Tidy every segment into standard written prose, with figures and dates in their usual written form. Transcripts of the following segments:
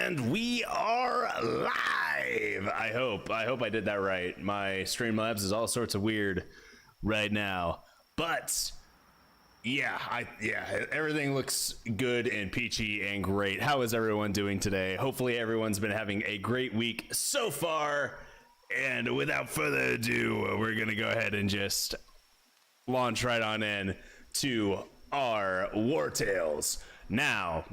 And we are live. I hope I did that right. My Streamlabs is all sorts of weird right now, but yeah, everything looks good and peachy and great. How is everyone doing today? Hopefully everyone's been having a great week so far. And without further ado, we're gonna go ahead and just launch right on in to our Wartales. Now,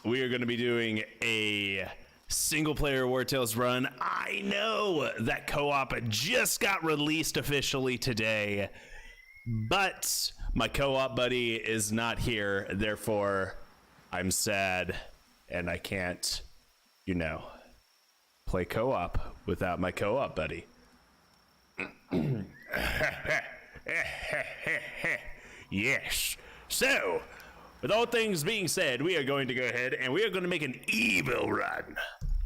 we are going to be doing a single player Wartales run. I know that co-op just got released officially today, but my co-op buddy is not here. Therefore, I'm sad and I can't, play co-op without my co-op buddy. Yes. So, with all things being said, we are going to go ahead and we are going to make an evil run.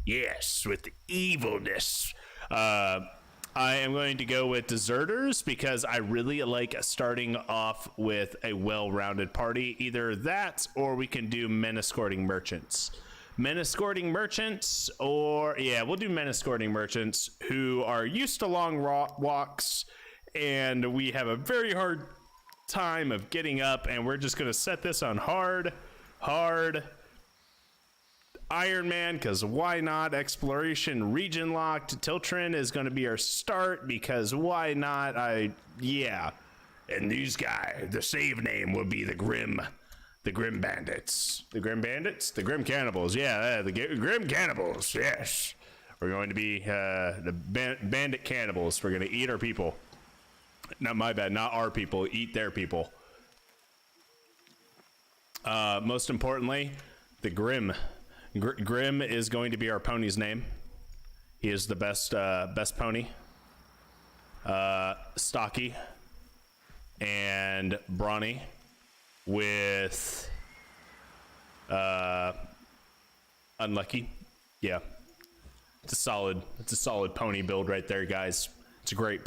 Yes, with the evilness. I am going to go with deserters because I really like starting off with a well-rounded party. Either that or we can do men escorting merchants. Men escorting merchants, or we'll do men escorting merchants who are used to long walks, and we have a very hard time of getting up, and we're just gonna set this on hard Iron Man, because why not? Exploration region locked. Tiltrin is going to be our start because why not? And these guys, the save name will be the Grim Bandits. The Grim Bandits? The Grim Cannibals. Yeah, the Grim Cannibals. Yes. We're going to be the bandit cannibals. We're going to eat our people. Not my bad, not our people. Eat their people. Most importantly, the Grim. Grim is going to be our pony's name. He is the best pony. Stocky and brawny with unlucky. Yeah, it's a solid pony build right there, guys. It's a great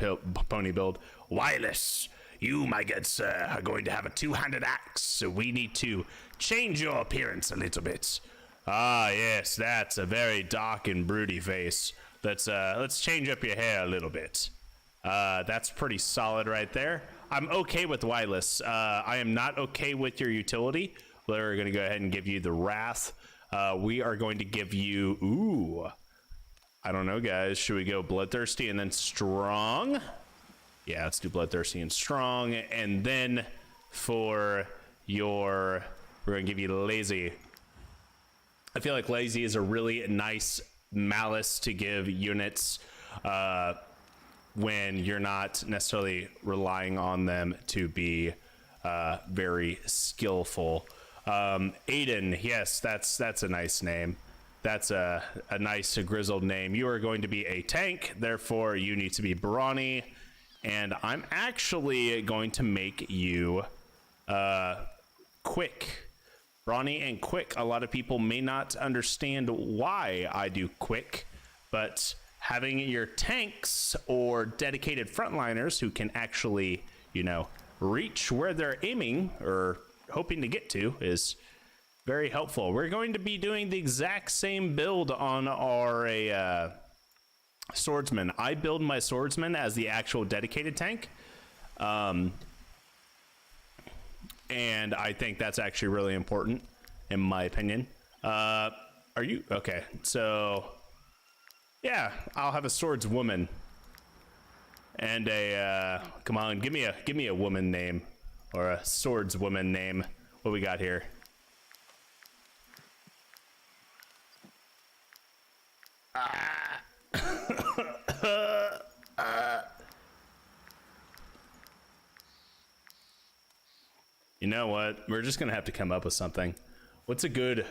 pony build. Wireless, you, my good sir, are going to have a two-handed axe, so we need to change your appearance a little bit. Ah, yes, that's a very dark and broody face. Let's change up your hair a little bit. That's pretty solid right there. I'm okay with wireless. I am not okay with your utility. We're going to go ahead and give you the wrath. We are going to give you, I don't know, guys. Should we go bloodthirsty and then strong? Yeah, let's do bloodthirsty and strong. And then for we're going to give you lazy. I feel like lazy is a really nice malice to give units when you're not necessarily relying on them to be very skillful. Aiden, yes, that's a nice name. That's a nice grizzled name. You are going to be a tank, therefore you need to be brawny. And I'm actually going to make you quick. Brawny and quick. A lot of people may not understand why I do quick, but having your tanks or dedicated frontliners who can actually, reach where they're aiming or hoping to get to is very helpful. We're going to be doing the exact same build on our swordsman. I build my swordsman as the actual dedicated tank. And I think that's actually really important, in my opinion. Are you okay? So, yeah, I'll have a swordswoman and a. Come on, give me a woman name or a swordswoman name. What we got here? You know what? We're just gonna have to come up with something. What's a good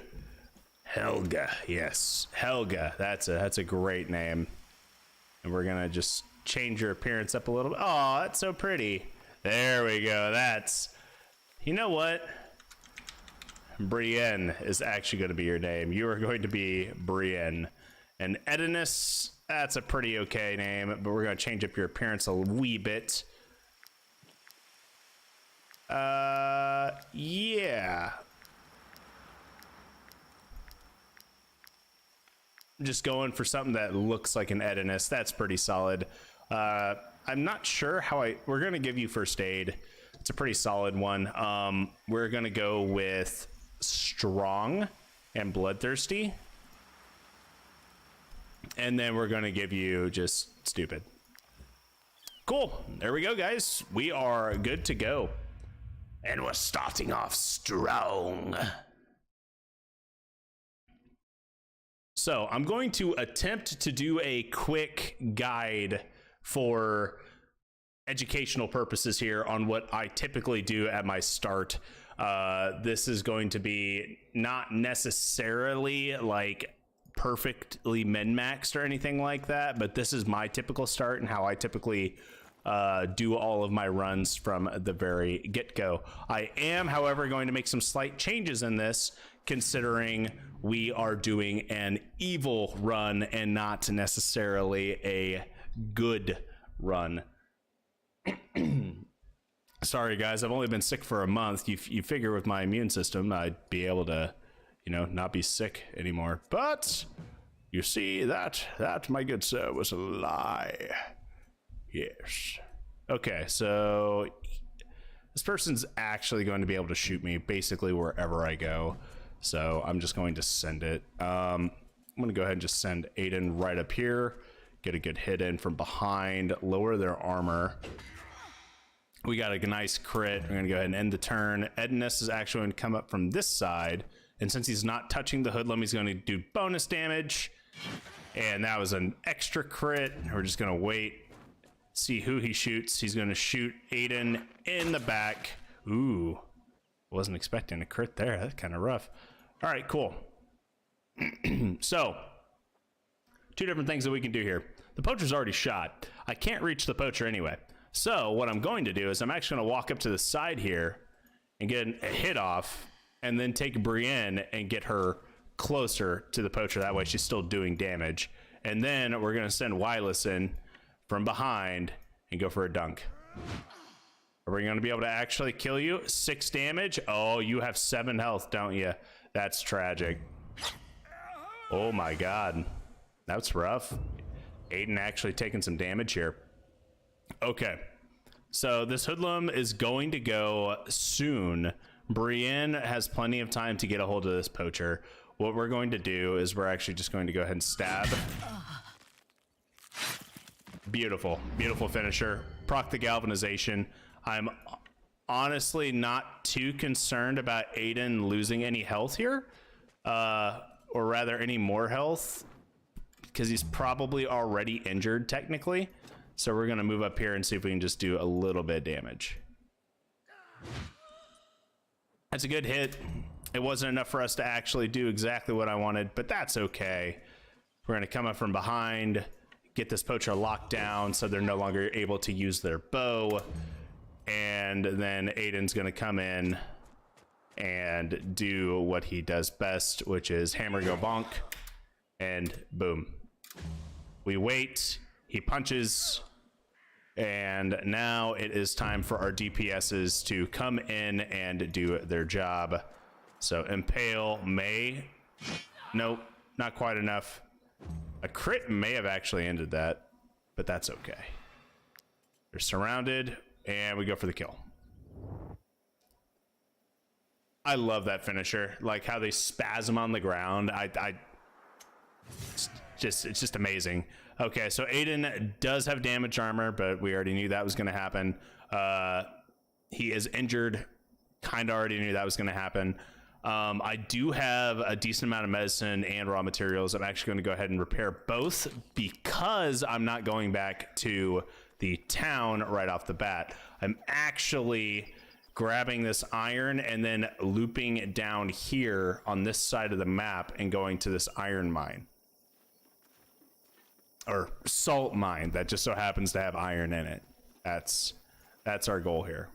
Helga? Yes, Helga. That's a great name. And we're gonna just change your appearance up a little bit. Oh, that's so pretty. There we go. You know what? Brienne is actually going to be your name. You are going to be Brienne. And Edinus, that's a pretty okay name, but we're going to change up your appearance a wee bit. Yeah. just going for something that looks like an Edinus. That's pretty solid. I'm not sure how we're going to give you first aid. It's a pretty solid one. We're going to go with strong and bloodthirsty. And then we're going to give you just stupid. Cool. There we go, guys. We are good to go. And we're starting off strong. So I'm going to attempt to do a quick guide for educational purposes here on what I typically do at my start. This is going to be not necessarily like perfectly min-maxed or anything like that, but this is my typical start and how I typically do all of my runs from the very get-go. I am, however, going to make some slight changes in this, considering we are doing an evil run and not necessarily a good run. Sorry guys, I've only been sick for a month. You figure with my immune system I'd be able to, you know, not be sick anymore. But you see, that my good sir was a lie. Yes. Okay, so this person's actually going to be able to shoot me basically wherever I go. So I'm just going to send it. I'm going to go ahead and just send Aiden right up here. Get a good hit in from behind, lower their armor. We got a nice crit. We're going to go ahead and end the turn. Edinus is actually going to come up from this side. And since he's not touching the hoodlum, he's going to do bonus damage. And that was an extra crit. We're just going to wait. See who he shoots. He's going to shoot Aiden in the back. Ooh, wasn't expecting a crit there. That's kind of rough. All right, cool. So, two different things that we can do here. The poacher's already shot. I can't reach the poacher anyway. So what I'm going to do is I'm actually going to walk up to the side here and get a hit off, and then take Brienne and get her closer to the poacher. That way she's still doing damage. And then we're going to send Wireless in from behind and go for a dunk. Are we going to be able to actually kill you? 6 damage. Oh, you have 7 health, don't you? That's tragic. Oh my god, that's rough. Aiden actually taking some damage here. Okay, so this hoodlum is going to go soon. Brienne has plenty of time to get a hold of this poacher. What we're going to do is we're actually just going to go ahead and stab. Beautiful, beautiful finisher. Proc the galvanization. I'm honestly not too concerned about Aiden losing any health here, or rather any more health, because he's probably already injured technically. So we're going to move up here and see if we can just do a little bit of damage. That's a good hit. It wasn't enough for us to actually do exactly what I wanted, but that's okay. We're going to come up from behind, get this poacher locked down so they're no longer able to use their bow. And then Aiden's going to come in and do what he does best, which is hammer go bonk, and boom. We wait. He punches, and now it is time for our DPSs to come in and do their job. So impale may, nope, not quite enough. A crit may have actually ended that, but that's okay. They're surrounded, and we go for the kill. I love that finisher, like how they spasm on the ground. It's just amazing. Okay, so Aiden does have damage armor, but we already knew that was going to happen. He is injured. Kind of already knew that was going to happen. I do have a decent amount of medicine and raw materials. I'm actually going to go ahead and repair both because I'm not going back to the town right off the bat. I'm actually grabbing this iron and then looping it down here on this side of the map and going to this iron mine. Or salt mine that just so happens to have iron in it. That's our goal here.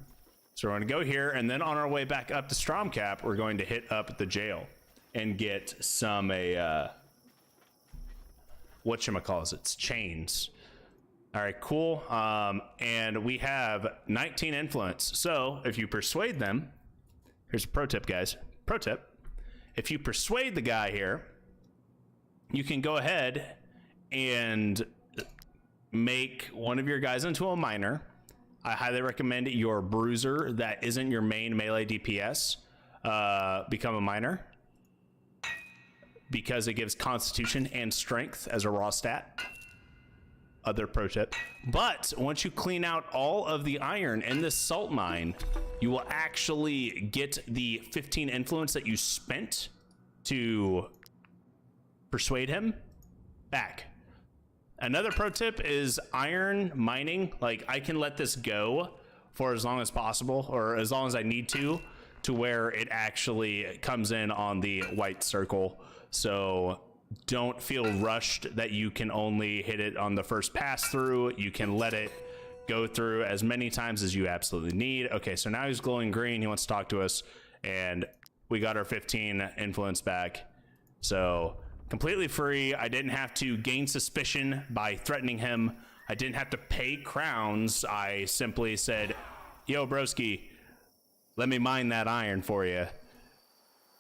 So we're going to go here, and then on our way back up to Stromcap, we're going to hit up the jail and get some whatchamacallit, chains. All right, cool. And we have 19 influence. So if you persuade them, here's a pro tip, guys. Pro tip: if you persuade the guy here, you can go ahead and make one of your guys into a miner. I highly recommend your bruiser that isn't your main melee DPS become a miner, because it gives constitution and strength as a raw stat. Other pro tip. But once you clean out all of the iron in this salt mine, you will actually get the 15 influence that you spent to persuade him back. Another pro tip is iron mining. Like, I can let this go for as long as possible, or as long as I need to where it actually comes in on the white circle. So don't feel rushed that you can only hit it on the first pass through. You can let it go through as many times as you absolutely need. Okay, so now he's glowing green. He wants to talk to us, and we got our 15 influence back. So completely free. I didn't have to gain suspicion by threatening him. I didn't have to pay crowns. I simply said, yo, broski, let me mine that iron for you,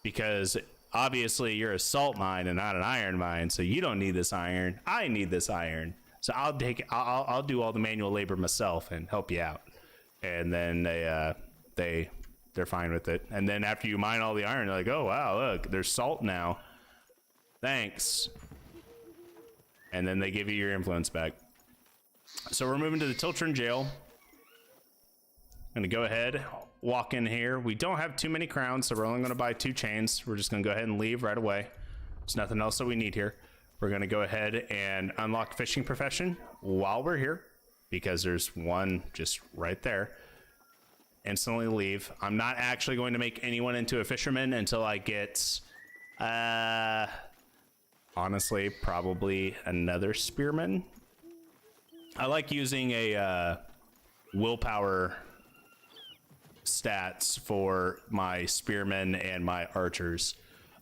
because obviously you're a salt mine and not an iron mine, so you don't need this iron. I need this iron, so I'll do all the manual labor myself and help you out. And then they're fine with it. And then after you mine all the iron, they're like, oh wow, look, there's salt now. Thanks. And then they give you your influence back. So we're moving to the Tiltron jail. I'm gonna go ahead, walk in here. We don't have too many crowns, so we're only gonna buy 2 chains. We're just gonna go ahead and leave right away. There's nothing else that we need here. We're gonna go ahead and unlock fishing profession while we're here, because there's one just right there. Instantly leave. I'm not actually going to make anyone into a fisherman until I get, honestly, probably another spearman. I like using a willpower stats for my spearmen and my archers.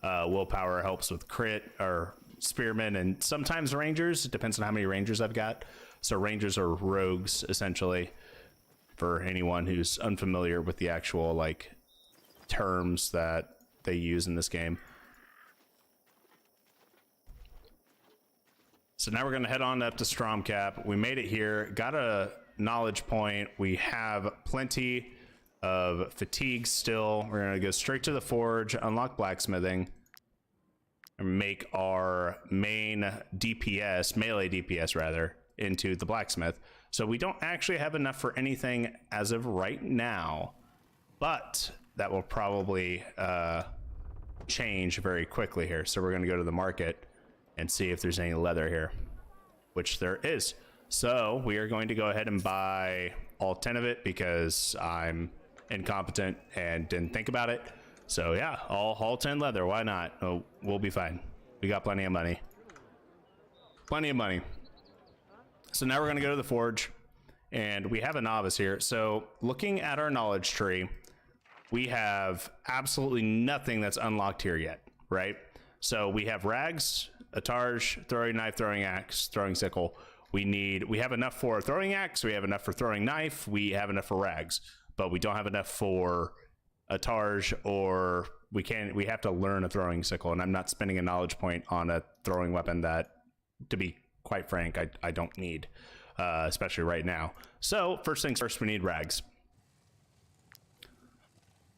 Willpower helps with crit or spearmen, and sometimes rangers. It depends on how many rangers I've got. So rangers are rogues, essentially, for anyone who's unfamiliar with the actual like terms that they use in this game. So now we're going to head on up to Stromcap. We made it here, got a knowledge point. We have plenty of fatigue still. We're gonna go straight to the forge, unlock blacksmithing, and make our main DPS, melee DPS rather, into the blacksmith. So we don't actually have enough for anything as of right now, but that will probably change very quickly here. So we're gonna go to the market and see if there's any leather here, which there is. So we are going to go ahead and buy all 10 of it because I'm incompetent and didn't think about it. So yeah, all 10 leather, why not? Oh, we'll be fine. We got plenty of money. Plenty of money. So now we're gonna go to the forge, and we have a novice here. So looking at our knowledge tree, we have absolutely nothing that's unlocked here yet, right? So we have rags, a targe, throwing knife, throwing axe, throwing sickle. We have enough for throwing axe, we have enough for throwing knife, we have enough for rags, but we don't have enough for a targe, or we have to learn a throwing sickle, and I'm not spending a knowledge point on a throwing weapon that, to be quite frank, I don't need, especially right now. So first things first, we need rags.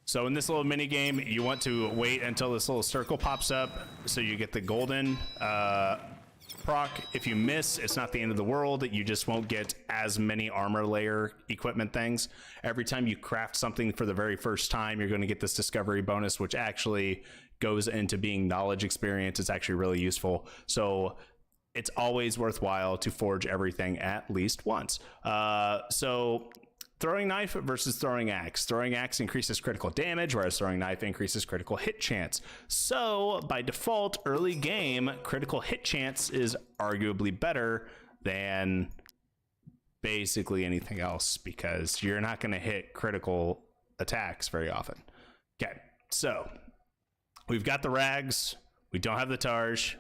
So in this little mini game, you want to wait until this little circle pops up so you get the golden proc. If you miss, it's not the end of the world. You just won't get as many armor layer equipment things. Every time you craft something for the very first time, you're going to get this discovery bonus, which actually goes into being knowledge experience. It's actually really useful. So it's always worthwhile to forge everything at least once. So throwing knife versus throwing axe. Throwing axe increases critical damage, whereas throwing knife increases critical hit chance. So by default, early game, critical hit chance is arguably better than basically anything else, because you're not going to hit critical attacks very often. Okay, so we've got the rags. We don't have the targe.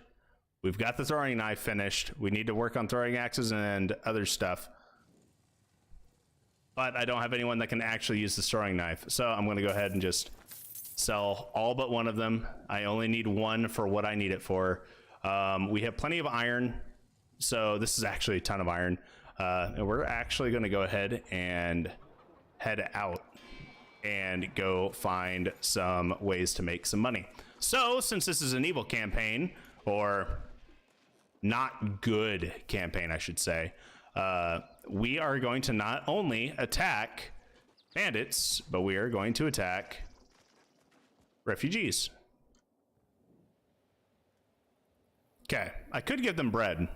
We've got the throwing knife finished. We need to work on throwing axes and other stuff. But I don't have anyone that can actually use the throwing knife. So I'm going to go ahead and just sell all but one of them. I only need one for what I need it for. We have plenty of iron, so this is actually a ton of iron. And we're actually going to go ahead and head out and go find some ways to make some money. So since this is an evil campaign, or not good campaign, I should say, we are going to not only attack bandits, but we are going to attack refugees. Okay, I could give them bread,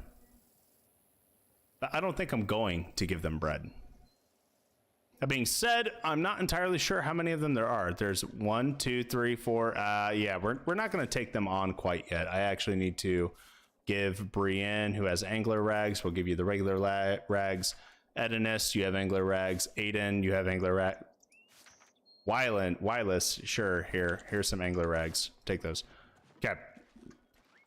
but I don't think I'm going to give them bread. That being said, I'm not entirely sure how many of them there are. There's 1, 2, 3, 4. Yeah, we're not going to take them on quite yet. I actually need to give Brienne, who has angler rags, we'll give you the regular rags. Edinus, you have angler rags. Aiden, you have angler rags. Wireless, sure. Here's some angler rags. Take those. Okay.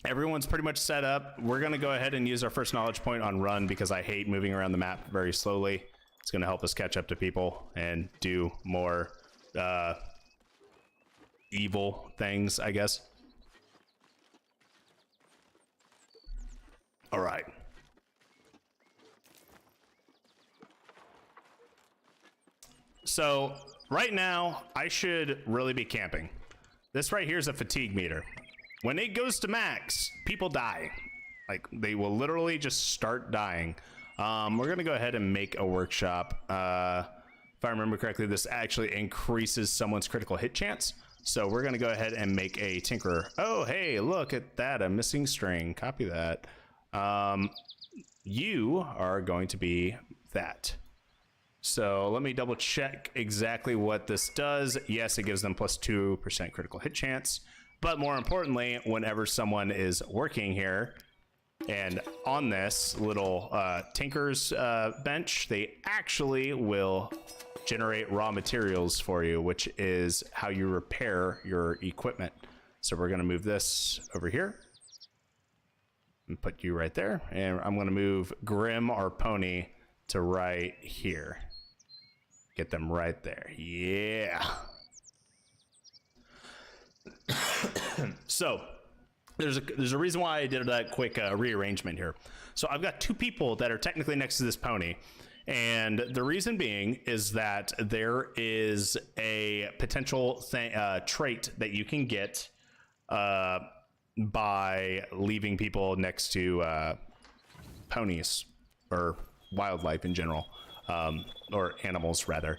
Everyone's pretty much set up. We're going to go ahead and use our first knowledge point on run because I hate moving around the map very slowly. It's going to help us catch up to people and do more evil things, I guess. All right. So right now, I should really be camping. This right here is a fatigue meter. When it goes to max, people die. Like, they will literally just start dying. We're going to go ahead and make a workshop. If I remember correctly, this actually increases someone's critical hit chance. So we're going to go ahead and make a tinkerer. Oh, hey, look at that. A missing string. Copy that. You are going to be that. So let me double check exactly what this does. Yes, it gives them plus 2% critical hit chance. But more importantly, whenever someone is working here and on this little tinker's bench, they actually will generate raw materials for you, which is how you repair your equipment. So we're going to move this over here and put you right there. And I'm going to move Grim, our pony, to right here. Get them right there. Yeah. So there's a reason why I did that quick rearrangement here. So I've got 2 people that are technically next to this pony. And the reason being is that there is a potential trait that you can get by leaving people next to ponies or wildlife in general, or animals rather.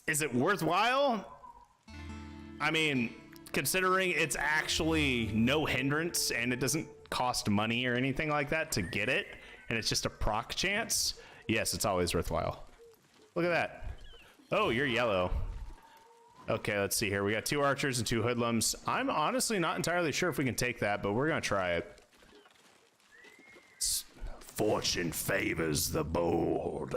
Is it worthwhile? I mean, considering it's actually no hindrance and it doesn't cost money or anything like that to get it, and it's just a proc chance, yes, it's always worthwhile. Look at that. Oh, you're yellow. Okay, let's see here. We got 2 archers and 2 hoodlums. I'm honestly not entirely sure if we can take that, but we're gonna try it. Fortune favors the bold.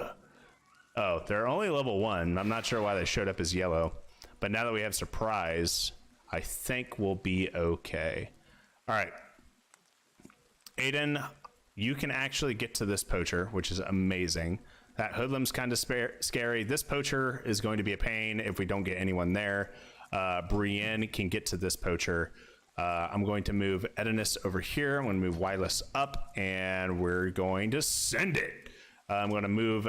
Oh, they're only level 1. I'm not sure why they showed up as yellow. But now that we have surprise, I think we'll be okay. All right. Aiden, you can actually get to this poacher, which is amazing. That hoodlum's kind of scary. This poacher is going to be a pain if we don't get anyone there. Brienne can get to this poacher. I'm going to move Edinus over here. I'm going to move Wireless up, and we're going to send it. I'm going to move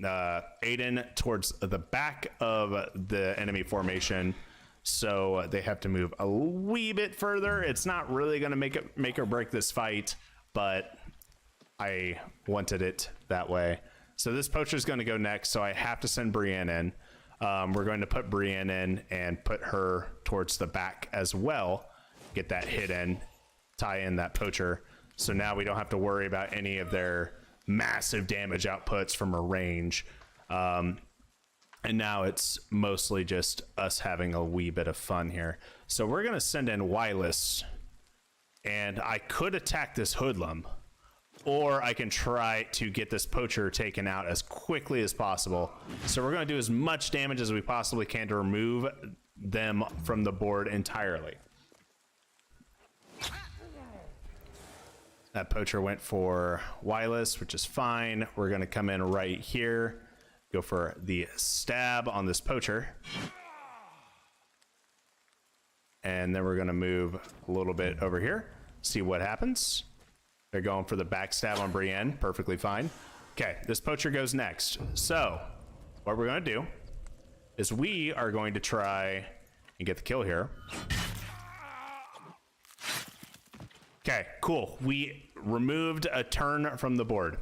Aiden towards the back of the enemy formation, so they have to move a wee bit further. It's not really going to make or break this fight, but I wanted it that way. So this poacher is going to go next, so I have to send Brienne in. We're going to put Brienne in and put her towards the back as well. Get that hit in, tie in that poacher. So now we don't have to worry about any of their massive damage outputs from a range. And now it's mostly just us having a wee bit of fun here. So we're going to send in Wireless, and I could attack this hoodlum, or I can try to get this poacher taken out as quickly as possible. So we're going to do as much damage as we possibly can to remove them from the board entirely. That poacher went for Wireless, which is fine. We're going to come in right here, go for the stab on this poacher. And then we're going to move a little bit over here, see what happens. They're going for the backstab on Brienne, perfectly fine. Okay, this poacher goes next. So what we're going to do is we are going to try and get the kill here. Okay, cool. We removed a turn from the board,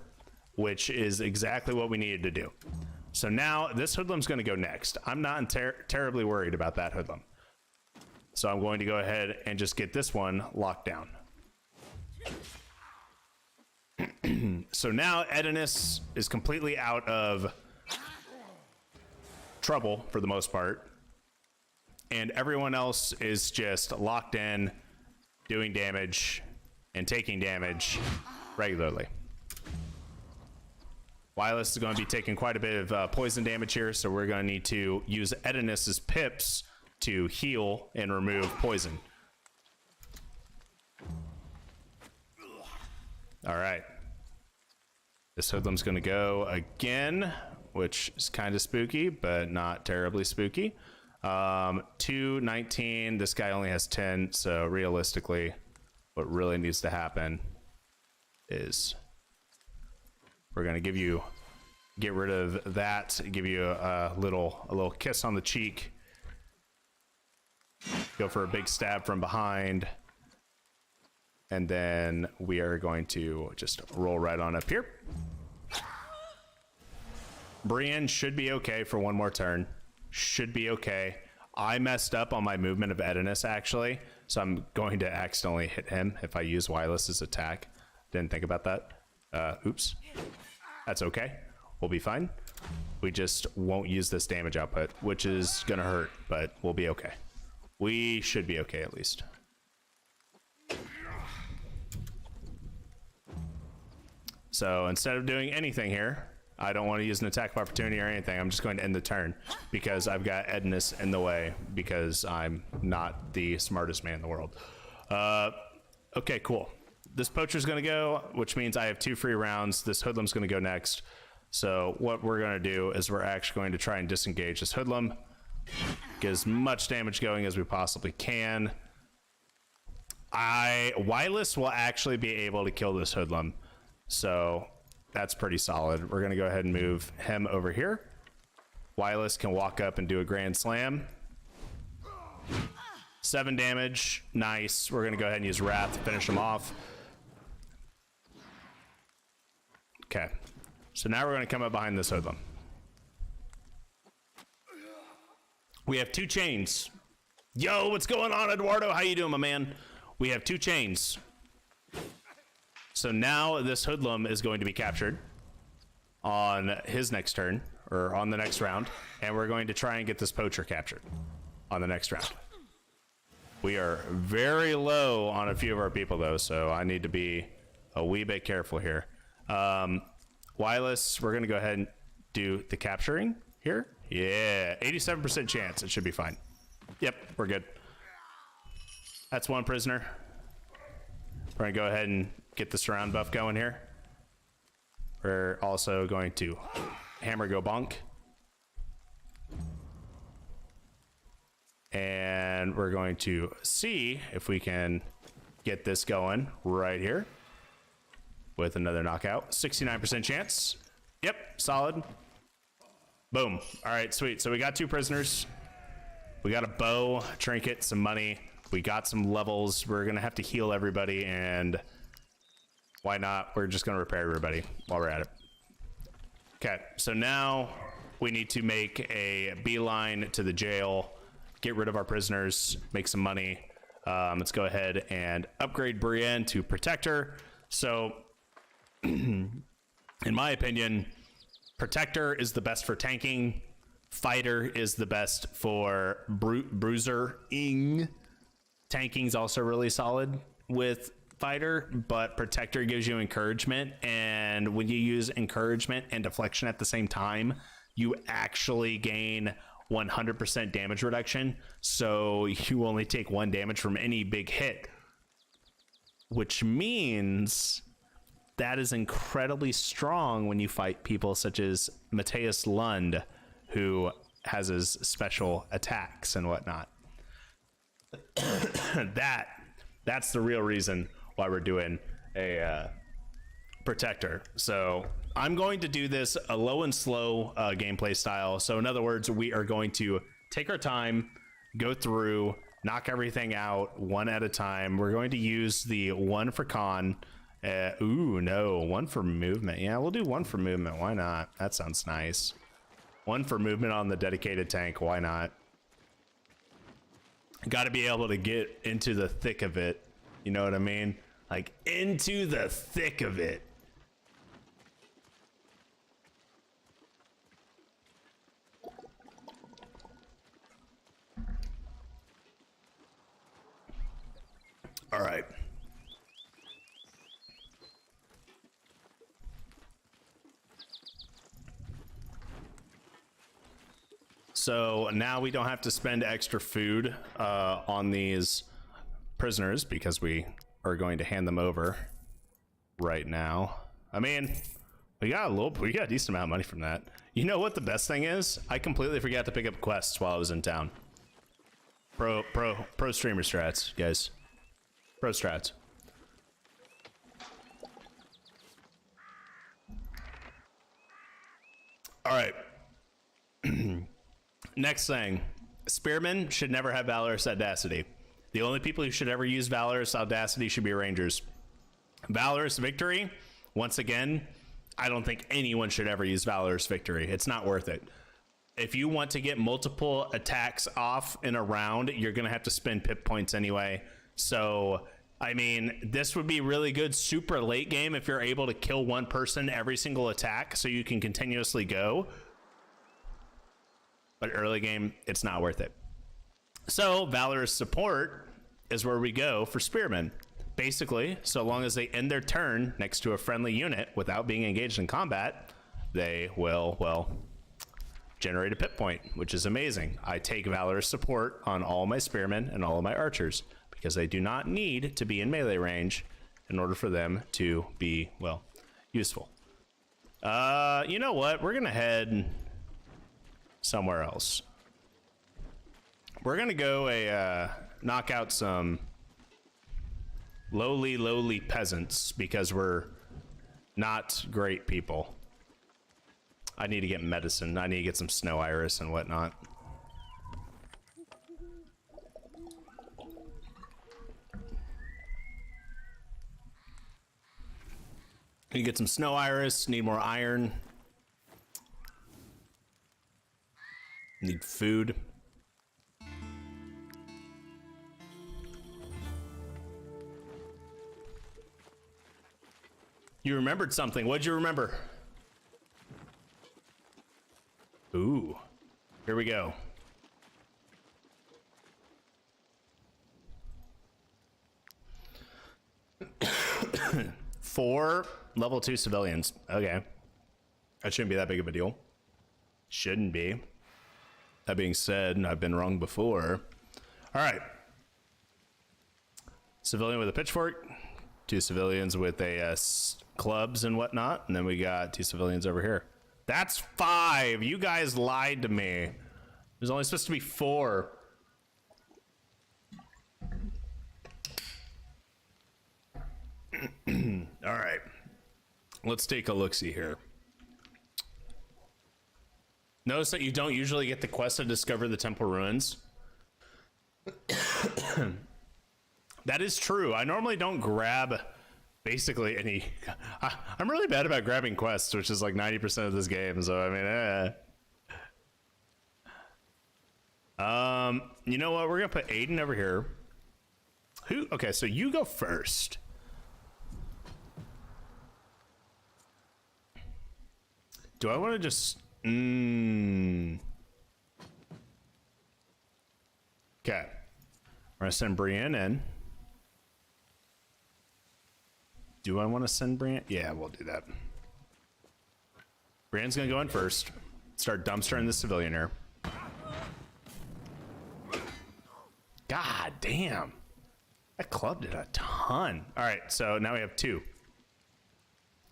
which is exactly what we needed to do. So now this hoodlum's going to go next. I'm not terribly worried about that hoodlum. So I'm going to go ahead and just get this one locked down. So now Edinus is completely out of trouble for the most part. And everyone else is just locked in, doing damage and taking damage regularly. Wireless is going to be taking quite a bit of poison damage here, so we're going to need to use Edinus's pips to heal and remove poison. All right. This hoodlum's going to go again, which is kind of spooky, but not terribly spooky. 219. This guy only has 10, so realistically, what really needs to happen is we're going to get rid of that, give you a little kiss on the cheek. Go for a big stab from behind. And then we are going to just roll right on up here. Brienne should be okay for one more turn. Should be okay. I messed up on my movement of Edinus, actually. So I'm going to accidentally hit him if I use Wireless's attack. Didn't think about that. Oops. That's okay. We'll be fine. We just won't use this damage output, which is going to hurt, but we'll be okay. We should be okay, at least. So instead of doing anything here, I don't want to use an attack of opportunity or anything. I'm just going to end the turn because I've got Edinus in the way because I'm not the smartest man in the world. Okay, cool. This poacher's going to go, which means I have 2 free rounds. This hoodlum's going to go next. So what we're going to do is we're actually going to try and disengage this hoodlum. Get as much damage going as we possibly can. Wireless will actually be able to kill this hoodlum. So that's pretty solid. We're going to go ahead and move him over here. Wireless can walk up and do a grand slam. 7 damage. Nice. We're going to go ahead and use Wrath to finish him off. Okay. So now we're going to come up behind this hoodlum. We have 2 chains. Yo, what's going on, Eduardo? How you doing, my man? We have 2 chains. So now this hoodlum is going to be captured on his next turn, or on the next round, and we're going to try and get this poacher captured on the next round. We are very low on a few of our people, though, so I need to be a wee bit careful here. Wireless, we're going to go ahead and do the capturing here. Yeah, 87% chance. It should be fine. Yep, we're good. That's 1 prisoner. We're going to go ahead and get the surround buff going here. We're also going to hammer go bonk. And we're going to see if we can get this going right here with another knockout. 69% chance. Yep, solid. Boom. All right, sweet. So we got 2 prisoners. We got a bow, trinket, some money. We got some levels. We're going to have to heal everybody, and why not? We're just going to repair everybody while we're at it. Okay, so now we need to make a beeline to the jail, get rid of our prisoners, make some money. Let's go ahead and upgrade Brienne to Protector. So, in my opinion, Protector is the best for tanking. Fighter is the best for bruiser-ing. Tanking's also really solid with Fighter, but Protector gives you encouragement, and when you use encouragement and deflection at the same time, you actually gain 100% damage reduction, so you only take 1 damage from any big hit, which means that is incredibly strong when you fight people such as Matthias Lund, who has his special attacks and whatnot. that's the real reason why we're doing a protector. So I'm going to do this a low and slow gameplay style. So in other words, we are going to take our time, go through, knock everything out one at a time. We're going to use the one for con. Ooh, no, one for movement. Yeah, we'll do one for movement. Why not? That sounds nice. One for movement on the dedicated tank. Why not? Got to be able to get into the thick of it. You know what I mean? Like into the thick of it. All right. So now we don't have to spend extra food on these prisoners because we are going to hand them over right now. I mean, we got a decent amount of money from that. You know what the best thing is? I completely forgot to pick up quests while I was in town. Pro streamer strats, guys. Pro strats. All right. Next thing, spearmen should never have valorous audacity. The only people who should ever use valorous audacity should be rangers. Valorous victory, once again, I don't think anyone should ever use valorous victory. It's not worth it. If you want to get multiple attacks off in a round, you're gonna have to spend pip points anyway. So, I mean, this would be really good super late game if you're able to kill one person every single attack so you can continuously go. But early game, it's not worth it. So valorous support is where we go for spearmen. Basically, so long as they end their turn next to a friendly unit without being engaged in combat, they will, well, generate a pip point, which is amazing. I take valorous support on all my spearmen and all of my archers because they do not need to be in melee range in order for them to be, well, useful. You know what? We're gonna head somewhere else. We're gonna go knock out some lowly peasants because we're not great people. I need to get medicine. I need to get some snow iris and whatnot. Need to get some snow iris, need more iron. Need food. You remembered something. What'd you remember? Ooh. Here we go. 4 level 2 civilians. Okay. That shouldn't be that big of a deal. Shouldn't be. That being said, I've been wrong before. All right. Civilian with a pitchfork. 2 civilians with a clubs and whatnot. And then we got 2 civilians over here. That's 5. You guys lied to me. There's only supposed to be 4. All right. Let's take a look-see here. Notice that you don't usually get the quest to discover the temple ruins. That is true. I normally don't grab basically any. I'm really bad about grabbing quests, which is like 90% of this game. So I mean, you know what? We're gonna put Aiden over here. Who? Okay, so you go first. Do I want to just? Okay. We're gonna send Brienne in. Do I want to send Brienne? Yeah, we'll do that. Brienne's gonna go in first. Start dumpstering the civilian here. God damn. That club did a ton. All right, so now we have 2.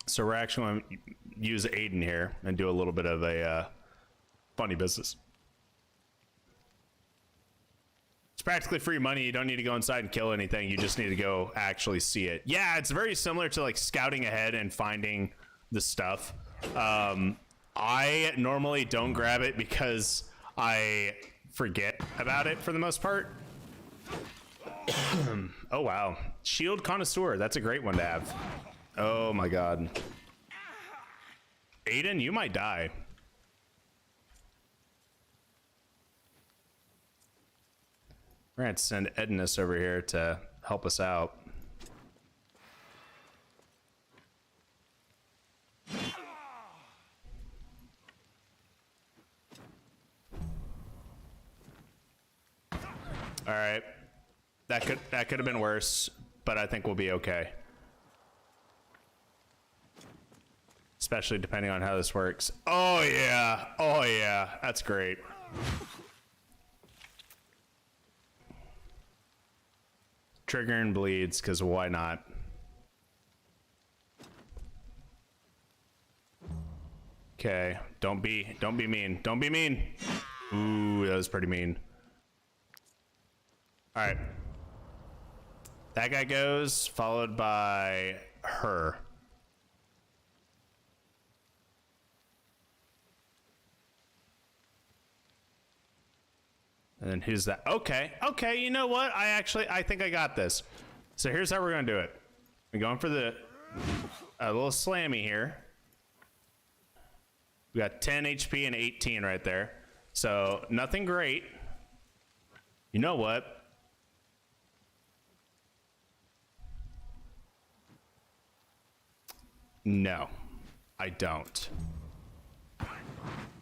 So we're actually going to use Aiden here and do a little bit of a funny business. It's practically free money. You don't need to go inside and kill anything. You just need to go actually see it. Yeah, it's very similar to like scouting ahead and finding the stuff. I normally don't grab it because I forget about it for the most part. Oh wow, shield connoisseur, that's a great one to have. Oh my god, Aiden, you might die. We're gonna have to send Ednus over here to help us out. All right, that could have been worse, but I think we'll be okay. Especially depending on how this works. Oh yeah, that's great. Triggering bleeds, because why not? Okay, don't be mean. Don't be mean. Ooh, that was pretty mean. All right. That guy goes, followed by her. And then who's that? Okay, you know what? I think I got this. So here's how we're gonna do it. We're going for the a little slammy here. We got 10 HP and 18 right there. So nothing great. You know what? No, I don't.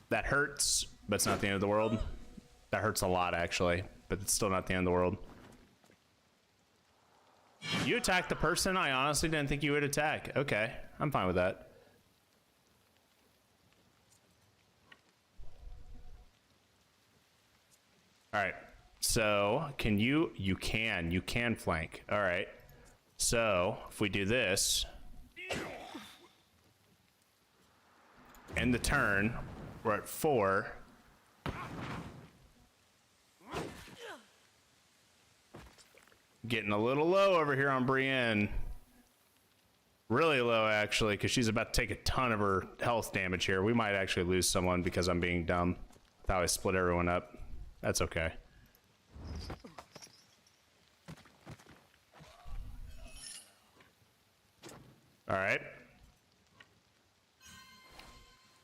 That hurts, but it's not the end of the world. That hurts a lot, actually, but it's still not the end of the world. You attacked the person I honestly didn't think you would attack. Okay, I'm fine with that. All right, so can you can flank. All right, so if we do this, end the turn, we're at 4. Getting a little low over here on Brienne. Really low, actually, because she's about to take a ton of her health damage here. We might actually lose someone because I'm being dumb. That's how I split everyone up. That's okay. All right.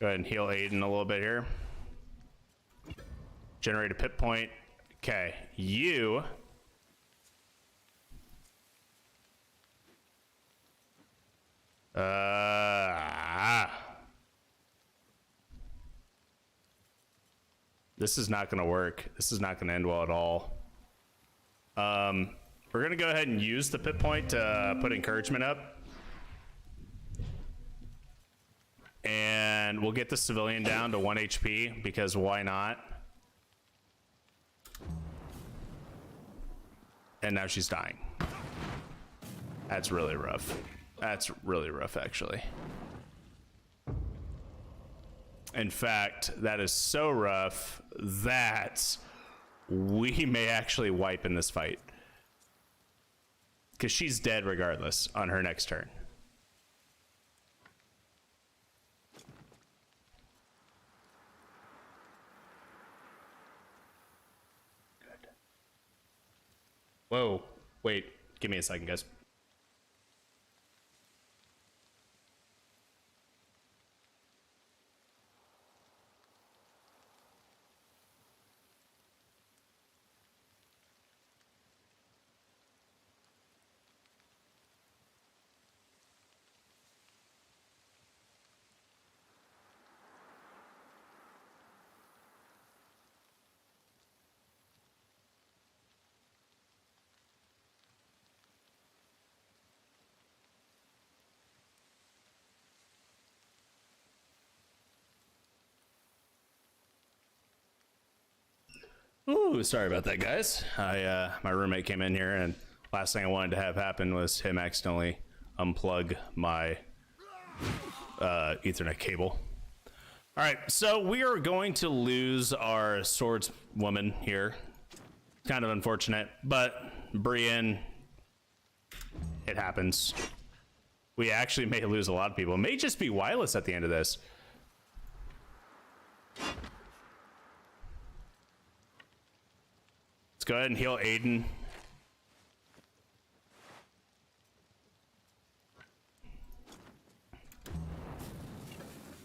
Go ahead and heal Aiden a little bit here. Generate a pit point. Okay, you... This is not gonna work. This is not gonna end well at all. We're gonna go ahead and use the pit point to put encouragement up. And we'll get the civilian down to 1 HP, because why not? And now she's dying. That's really rough. That's really rough, actually. In fact, that is so rough that we may actually wipe in this fight. Because she's dead regardless on her next turn. Good. Whoa, wait, give me a second, guys. Ooh, sorry about that, guys. My roommate came in here, and last thing I wanted to have happen was him accidentally unplug my Ethernet cable. All right, so we are going to lose our swordswoman here. Kind of unfortunate, but Brienne, it happens. We actually may lose a lot of people. It may just be wireless at the end of this. Let's go ahead and heal Aiden.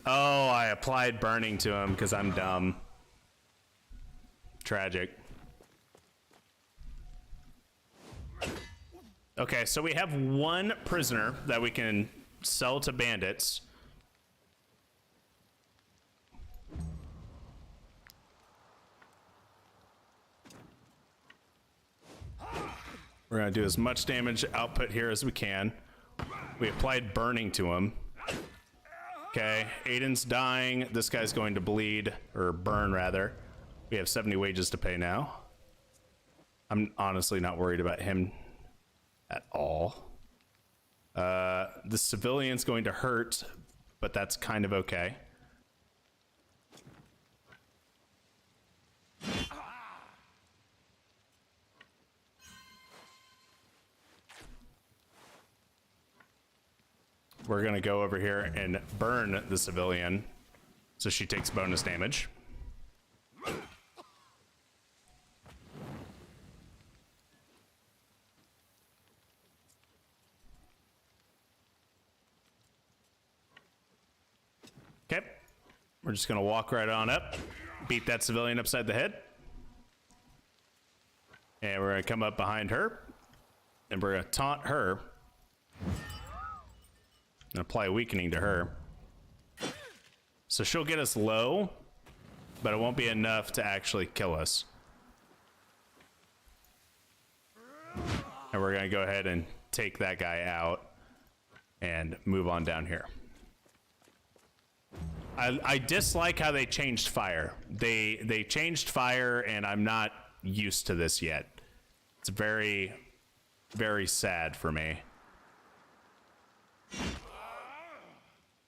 Oh, I applied burning to him because I'm dumb. Tragic. Okay, so we have one prisoner that we can sell to bandits. We're gonna do as much damage output here as we can. We applied burning to him. Okay, Aiden's dying. This guy's going to bleed, or burn rather. We have 70 wages to pay now. I'm honestly not worried about him at all. The civilian's going to hurt, but that's kind of okay. We're gonna go over here and burn the civilian so she takes bonus damage. Okay, we're just gonna walk right on up, beat that civilian upside the head, and we're gonna come up behind her and we're gonna taunt her and apply weakening to her. So she'll get us low, but it won't be enough to actually kill us. And we're gonna go ahead and take that guy out and move on down here. I dislike how they changed fire. They changed fire and I'm not used to this yet. It's very, very sad for me.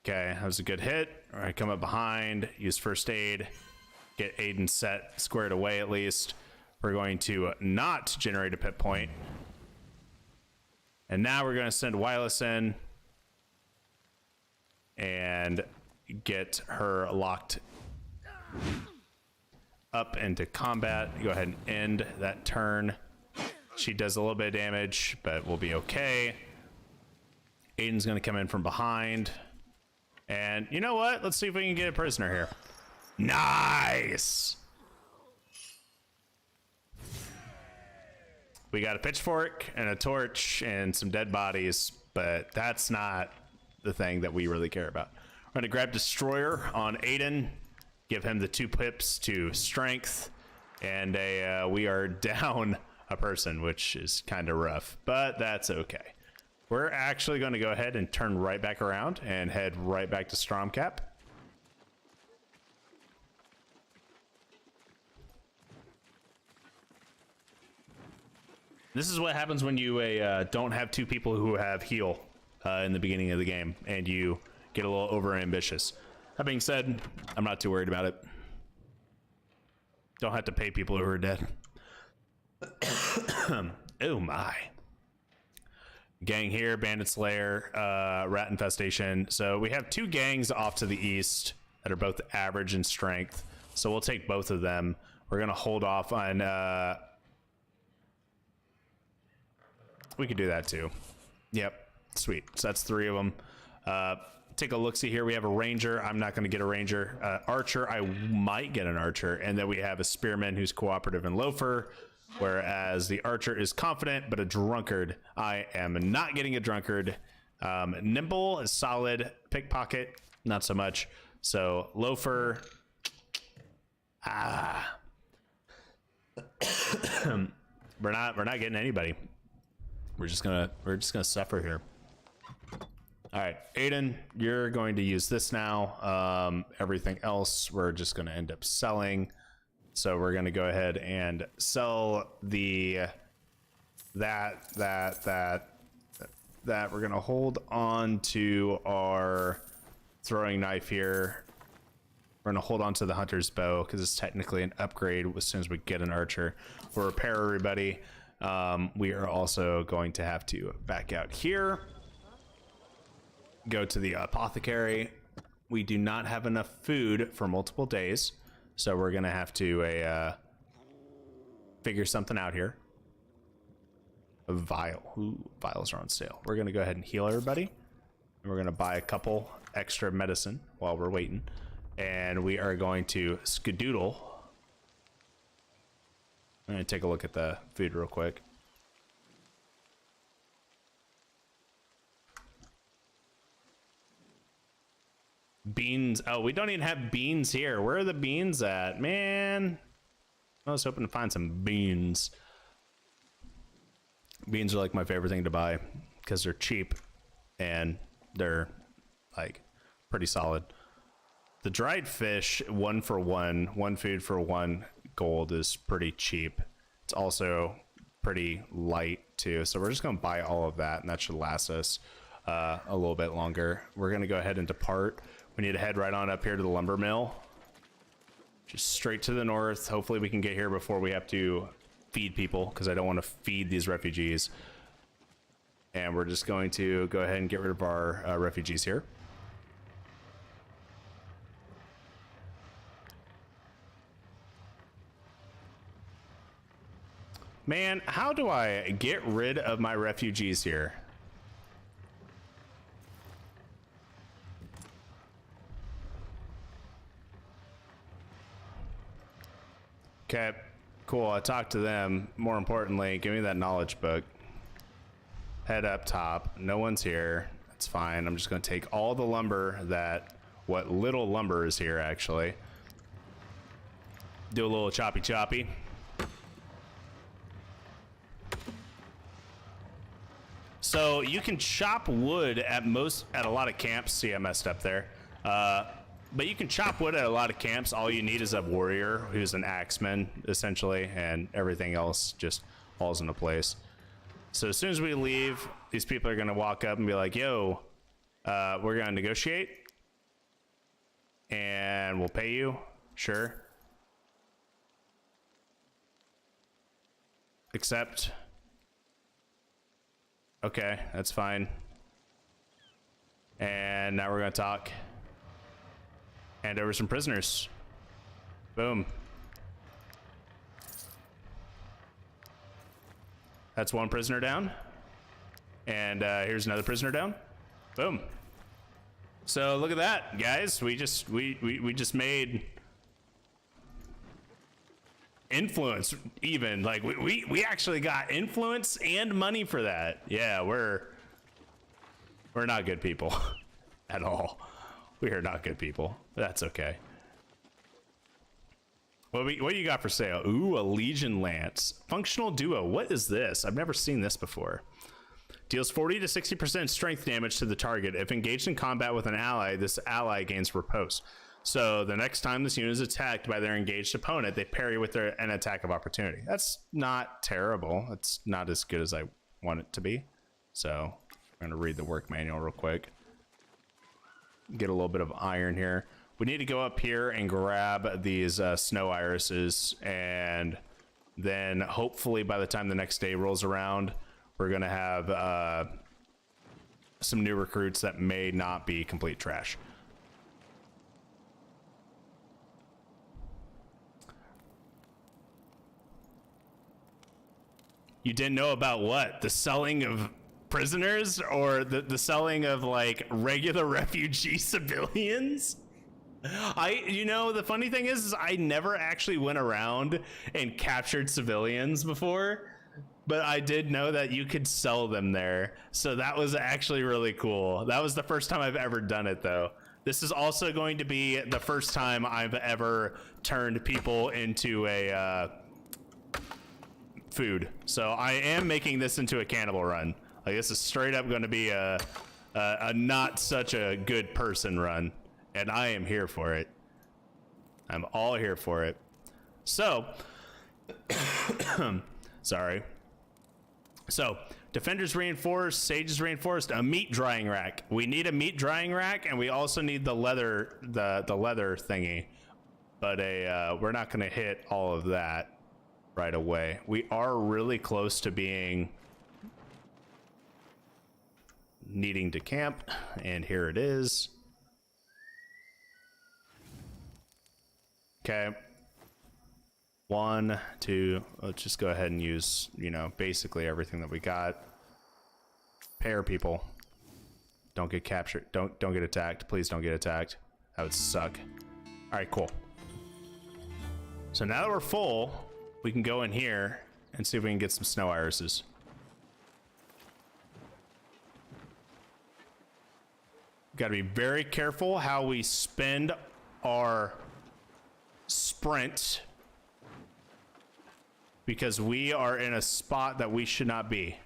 Okay, that was a good hit. All right, come up behind, use first aid, get Aiden set, squared away at least. We're going to not generate a pit point. And now we're going to send Wireless in and get her locked up into combat. Go ahead and end that turn. She does a little bit of damage, but we'll be okay. Aiden's going to come in from behind. And you know what? Let's see if we can get a prisoner here. Nice! We got a pitchfork and a torch and some dead bodies, but that's not the thing that we really care about. We're gonna grab Destroyer on Aiden, give him the 2 pips to strength, and we are down a person, which is kind of rough, but that's okay. We're actually going to go ahead and turn right back around and head right back to Stromcap. This is what happens when you don't have 2 people who have heal in the beginning of the game and you get a little over ambitious. That being said, I'm not too worried about it. Don't have to pay people who are dead. Oh my. Gang here, Bandit Slayer, Rat Infestation. So we have 2 gangs off to the east that are both average in strength. So we'll take both of them. We're gonna hold off on, we could do that too. Yep, sweet. So that's 3 of them. Take a look-see here. We have a ranger. I'm not gonna get a ranger. Archer, I might get an archer. And then we have a spearman who's cooperative and loafer. Whereas the archer is confident, but a drunkard. I am not getting a drunkard. Nimble is solid. Pickpocket, not so much. So loafer. We're not getting anybody. We're just gonna suffer here. All right, Aiden, you're going to use this now. Everything else we're just gonna end up selling. So we're gonna go ahead and sell the that. We're gonna hold on to our throwing knife here. We're gonna hold on to the hunter's bow because it's technically an upgrade as soon as we get an archer. We'll repair everybody. We are also going to have to back out here. Go to the apothecary. We do not have enough food for multiple days, so we're gonna have to figure something out here. A vial. Ooh, vials are on sale. We're gonna go ahead and heal everybody, and we're gonna buy a couple extra medicine while we're waiting, and we are going to skedoodle. I'm gonna take a look at the food real quick. Beans. Oh, we don't even have beans here. Where are the beans at, man? I was hoping to find some beans. Beans are like my favorite thing to buy because they're cheap and they're like pretty solid. The dried fish, 1 for 1, 1 food for 1 gold, is pretty cheap. It's also pretty light too, so we're just gonna buy all of that, and that should last us a little bit longer. We're gonna go ahead and depart. We need to head right on up here to the lumber mill, just straight to the north. Hopefully we can get here before we have to feed people, because I don't want to feed these refugees. And we're just going to go ahead and get rid of our refugees here. Man, how do I get rid of my refugees here? Okay, cool. I talked to them. More importantly, give me that knowledge book. Head up top. No one's here. That's fine. I'm just going to take all the lumber what little lumber is here, actually. Do a little choppy choppy. So you can chop wood at a lot of camps. See, I messed up there. But you can chop wood at a lot of camps. All you need is a warrior who's an axeman, essentially, and everything else just falls into place. So as soon as we leave, these people are going to walk up and be like, yo, we're going to negotiate, and we'll pay you. Sure. Accept. Okay, that's fine. And now we're going to talk. Hand over some prisoners. Boom. That's 1 prisoner down. And here's another prisoner down. Boom. So look at that, guys. We just made influence even. Like we actually got influence and money for that. Yeah, we're not good people at all. We are not good people. That's okay. What do you got for sale? Ooh, a Legion Lance. Functional Duo. What is this? I've never seen this before. Deals 40 to 60% strength damage to the target. If engaged in combat with an ally, this ally gains riposte. So the next time this unit is attacked by their engaged opponent, they parry with an attack of opportunity. That's not terrible. It's not as good as I want it to be. So I'm going to read the work manual real quick. Get a little bit of iron here. We need to go up here and grab these snow irises, and then hopefully by the time the next day rolls around, we're gonna have some new recruits that may not be complete trash. You didn't know about what? The selling of prisoners, or the selling of like regular refugee civilians? You know, the funny thing is I never actually went around and captured civilians before, but I did know that you could sell them there. So that was actually really cool. That was the first time I've ever done it, though. This is also going to be the first time I've ever turned people into a food. So I am making this into a cannibal run. Like, this is straight up going to be a not such a good person run, and I am here for it. I'm all here for it. So, sorry. So, defenders reinforced, sages reinforced, a meat drying rack. We need a meat drying rack, and we also need the leather thingy. but we're not going to hit all of that right away. We are really close to needing to camp, and here it is. Okay. 1, 2, let's just go ahead and use, you know, basically everything that we got. Pair people. Don't get captured. Don't get attacked. Please don't get attacked. That would suck. All right, cool. So now that we're full, we can go in here and see if we can get some snow irises. Got to be very careful how we spend our sprint, because we are in a spot that we should not be.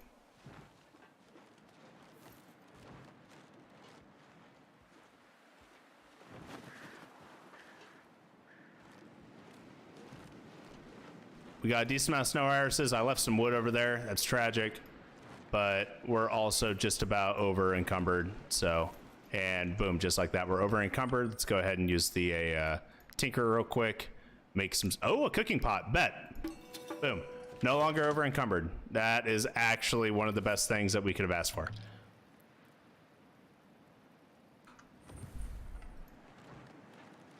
We got a decent amount of snow irises. I left some wood over there. That's tragic, but we're also just about over encumbered. So, and boom, just like that, we're over encumbered. Let's go ahead and use the tinker real quick. Make some, oh, a cooking pot, bet. Boom, no longer over encumbered. That is actually one of the best things that we could have asked for.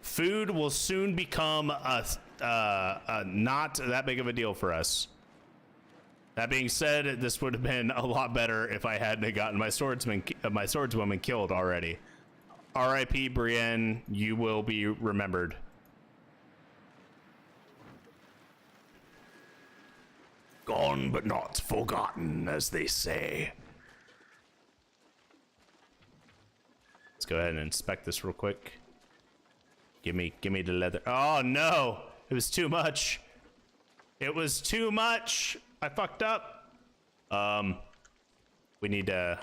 Food will soon become a not that big of a deal for us. That being said, this would have been a lot better if I hadn't gotten my swordswoman killed already. R.I.P. Brienne, you will be remembered. Gone but not forgotten, as they say. Let's go ahead and inspect this real quick. Give me the leather. Oh no, it was too much. It was too much. I fucked up. We need to.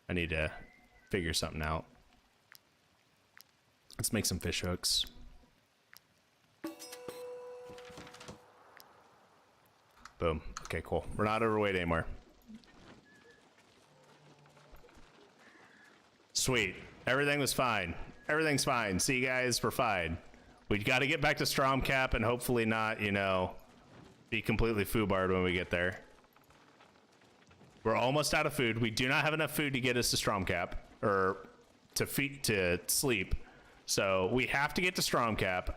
I need to figure something out. Let's make some fish hooks. Boom. Okay, cool. We're not overweight anymore. Sweet. Everything was fine. Everything's fine. See, guys, we're fine. We got to get back to Stromcap and hopefully not, you know, be completely foobarred when we get there. We're almost out of food. We do not have enough food to get us to Stromcap, or to sleep. So we have to get to Stromcap,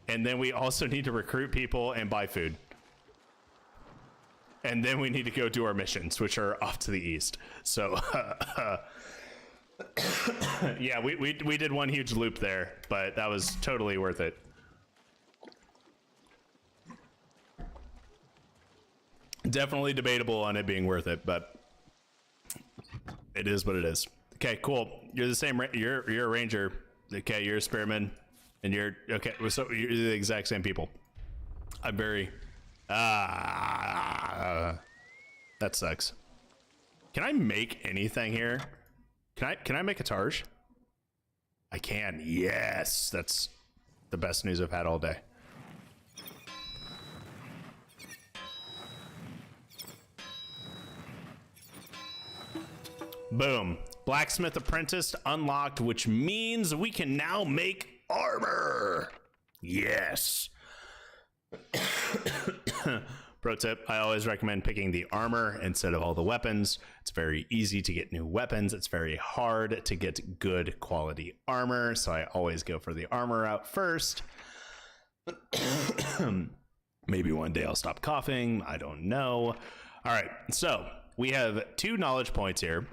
and then we also need to recruit people and buy food. And then we need to go do our missions, which are off to the east. So, yeah, we did one huge loop there, but that was totally worth it. Definitely debatable on it being worth it, but it is what it is. Okay, cool. You're the same. You're a ranger. Okay, you're a spearman, and you're okay. So you're the exact same people. I'm very. That sucks. Can I make anything here? Can I make a targe? I can. Yes, that's the best news I've had all day. Boom. Blacksmith apprentice unlocked, which means we can now make armor. Yes. Pro tip, I always recommend picking the armor instead of all the weapons. It's very easy to get new weapons. It's very hard to get good quality armor, so I always go for the armor out first. Maybe one day I'll stop coughing. I don't know. All right, so we have 2 knowledge points here.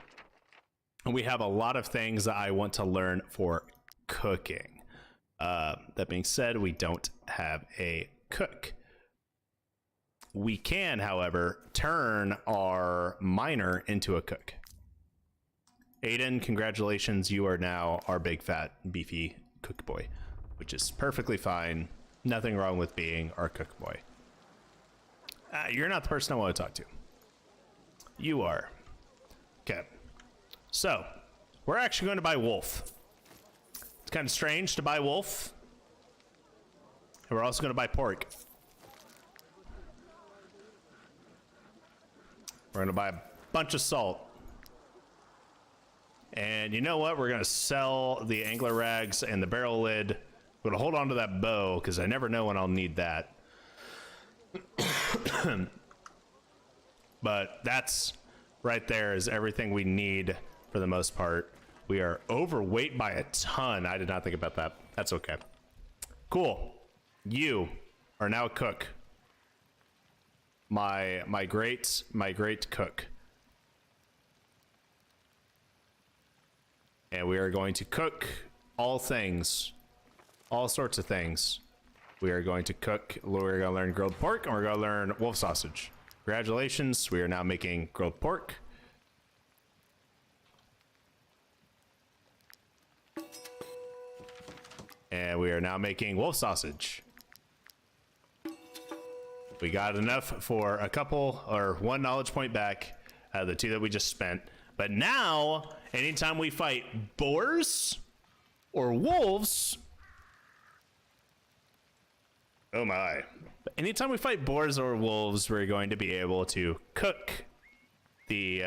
And we have a lot of things that I want to learn for cooking. That being said, we don't have a cook. We can, however, turn our miner into a cook. Aiden, congratulations. You are now our big, fat, beefy cook boy, which is perfectly fine. Nothing wrong with being our cook boy. You're not the person I want to talk to. You are. Okay. So, we're actually going to buy wolf. It's kind of strange to buy wolf. And we're also going to buy pork. We're going to buy a bunch of salt. And you know what? We're gonna sell the angler rags and the barrel lid. I'm gonna hold on to that bow because I never know when I'll need that. But that's right there is everything we need for the most part. We are overweight by a ton. I did not think about that. That's okay. Cool. You are now a cook. My great cook. And we are going to cook all things, all sorts of things. We are going to cook, we're going to learn grilled pork, and we're going to learn wolf sausage. Congratulations, we are now making grilled pork. And we are now making wolf sausage. We got enough for a couple, or one knowledge point back out of the 2 that we just spent. But now, anytime we fight boars or wolves, oh my. Anytime we fight boars or wolves, we're going to be able to cook the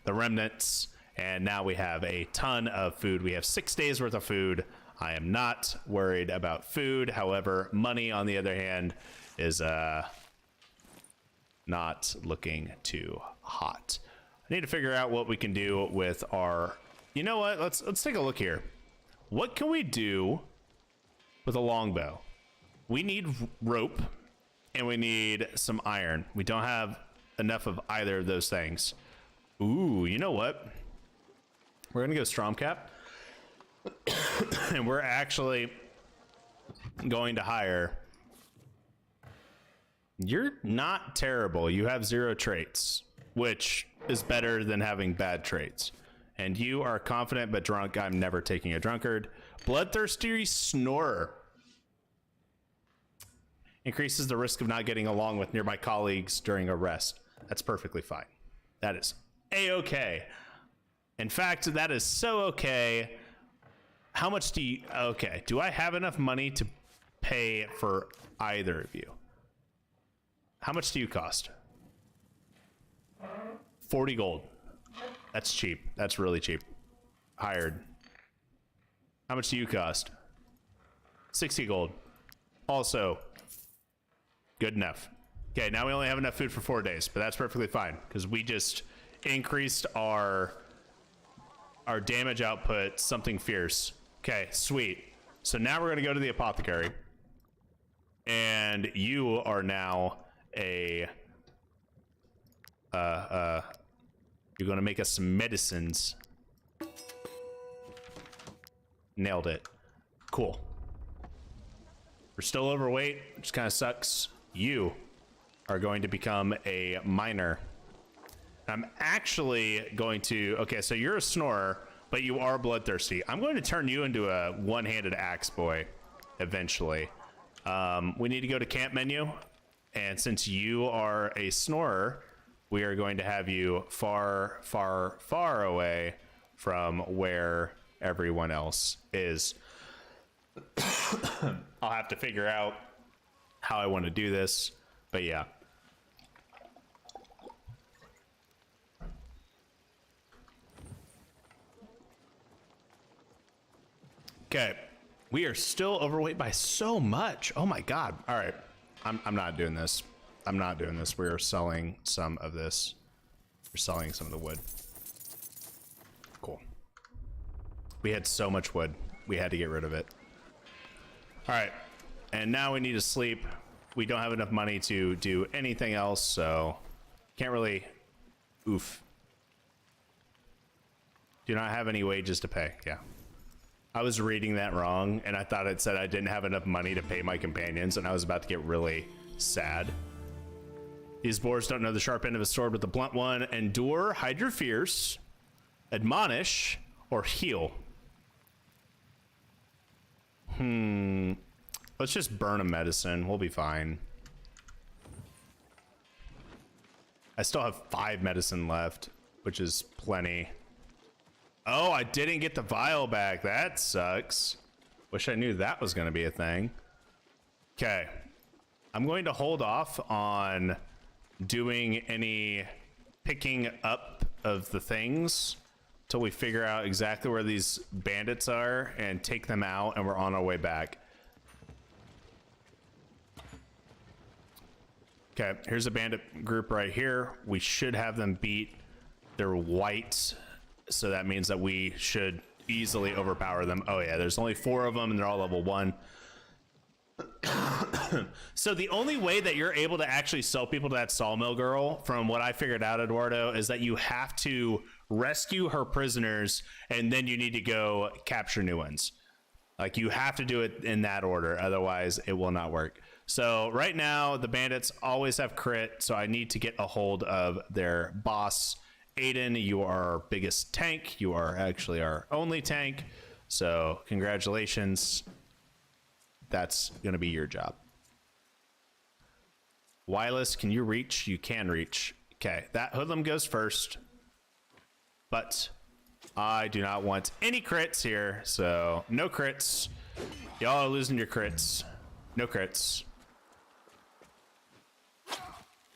remnants. And now we have a ton of food. We have 6 days worth of food. I am not worried about food. However, money, on the other hand, is not looking too hot. I need to figure out what we can do with our, you know what? Let's take a look here. What can we do with a longbow? We need rope and we need some iron. We don't have enough of either of those things. Ooh, you know what? We're gonna go Stromcap. And we're actually going to hire. You're not terrible. You have 0 traits, which is better than having bad traits. And you are confident but drunk. I'm never taking a drunkard. Bloodthirsty Snorer. Increases the risk of not getting along with nearby colleagues during a rest. That's perfectly fine. That is a-okay. In fact, that is so okay. How much do you... Okay, do I have enough money to pay for either of you? How much do you cost? 40 gold. That's cheap. That's really cheap. Hired. How much do you cost? 60 gold. Also, good enough. Okay, now we only have enough food for 4 days, but that's perfectly fine because we just increased our damage output something fierce. Okay, sweet. So now we're gonna go to the apothecary, and you are now a you're gonna make us some medicines. Nailed it. Cool. We're still overweight, which kind of sucks. You are going to become a miner. I'm actually going to, okay, so you're a snorer, but you are bloodthirsty. I'm going to turn you into a one-handed axe boy eventually. We need to go to camp menu, and since you are a snorer, we are going to have you far, far, far away from where everyone else is. I'll have to figure out how I want to do this, but yeah. Okay, we are still overweight by so much. Oh my god. All right, I'm not doing this. I'm not doing this. We are selling some of this. We're selling some of the wood. Cool. We had so much wood. We had to get rid of it. All right, and now we need to sleep. We don't have enough money to do anything else, so can't really. Oof. Do not have any wages to pay. Yeah. I was reading that wrong, and I thought it said I didn't have enough money to pay my companions, and I was about to get really sad. These boars don't know the sharp end of a sword with the blunt one. Endure, hide your fears, admonish, or heal. Let's just burn a medicine. We'll be fine. I still have 5 medicine left, which is plenty. Oh, I didn't get the vial back. That sucks. Wish I knew that was going to be a thing. Okay. I'm going to hold off on doing any picking up of the things till we figure out exactly where these bandits are and take them out, and we're on our way back. Okay, here's a bandit group right here. We should have them beat. They're white, so that means that we should easily overpower them. Oh yeah, there's only 4 of them, and they're all level 1. So the only way that you're able to actually sell people to that sawmill girl, from what I figured out, Eduardo, is that you have to rescue her prisoners, and then you need to go capture new ones. Like, you have to do it in that order, otherwise it will not work. So right now the bandits always have crit, so I need to get a hold of their boss. Aiden, you are our biggest tank. You are actually our only tank, so congratulations. That's gonna be your job. Wireless, can you reach? You can reach. Okay, that hoodlum goes first, but I do not want any crits here, so no crits. Y'all are losing your crits. No crits.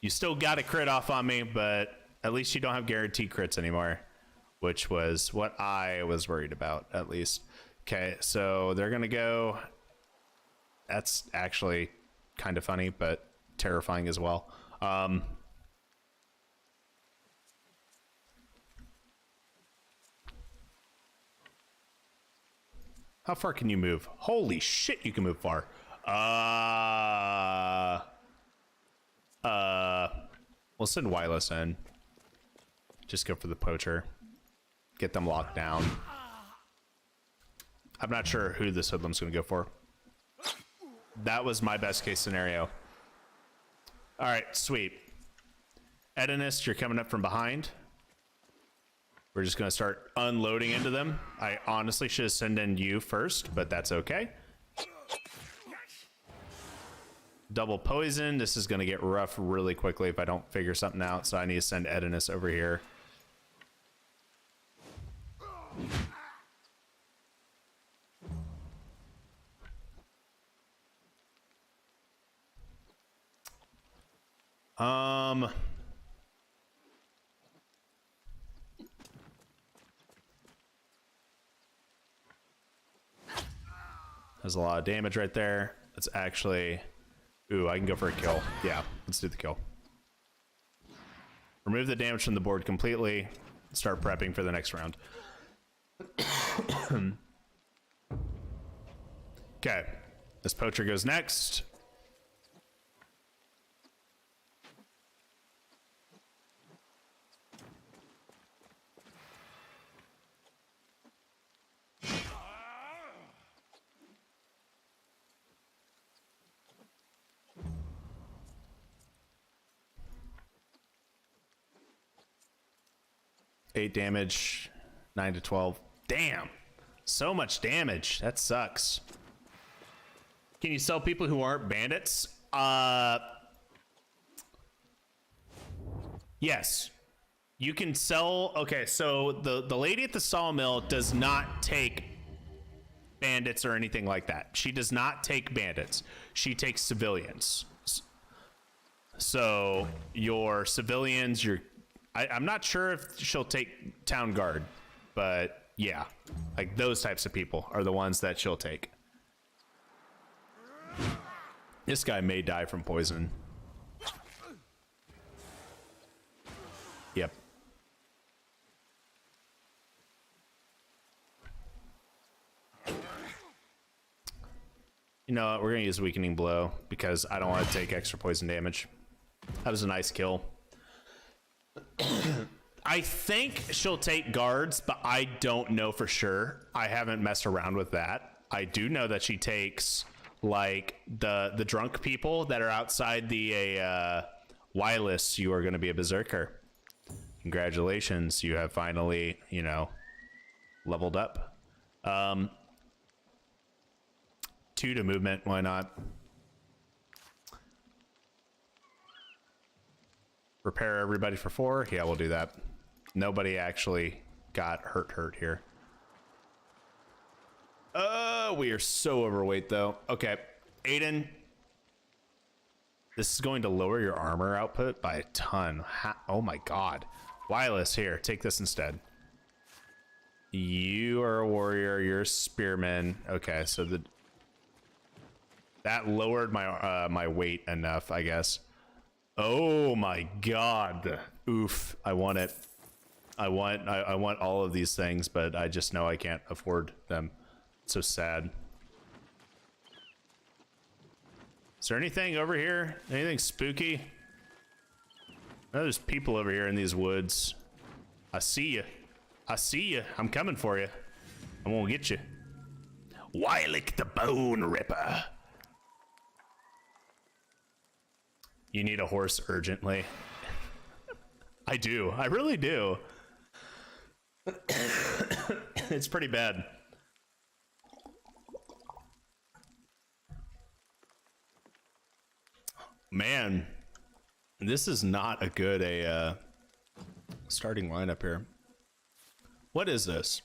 You still got a crit off on me, but at least you don't have guaranteed crits anymore, which was what I was worried about, at least. Okay, so they're gonna go. That's actually kind of funny, but terrifying as well. How far can you move? Holy shit, you can move far. We'll send Wireless in. Just go for the poacher. Get them locked down. I'm not sure who this hoodlum's gonna go for. That was my best case scenario. All right, sweet. Edinist, you're coming up from behind. We're just gonna start unloading into them. I honestly should have sent in you first, but that's okay. Double poison. This is gonna get rough really quickly if I don't figure something out, so I need to send Edinist over here. There's a lot of damage right there. It's actually, ooh, I can go for a kill. Yeah, let's do the kill. Remove the damage from the board completely. Start prepping for the next round. Okay, this poacher goes next. Eight damage, 9 to 12. Damn, so much damage. That sucks. Can you sell people who aren't bandits? Yes, you can sell. Okay, so the lady at the sawmill does not take bandits or anything like that. She does not take bandits. She takes civilians. So your civilians, I'm not sure if she'll take town guard, but yeah, like those types of people are the ones that she'll take. This guy may die from poison. Yep. You know what? We're gonna use weakening blow because I don't want to take extra poison damage. That was a nice kill. I think she'll take guards, but I don't know for sure. I haven't messed around with that. I do know that she takes like the drunk people that are outside the wireless. You are going to be a berserker. Congratulations, you have finally, you know, leveled up. 2 to movement, why not? Repair everybody for 4. Yeah, we'll do that. Nobody actually got hurt here. We are so overweight though. Okay, Aiden, this is going to lower your armor output by a ton. Oh my god. Wireless, here, take this instead. You are a warrior. You're a spearman. Okay, so that lowered my my weight enough, I guess. Oh my god. Oof. I want it. I want all of these things, but I just know I can't afford them. It's so sad. Is there anything over here? Anything spooky? Oh, there's people over here in these woods. I see you. I see you. I'm coming for you. I'm gonna get you. Wylick the Bone Ripper. You need a horse urgently. I do. I really do. It's pretty bad. Man, this is not a good starting lineup here. What is this?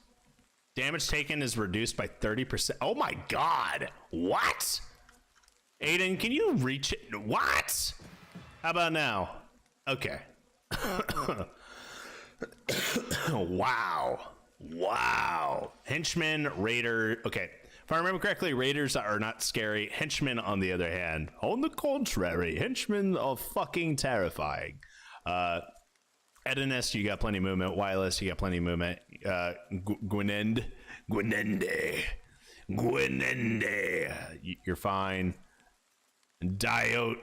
Damage taken is reduced by 30%. Oh my god. What? Aiden, can you reach it? What? How about now? Okay. Wow. Wow. Henchman, raider. Okay. If I remember correctly, raiders are not scary. Henchmen, on the other hand, on the contrary, henchmen are fucking terrifying. Edinus, you got plenty of movement. Wireless, you got plenty of movement. Gwynende, you're fine. Diotinin.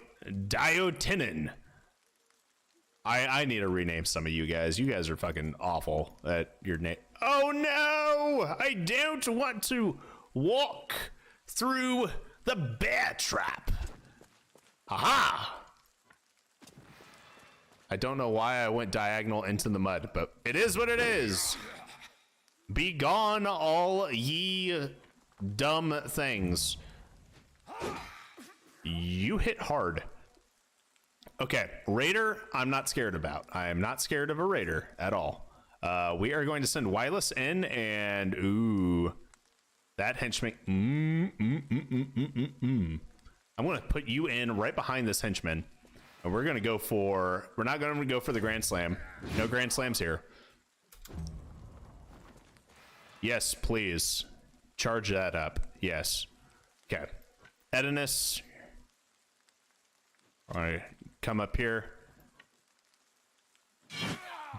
I need to rename some of you guys. You guys are fucking awful at your name. Oh no! I don't want to walk through the bear trap. Aha! I don't know why I went diagonal into the mud, but it is what it is. Be gone, all ye dumb things. You hit hard. Okay, raider, I'm not scared about. I am not scared of a raider at all. We are going to send Wireless in, and ooh, that henchman. I'm going to put you in right behind this henchman, and we're going to go for. We're not going to go for the Grand Slam. No Grand Slams here. Yes, please charge that up. Yes. Okay, Edinus. All right, come up here.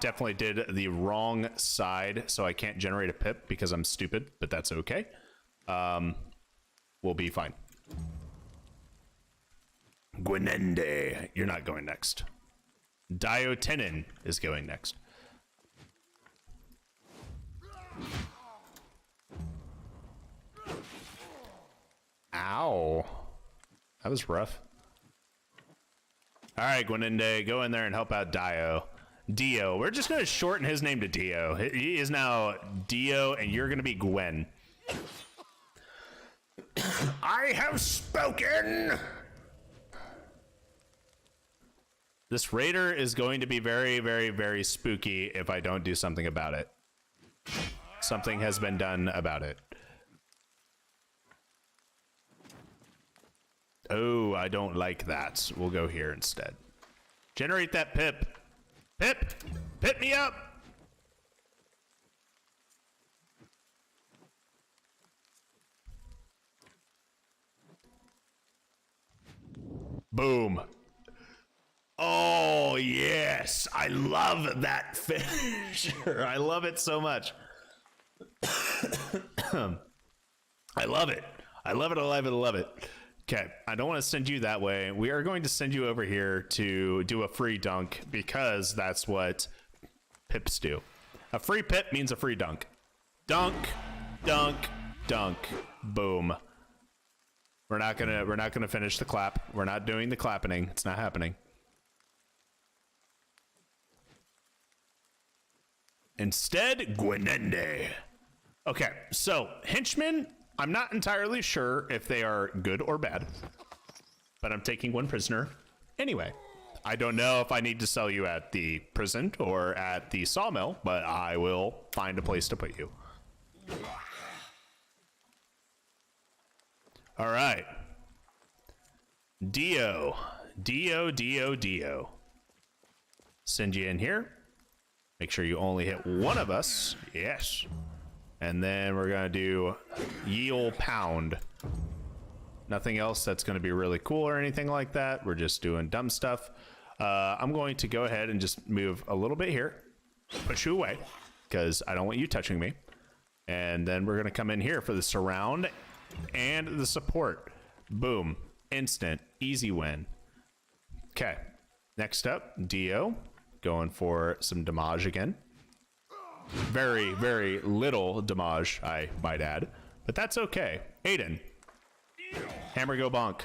Definitely did the wrong side, so I can't generate a pip because I'm stupid, but that's okay. We'll be fine. Gwynende, you're not going next. Diotinin is going next. Ow. That was rough. All right, Gwynende, go in there and help out Dio. Dio. We're just going to shorten his name to Dio. He is now Dio, and you're going to be Gwen. I have spoken! This raider is going to be very, very, very spooky if I don't do something about it. Something has been done about it. Oh, I don't like that. We'll go here instead. Generate that pip. Pip! Pip me up! Boom. Oh, yes. I love that finisher. I love it so much. I love it. I love it. I love it. I love it. Okay, I don't want to send you that way. We are going to send you over here to do a free dunk because that's what pips do. A free pip means a free dunk. Dunk, dunk, dunk. Boom. We're not gonna finish the clap. We're not doing the clapping. It's not happening. Instead, Gwynende. Okay, so henchmen, I'm not entirely sure if they are good or bad, but I'm taking one prisoner anyway. I don't know if I need to sell you at the prison or at the sawmill, but I will find a place to put you. All right. Dio. Dio. Send you in here. Make sure you only hit one of us. Yes. And then we're gonna do Yeol Pound. Nothing else that's gonna be really cool or anything like that. We're just doing dumb stuff. I'm going to go ahead and just move a little bit here. Push you away, because I don't want you touching me. And then we're gonna come in here for the surround and the support. Boom. Instant. Easy win. Okay. Next up, Dio. Going for some damage again. Very, very little damage, I might add. But that's okay. Aiden. Hammer go bonk.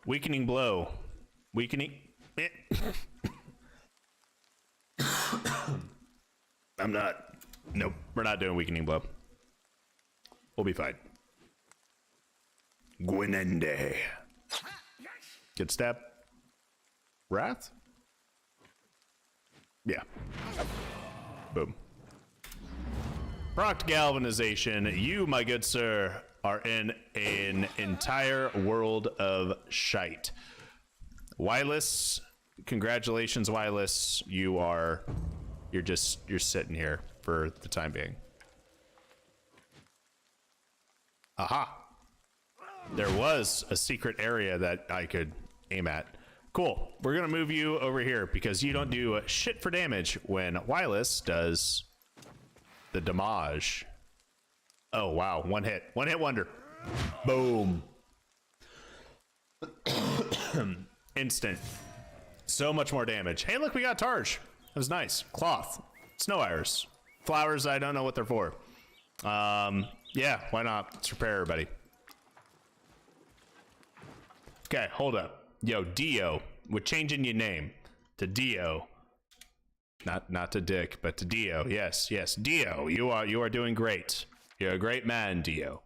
Weakening blow. Weakening. I'm not. Nope. We're not doing weakening blow. We'll be fine. Gwynende. Good stab. Wrath? Yeah. Boom. Proc galvanization. You, my good sir, are in an entire world of shite. Wyless, congratulations, Wyless. You're sitting here for the time being. Aha. There was a secret area that I could aim at. Cool. We're gonna move you over here because you don't do shit for damage when Wyless does the damage. Oh wow, one hit wonder. Boom. Instant. So much more damage. Hey, look, we got Targe. That was nice. Cloth, snow iris, flowers. I don't know what they're for. Yeah, why not? Let's repair everybody. Okay, hold up. Yo, Dio, we're changing your name to Dio. Not to Dick, but to Dio. Yes, yes. Dio, you are doing great. You're a great man, Dio.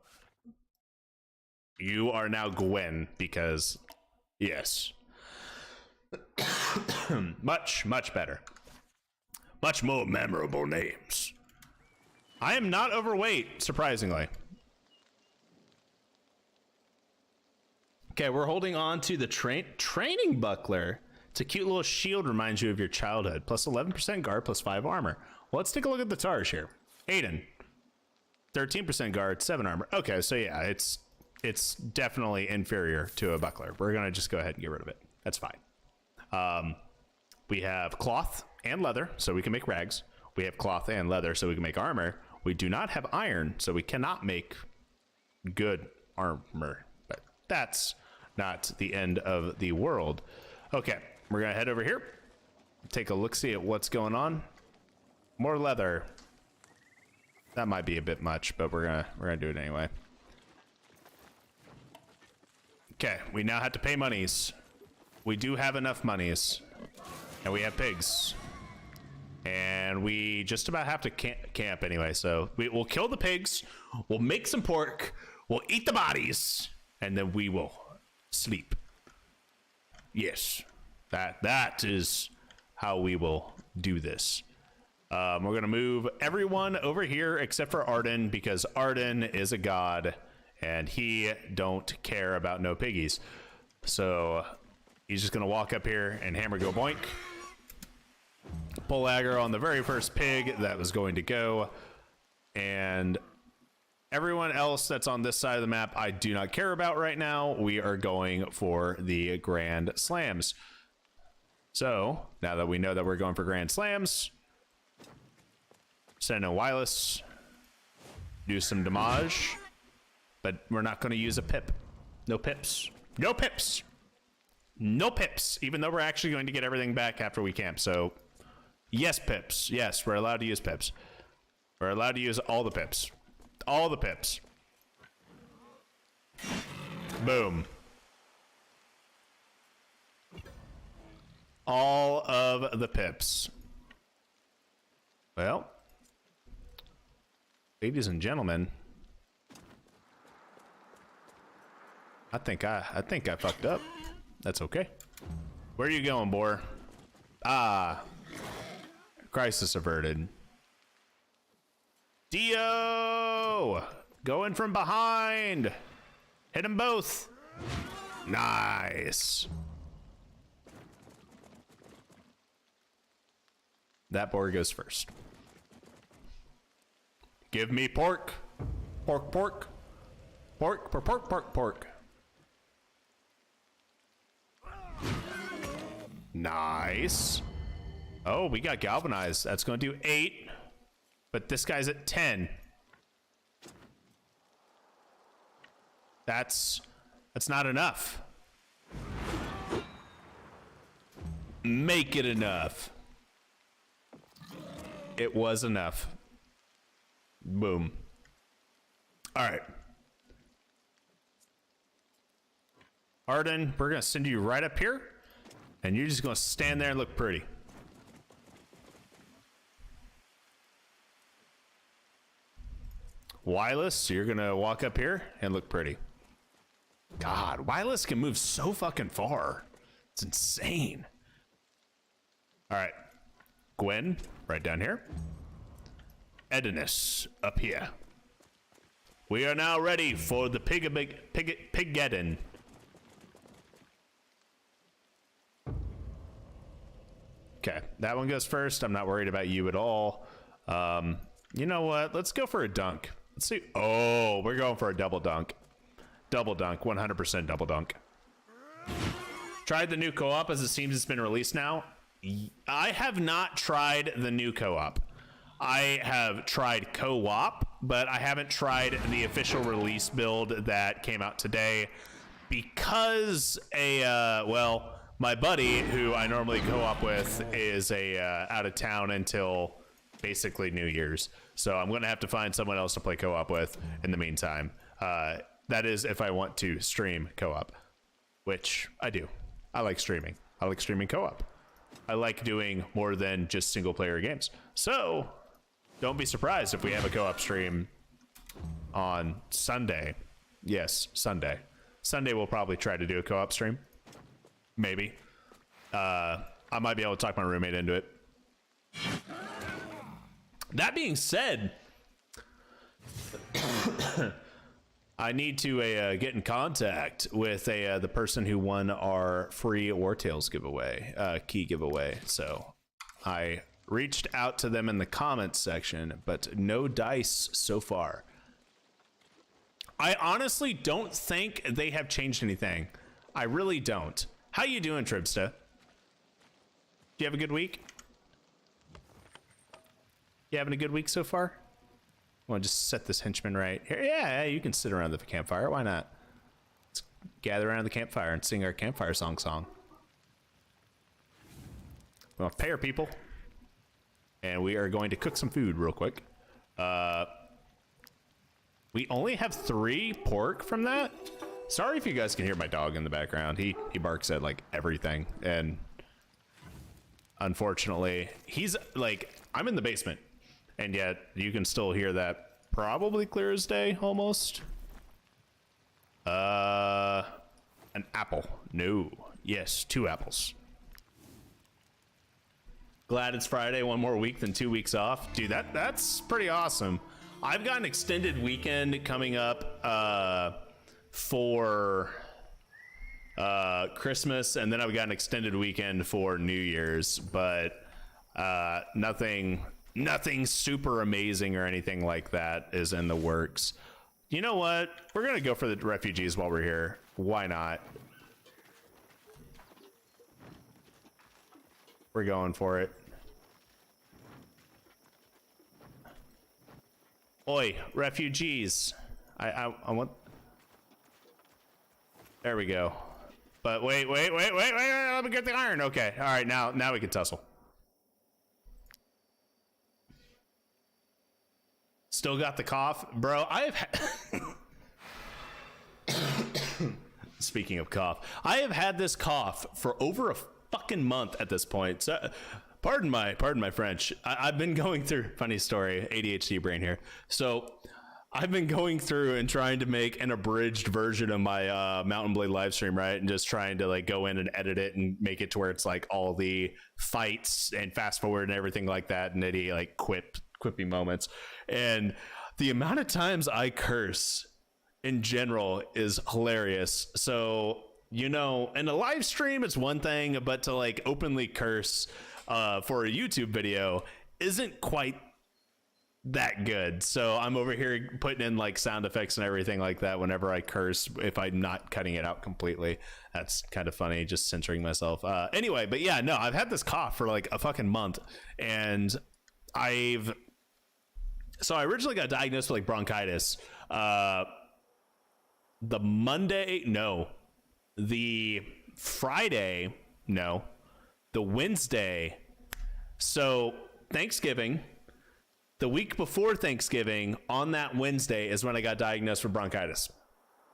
You are now Gwen because yes. much better. Much more memorable names. I am not overweight, surprisingly. Okay, we're holding on to the training buckler. It's a cute little shield, reminds you of your childhood. Plus 11% guard, plus 5 armor. Well, let's take a look at the Targe here. Aiden, 13% guard, 7 armor. Okay, so yeah, it's definitely inferior to a buckler. We're gonna just go ahead and get rid of it. That's fine. We have cloth and leather, so we can make rags. We have cloth and leather, so we can make armor. We do not have iron, so we cannot make good armor. But that's not the end of the world. Okay, we're gonna head over here, take a look-see at what's going on. More leather. That might be a bit much, but we're gonna do it anyway. Okay, we now have to pay monies. We do have enough monies, and we have pigs, and we just about have to camp anyway. So we'll kill the pigs, we'll make some pork, we'll eat the bodies, and then we will sleep. Yes, that is how we will do this. We're gonna move everyone over here except for Arden, because Arden is a god and he don't care about no piggies. So he's just gonna walk up here and hammer go boink. Pull aggro on the very first pig that was going to go, and everyone else that's on this side of the map I do not care about right now. We are going for the Grand Slams. So now that we know that we're going for Grand Slams, send in Wyless, do some damage, but we're not going to use a pip. No pips. No pips. No pips, even though we're actually going to get everything back after we camp. So yes, pips. Yes, we're allowed to use pips. We're allowed to use all the pips. All the pips. Boom. All of the pips. Well, ladies and gentlemen, I think I fucked up. That's okay. Where are you going, Boar? Ah, crisis averted. Dio! Going from behind! Hit them both! Nice! That boar goes first. Give me pork. Pork, pork. Pork, pork, pork, pork, pork. Nice. Oh, we got galvanized. That's going to do 8. But this guy's at 10. That's not enough. Make it enough. It was enough. Boom. All right. Arden, we're going to send you right up here. And you're just going to stand there and look pretty. Wireless, you're going to walk up here and look pretty. God, Wireless can move so fucking far. It's insane. All right. Gwen, right down here. Edinus, up here. We are now ready for the Piggeddon. Okay, that one goes first. I'm not worried about you at all. You know what? Let's go for a dunk. Let's see. Oh, we're going for a double dunk. Double dunk, 100% double dunk. Tried the new co-op as it seems it's been released now. I have not tried the new co-op. I have tried co-op, but I haven't tried the official release build that came out today because my buddy who I normally co-op with is out of town until basically New Year's. So I'm going to have to find someone else to play co-op with in the meantime. That is if I want to stream co-op, which I do. I like streaming. I like streaming co-op. I like doing more than just single player games. So don't be surprised if we have a co-op stream on Sunday. Yes, Sunday. Sunday we'll probably try to do a co-op stream. Maybe. I might be able to talk my roommate into it. That being said, I need to get in contact with the person who won our free Wartales giveaway, key giveaway. So I reached out to them in the comments section, but no dice so far. I honestly don't think they have changed anything. I really don't. How you doing, Tribsta? Do you have a good week? You having a good week so far? I want to just set this henchman right here. Yeah, you can sit around the campfire. Why not? Let's gather around the campfire and sing our campfire song. We want to pay our people. And we are going to cook some food real quick. We only have 3 pork from that. Sorry if you guys can hear my dog in the background. He barks at like everything. And unfortunately, he's like, I'm in the basement. And yet you can still hear that probably clear as day almost. An apple. No. Yes, 2 apples. Glad it's Friday, 1 more week than 2 weeks off. Dude, that's pretty awesome. I've got an extended weekend coming up for Christmas, and then I've got an extended weekend for New Year's, but nothing super amazing or anything like that is in the works. You know what? We're gonna go for the refugees while we're here. Why not? We're going for it. Oi, refugees. I want... There we go. But wait, let me get the iron. Okay, all right, now we can tussle. Still got the cough? Bro, I've Speaking of cough, I have had this cough for over a fucking month at this point. So, pardon my French. I've been going through, funny story, ADHD brain here. So I've been going through and trying to make an abridged version of my Mountain Blade live stream, right? And just trying to like go in and edit it and make it to where it's like all the fights and fast forward and everything like that, and any like quippy moments. And the amount of times I curse in general is hilarious. So, you know, in a live stream, it's one thing, but to like openly curse for a YouTube video isn't quite that good. So I'm over here putting in like sound effects and everything like that whenever I curse, if I'm not cutting it out completely. That's kind of funny, just censoring myself. Anyway, but yeah, no, I've had this cough for like a fucking month, and I originally got diagnosed with like bronchitis. The Wednesday. So Thanksgiving, the week before Thanksgiving, on that Wednesday is when I got diagnosed with bronchitis.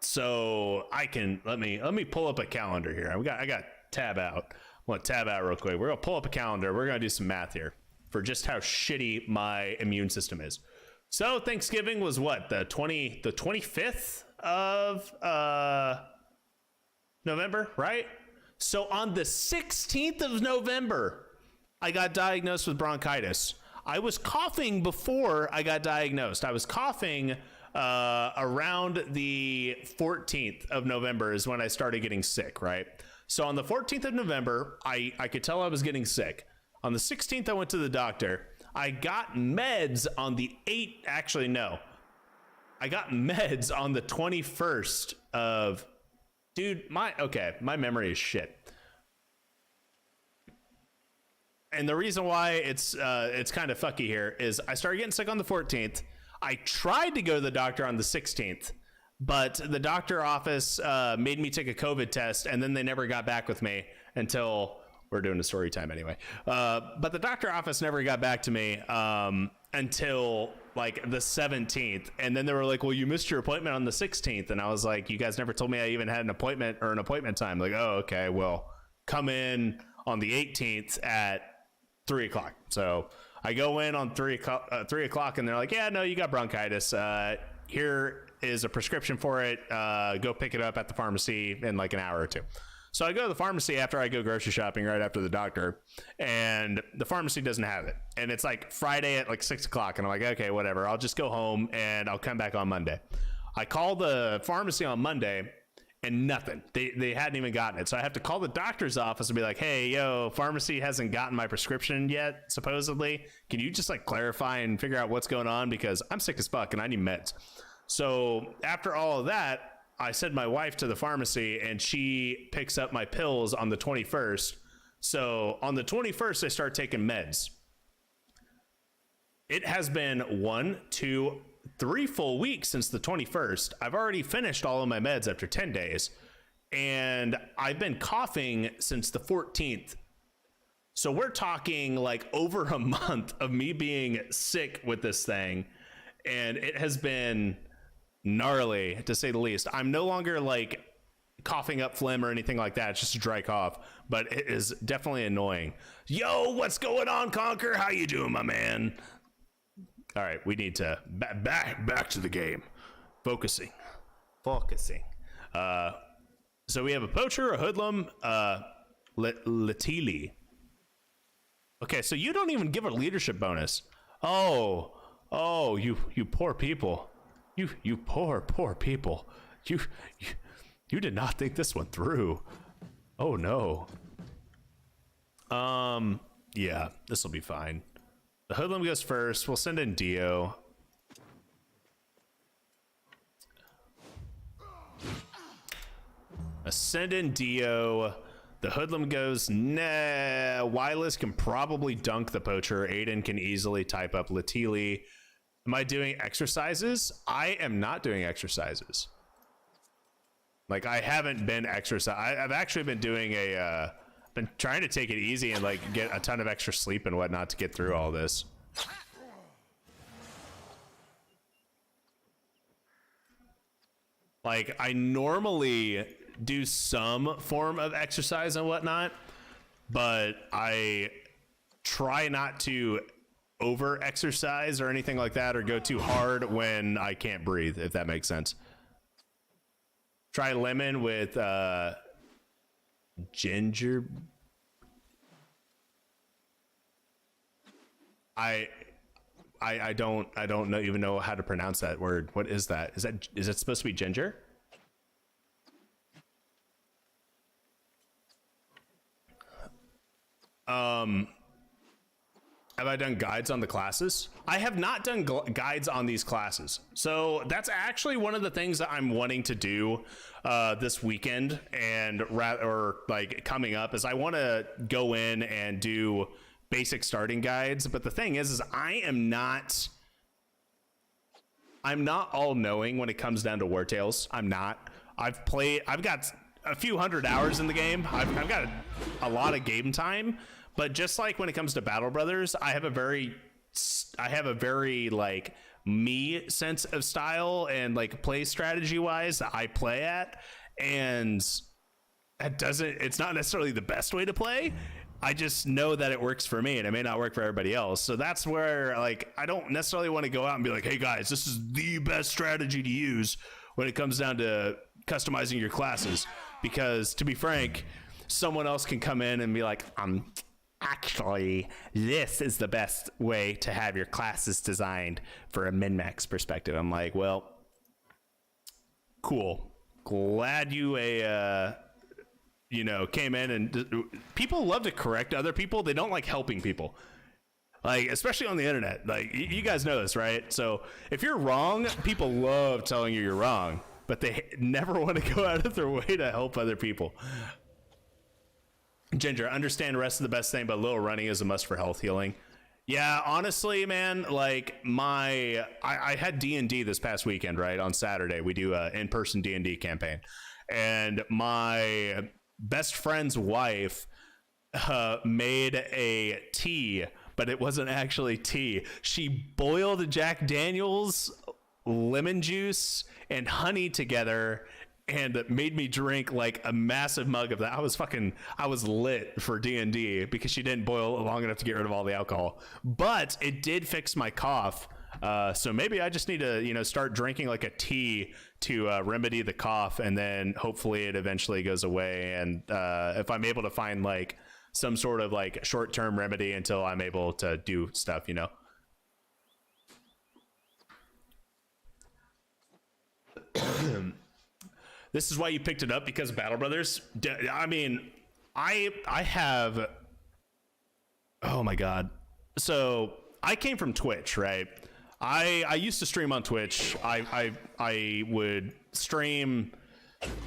So I can let me pull up a calendar here. I got tab out. I want to tab out real quick. We're gonna pull up a calendar. We're gonna do some math here for just how shitty my immune system is. So Thanksgiving was what, the 25th of November, right? So on the 16th of November, I got diagnosed with bronchitis. I was coughing before I got diagnosed. I was coughing around the 14th of November is when I started getting sick, right? So on the 14th of November, I could tell I was getting sick. On the 16th, I went to the doctor. I got meds on the 8th. Actually, no. I got meds on the 21st of... Dude, my memory is shit. And the reason why it's kind of fucky here is I started getting sick on the 14th. I tried to go to the doctor on the 16th, but the doctor office made me take a COVID test, and then they never got back with me until... We're doing a story time anyway. But the doctor office never got back to me until like the 17th. And then they were like, well, you missed your appointment on the 16th. And I was like, you guys never told me I even had an appointment or an appointment time. Like, oh, okay, well, come in on the 18th at 3 o'clock. So I go in on 3 o'clock and they're like, yeah, no, you got bronchitis. Here is a prescription for it. Go pick it up at the pharmacy in like an hour or two. So I go to the pharmacy after I go grocery shopping right after the doctor, and the pharmacy doesn't have it. And it's like Friday at like 6 o'clock, and I'm like, okay, whatever. I'll just go home and I'll come back on Monday. I call the pharmacy on Monday and nothing. They hadn't even gotten it. So I have to call the doctor's office and be like, hey, yo, pharmacy hasn't gotten my prescription yet, supposedly. Can you just like clarify and figure out what's going on? Because I'm sick as fuck and I need meds. So after all of that, I send my wife to the pharmacy and she picks up my pills on the 21st. So on the 21st, I start taking meds. It has been 1, 2, 3 full weeks since the 21st. I've already finished all of my meds after 10 days. And I've been coughing since the 14th. So we're talking like over a month of me being sick with this thing. And it has been gnarly, to say the least. I'm no longer like coughing up phlegm or anything like that. It's just a dry cough, but it is definitely annoying. Yo, what's going on, Conker? How you doing, my man? All right, we need to back to the game. Focusing. So we have a poacher, a hoodlum, Latili. Okay, so you don't even give a leadership bonus. Oh, you poor people. You poor people. You did not think this one through. Oh no. Yeah, this will be fine. The hoodlum goes first. We'll send in Dio. Send in Dio. The hoodlum goes, nah. Wireless can probably dunk the poacher. Aiden can easily type up Latili. Am I doing exercises? I am not doing exercises. Like, I haven't been I've actually been doing been trying to take it easy and like get a ton of extra sleep and whatnot to get through all this. Like, I normally do some form of exercise and whatnot, but I try not to over exercise or anything like that, or go too hard when I can't breathe, if that makes sense. Try lemon with ginger. I don't know, even know how to pronounce that word. What is that? Is it supposed to be ginger? Have I done guides on the classes? I have not done guides on these classes. So that's actually one of the things that I'm wanting to do this weekend, and or like coming up, is I want to go in and do basic starting guides. But the thing is I'm not all knowing when it comes down to Wartales. I'm not. I've got a few hundred hours in the game. I've got a lot of game time. But just like when it comes to Battle Brothers, I have a very like me sense of style and like play strategy wise that I play at, and it's not necessarily the best way to play. I just know that it works for me, and it may not work for everybody else. So that's where, like, I don't necessarily want to go out and be like, hey guys, this is the best strategy to use when it comes down to customizing your classes, because to be frank, someone else can come in and be like, actually, this is the best way to have your classes designed for a min-max perspective. I'm like, well, cool. Glad you came in, and people love to correct other people. They don't like helping people. Like, especially on the internet. Like, you guys know this, right? So if you're wrong, people love telling you you're wrong, but they never want to go out of their way to help other people. Ginger, understand rest is the best thing, but a little running is a must for health healing. Yeah, honestly, man, like I had D&D this past weekend, right? On Saturday, we do an in-person D&D campaign. And my best friend's wife made a tea, but it wasn't actually tea. She boiled Jack Daniels, lemon juice, and honey together, and made me drink like a massive mug of that. I was lit for D&D because she didn't boil it long enough to get rid of all the alcohol, but it did fix my cough. So maybe I just need to, start drinking like a tea to remedy the cough, and then hopefully it eventually goes away. And if I'm able to find like some sort of like short-term remedy until I'm able to do stuff, This is why you picked it up, because of Battle Brothers. I mean, I have, oh my God. So I came from Twitch, right? I used to stream on Twitch. I would stream.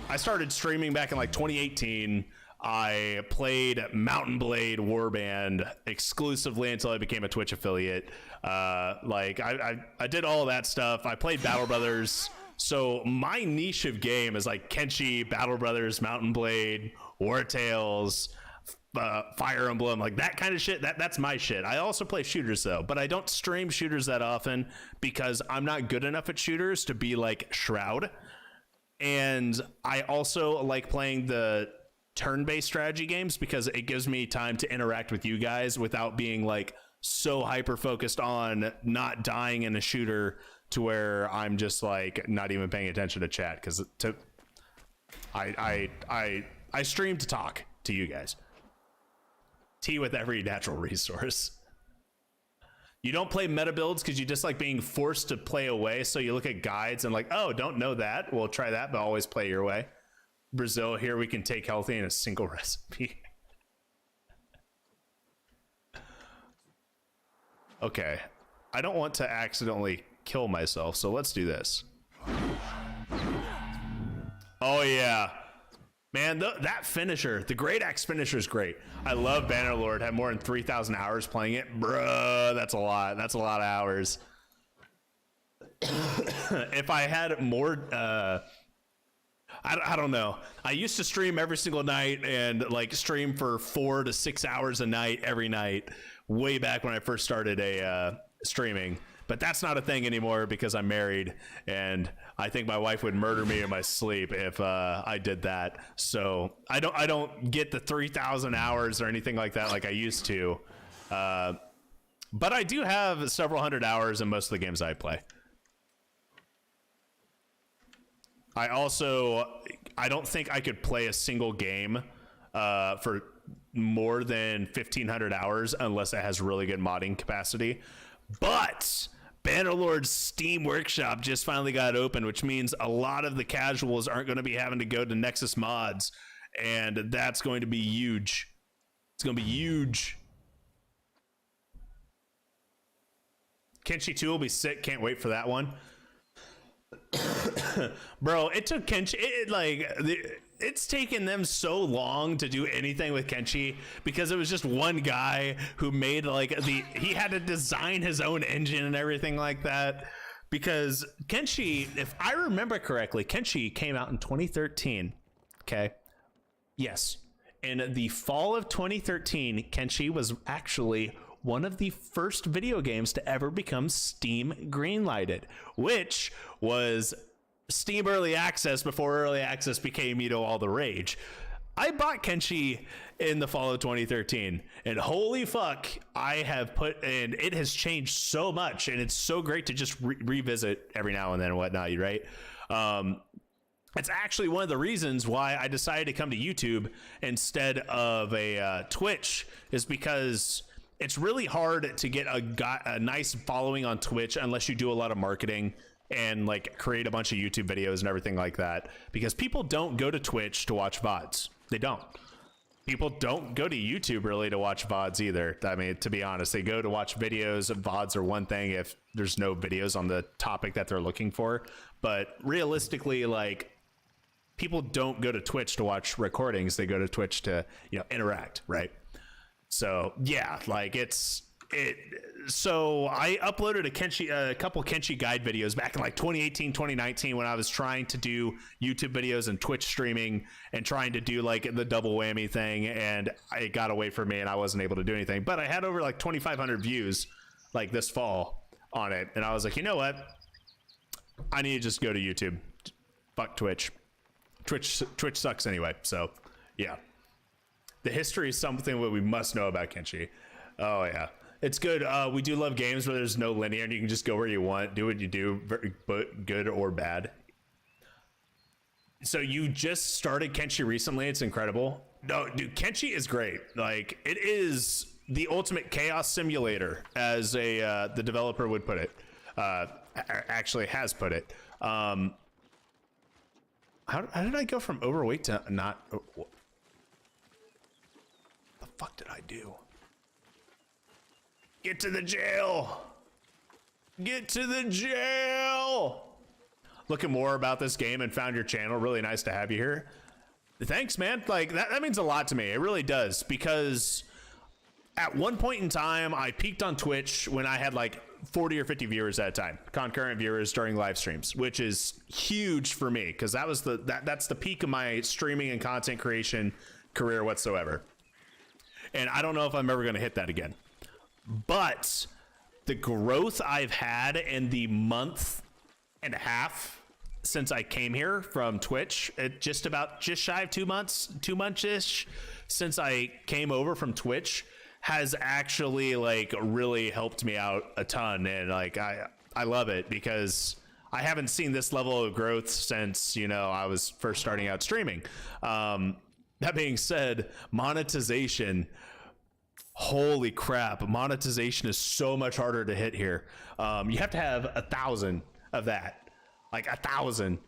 I started streaming back in like 2018. I played Mountain Blade Warband exclusively until I became a Twitch affiliate. I did all of that stuff. I played Battle Brothers. So my niche of game is like Kenshi, Battle Brothers, Mountain Blade, Wartales, Fire Emblem, like that kind of shit. That's my shit. I also play shooters though, but I don't stream shooters that often because I'm not good enough at shooters to be like Shroud. And I also like playing the turn-based strategy games because it gives me time to interact with you guys without being like so hyper focused on not dying in a shooter to where I'm just like not even paying attention to chat, because I stream to talk to you guys. Tea with every natural resource. You don't play meta builds because you just like being forced to play away. So you look at guides and like, oh, don't know that. Well, try that, but always play your way. Brazil, here we can take healthy in a single recipe. Okay, I don't want to accidentally kill myself, so let's do this. Oh yeah, man, that finisher, the Great Axe finisher, is great. I love Bannerlord. Had more than 3,000 hours playing it, bruh. That's a lot of hours. If I had more I don't know, I used to stream every single night and like stream for 4 to 6 hours a night every night way back when I first started streaming. But that's not a thing anymore because I'm married, and I think my wife would murder me in my sleep if I did that. So I don't get the 3,000 hours or anything like that like I used to. But I do have several hundred hours in most of the games I play. I don't think I could play a single game for more than 1,500 hours unless it has really good modding capacity. But Bannerlord's Steam Workshop just finally got open, which means a lot of the casuals aren't going to be having to go to Nexus Mods, and that's going to be huge. It's going to be huge. Kenshi 2 will be sick. Can't wait for that one. Bro, it took Kenshi, it's taken them so long to do anything with Kenshi because it was just one guy who made he had to design his own engine and everything like that. Because Kenshi, if I remember correctly, Kenshi came out in 2013. Okay. Yes. In the fall of 2013, Kenshi was actually one of the first video games to ever become Steam greenlighted, which was Steam Early Access before Early Access became, all the rage. I bought Kenshi in the fall of 2013, and holy fuck, and it has changed so much, and it's so great to just revisit every now and then and whatnot, right? It's actually one of the reasons why I decided to come to YouTube instead of a Twitch, is because it's really hard to get a nice following on Twitch unless you do a lot of marketing and create a bunch of YouTube videos and everything like that, because people don't go to Twitch to watch VODs. They don't. People don't go to YouTube really to watch VODs either. I mean, to be honest, they go to watch videos. VODs are one thing if there's no videos on the topic that they're looking for. But realistically, people don't go to Twitch to watch recordings. They go to Twitch to, interact, right? So yeah, so I uploaded a couple Kenshi guide videos back in 2018, 2019 when I was trying to do YouTube videos and Twitch streaming and trying to do the double whammy thing, and it got away from me and I wasn't able to do anything. But I had over 2,500 views this fall on it, and I was like, you know what? I need to just go to YouTube. Fuck Twitch. Twitch sucks anyway. So yeah. The history is something that we must know about Kenshi. Oh yeah, it's good. We do love games where there's no linear and you can just go where you want, do what you do, but good or bad. So you just started Kenshi recently. It's incredible. No, dude, Kenshi is great. It is the ultimate chaos simulator, as the developer would put it. Actually has put it. How did I go from overweight to not? What the fuck did I do? Get to the jail! Get to the jail! Looking more about this game and found your channel. Really nice to have you here. Thanks, man. That means a lot to me. It really does, because at one point in time, I peaked on Twitch when I had 40 or 50 viewers at a time, concurrent viewers during live streams, which is huge for me because that was that's the peak of my streaming and content creation career whatsoever. And I don't know if I'm ever going to hit that again. But the growth I've had in the month and a half since I came here from Twitch, just shy of 2 months-ish since I came over from Twitch, has actually really helped me out a ton. And I love it because I haven't seen this level of growth since, I was first starting out streaming. That being said, monetization, holy crap, monetization is so much harder to hit here. You have to have 1,000 of that, 1,000.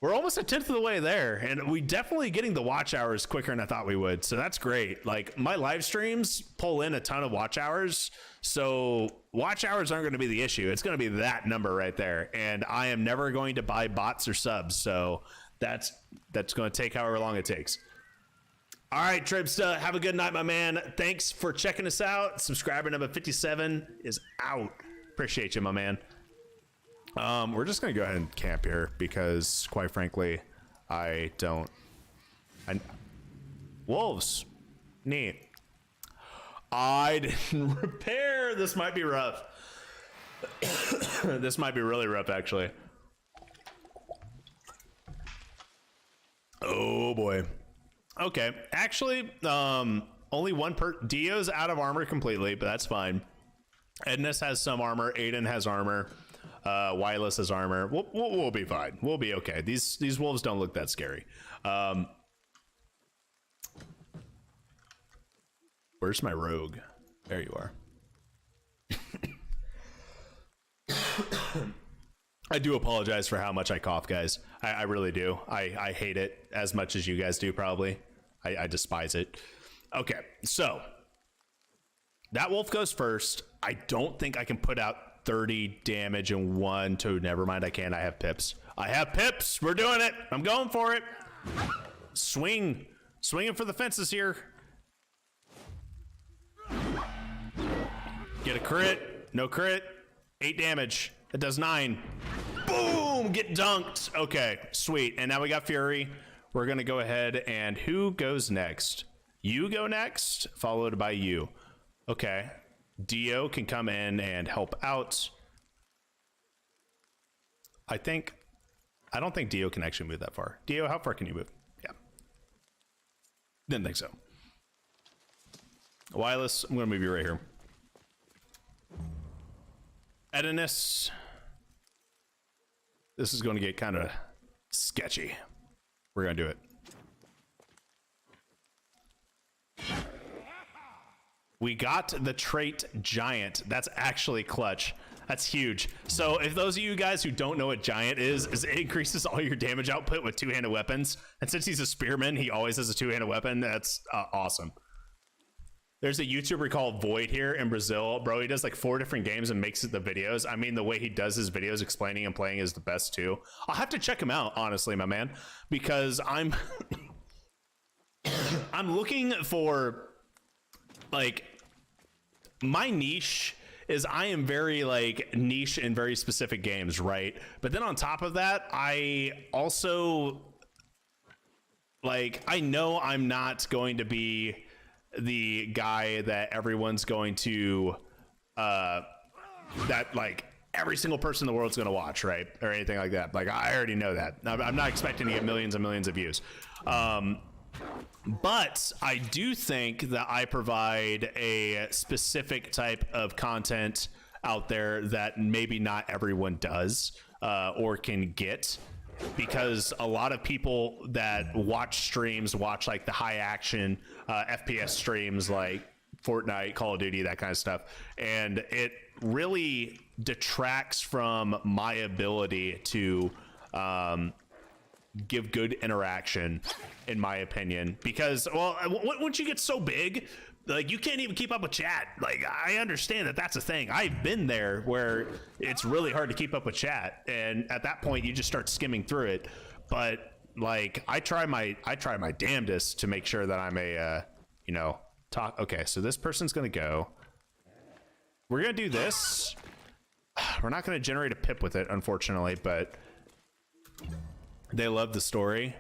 We're almost a tenth of the way there, and we definitely getting the watch hours quicker than I thought we would. So that's great. My live streams pull in a ton of watch hours, so watch hours aren't going to be the issue. It's going to be that number right there, and I am never going to buy bots or subs. So that's going to take however long it takes. All right, Tripsta, have a good night, my man. Thanks for checking us out. Subscriber number 57 is out. Appreciate you, my man. We're just gonna go ahead and camp here because, quite frankly, wolves, neat. I didn't repair. This might be rough. This might be really rough, actually. Oh boy. Okay, actually, only one Dio's out of armor completely, but that's fine. Edness has some armor. Aiden has armor. Wireless has armor. We'll be fine. We'll be okay. These wolves don't look that scary. Where's my rogue? There you are. I do apologize for how much I cough, guys. I really do. I hate it as much as you guys do, probably. I despise it. Okay, so that wolf goes first. I don't think I can put out 30 damage and 1 to, never mind, I can't. I have pips. We're doing it. I'm going for it. Swinging for the fences here. Get a crit. No crit. 8 damage. It does 9. Boom! Get dunked. Okay, sweet. And now we got Fury. We're gonna go ahead and who goes next? You go next, followed by you. Okay. Dio can come in and help out. I don't think Dio can actually move that far. Dio, how far can you move? Yeah. Didn't think so. Wireless, I'm gonna move you right here. Edinus. This is gonna get kind of sketchy. We're gonna do it. We got the trait Giant. That's actually clutch. That's huge. So if those of you guys who don't know what Giant is it increases all your damage output with two-handed weapons. And since he's a spearman, he always has a two-handed weapon. That's awesome. There's a YouTuber called Void here in Brazil. Bro, he does like 4 different games and makes it the videos. I mean, the way he does his videos explaining and playing is the best too. I'll have to check him out, honestly, my man, because I'm I'm looking for, like, my niche is I am very like niche in very specific games, right? But then on top of that, I also like, I know I'm not going to be the guy that everyone's going to that like every single person in the world's going to watch, right? Or anything like that. Like, I already know that. I'm not expecting to get millions and millions of views. But I do think that I provide a specific type of content out there that maybe not everyone does or can get, because a lot of people that watch streams watch like the high action FPS streams like Fortnite, Call of Duty, that kind of stuff. And it really detracts from my ability to give good interaction, in my opinion, because, well, once you get so big, like, you can't even keep up with chat. Like, I understand that that's a thing. I've been there where it's really hard to keep up with chat, and at that point you just start skimming through it. But like, I try my damnedest to make sure that I'm a you know, talk. Okay, so this person's gonna go. We're gonna do this. We're not gonna generate a pip with it, unfortunately, but they love the story.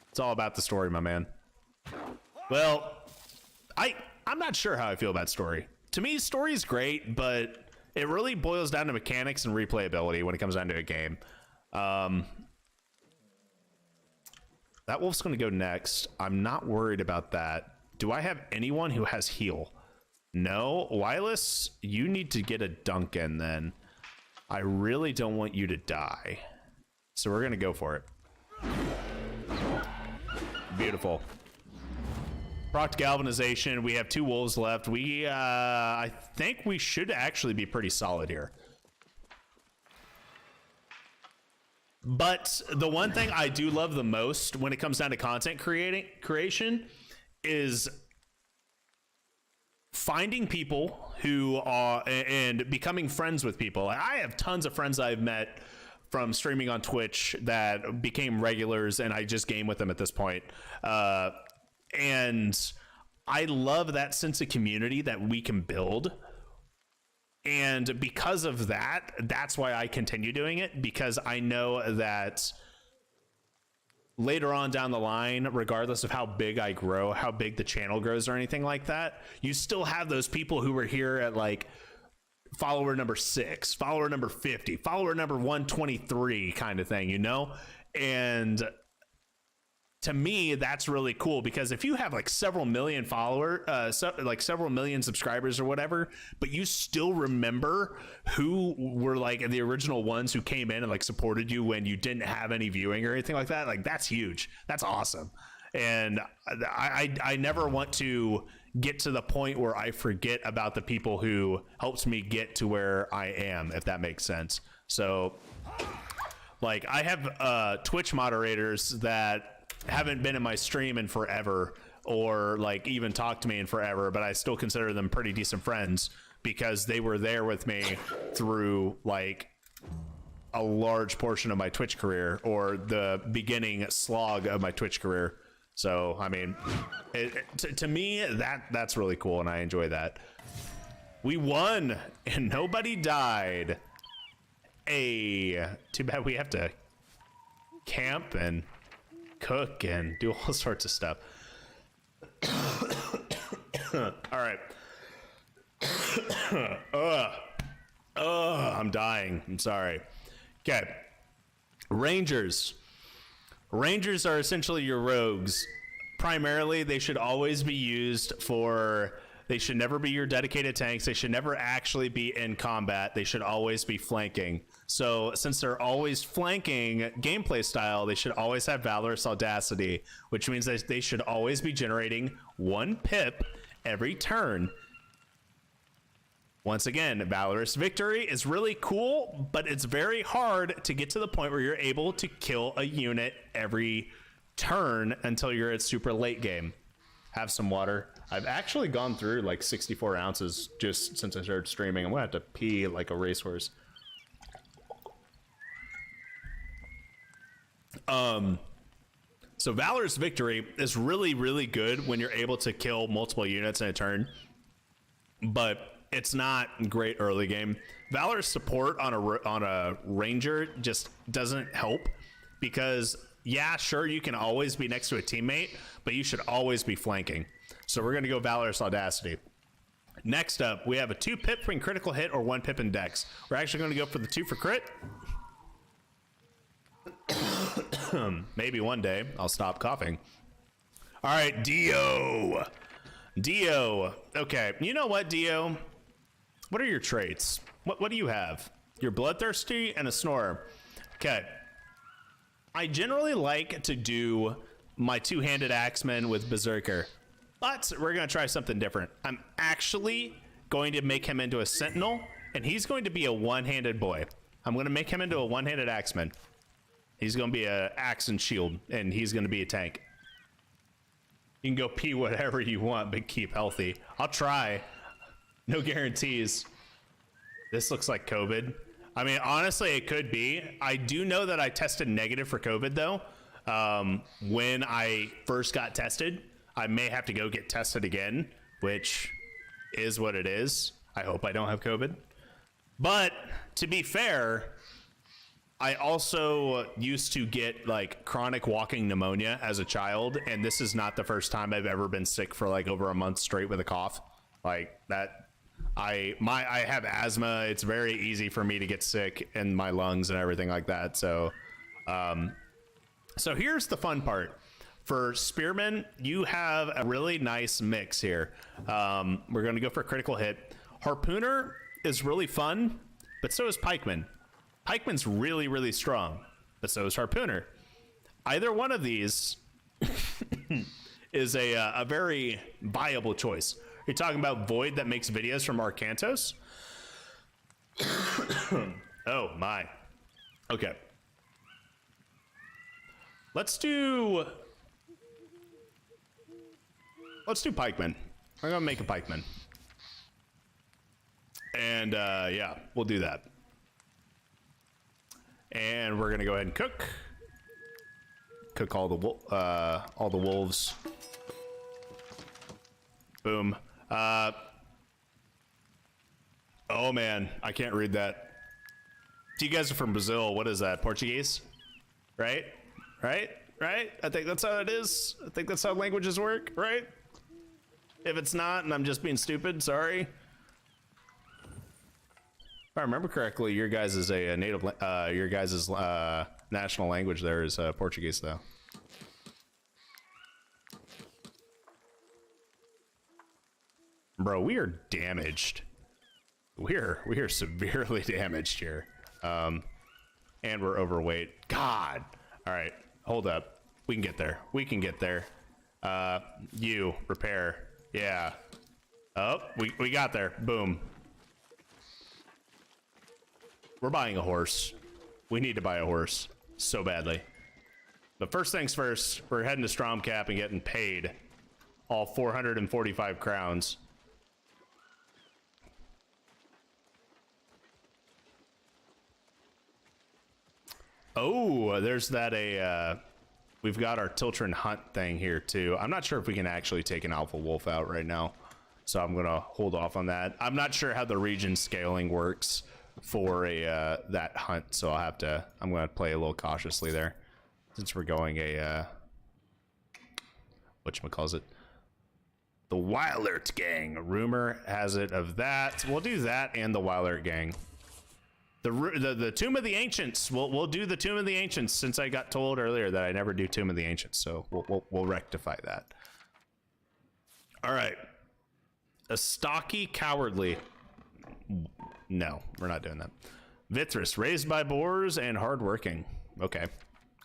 It's all about the story, my man. Well, I'm not sure how I feel about story. To me, story is great, but it really boils down to mechanics and replayability when it comes down to a game. That wolf's going to go next. I'm not worried about that. Do I have anyone who has heal? No. Wireless, you need to get a dunk in then. I really don't want you to die. So we're going to go for it. Beautiful. Proc galvanization. We have 2 wolves left. We I think we should actually be pretty solid here. But the one thing I do love the most when it comes down to content creation is finding people who are and becoming friends with people. I have tons of friends I've met from streaming on Twitch that became regulars, and I just game with them at this point. And I love that sense of community that we can build. And because of that, that's why I continue doing it, because I know that later on down the line, regardless of how big I grow, how big the channel grows or anything like that, you still have those people who were here at like follower number 6, follower number 50, follower number 123 kind of thing, you know? And to me, that's really cool, because if you have like several million several million subscribers or whatever, but you still remember who were like the original ones who came in and like supported you when you didn't have any viewing or anything like that, like, that's huge. That's awesome. And I never want to get to the point where I forget about the people who helped me get to where I am, if that makes sense. So like, I have Twitch moderators that haven't been in my stream in forever, or like even talked to me in forever, but I still consider them pretty decent friends because they were there with me through like a large portion of my Twitch career, or the beginning slog of my Twitch career. So I mean, to me, that's really cool, and I enjoy that. We won, and nobody died. Hey, too bad we have to camp and cook and do all sorts of stuff. All right. I'm dying. I'm sorry. Okay. Rangers. Rangers are essentially your rogues. Primarily, they should always be used for... They should never be your dedicated tanks. They should never actually be in combat. They should always be flanking. So since they're always flanking gameplay style, they should always have Valorous Audacity, which means that they should always be generating 1 pip every turn. Once again, Valorous Victory is really cool, but it's very hard to get to the point where you're able to kill a unit every turn until you're at super late game. Have some water. I've actually gone through like 64 ounces just since I started streaming. I'm gonna have to pee like a racehorse. So Valorous Victory is really, really good when you're able to kill multiple units in a turn, but it's not great early game. Valorous support on a ranger just doesn't help, because yeah, sure, you can always be next to a teammate, but you should always be flanking. So we're going to go Valorous Audacity. Next up, we have a 2 pip in critical hit or 1 pip in dex. We're actually going to go for the 2 for crit. Maybe one day I'll stop coughing. All right, Dio. Dio. Okay, you know what, Dio? What are your traits? What do you have? You're bloodthirsty and a snorer. Okay. I generally like to do my 2-handed axeman with Berserker, but we're going to try something different. I'm actually going to make him into a sentinel, and he's going to be a 1-handed boy. I'm going to make him into a 1-handed axeman. He's going to be a axe and shield, and he's going to be a tank. You can go pee whatever you want, but keep healthy. I'll try. No guarantees. This looks like COVID. I mean, honestly, it could be. I do know that I tested negative for COVID, though. When I first got tested, I may have to go get tested again, which is what it is. I hope I don't have COVID. But to be fair, I also used to get like chronic walking pneumonia as a child, and this is not the first time I've ever been sick for like over a month straight with a cough. Like that. I have asthma. It's very easy for me to get sick in my lungs and everything like that. So, so here's the fun part. For Spearman, you have a really nice mix here. We're going to go for a critical hit. Harpooner is really fun, but so is Pikeman. Pikeman's really, really strong, but so is Harpooner. Either one of these is a very viable choice. You're talking about Void that makes videos from Arcantos? Oh my. Okay. Let's do Pikeman. I'm gonna make a Pikeman. And yeah, we'll do that. And we're gonna go ahead and cook all the wolves. Boom. Oh man, I can't read that. You guys are from Brazil. What is that? Portuguese? Right? Right? Right? I think that's how it is. I think that's how languages work, right? If it's not, and I'm just being stupid, sorry. If I remember correctly, your guys is a native, your guys' national language there is Portuguese, though. Bro, we are damaged. We are severely damaged here. And we're overweight. God. All right, hold up. We can get there. We can get there. You repair. Yeah. Oh, we got there. Boom. We're buying a horse. We need to buy a horse so badly. But first things first, we're heading to Stromcap and getting paid all 445 crowns. Oh, there's that we've got our Tiltron Hunt thing here too. I'm not sure if we can actually take an alpha wolf out right now, so I'm gonna hold off on that. I'm not sure how the region scaling works for a that hunt, so I'm gonna play a little cautiously there, since we're going a whatchamacallit, the Wildert gang. Rumor has it of that. We'll do that and the Wildert gang. The Tomb of the Ancients. We'll do the Tomb of the Ancients, since I got told earlier that I never do Tomb of the Ancients, so we'll rectify that. All right. A stocky cowardly. No, we're not doing that. Vithras, raised by boars and hardworking. Okay,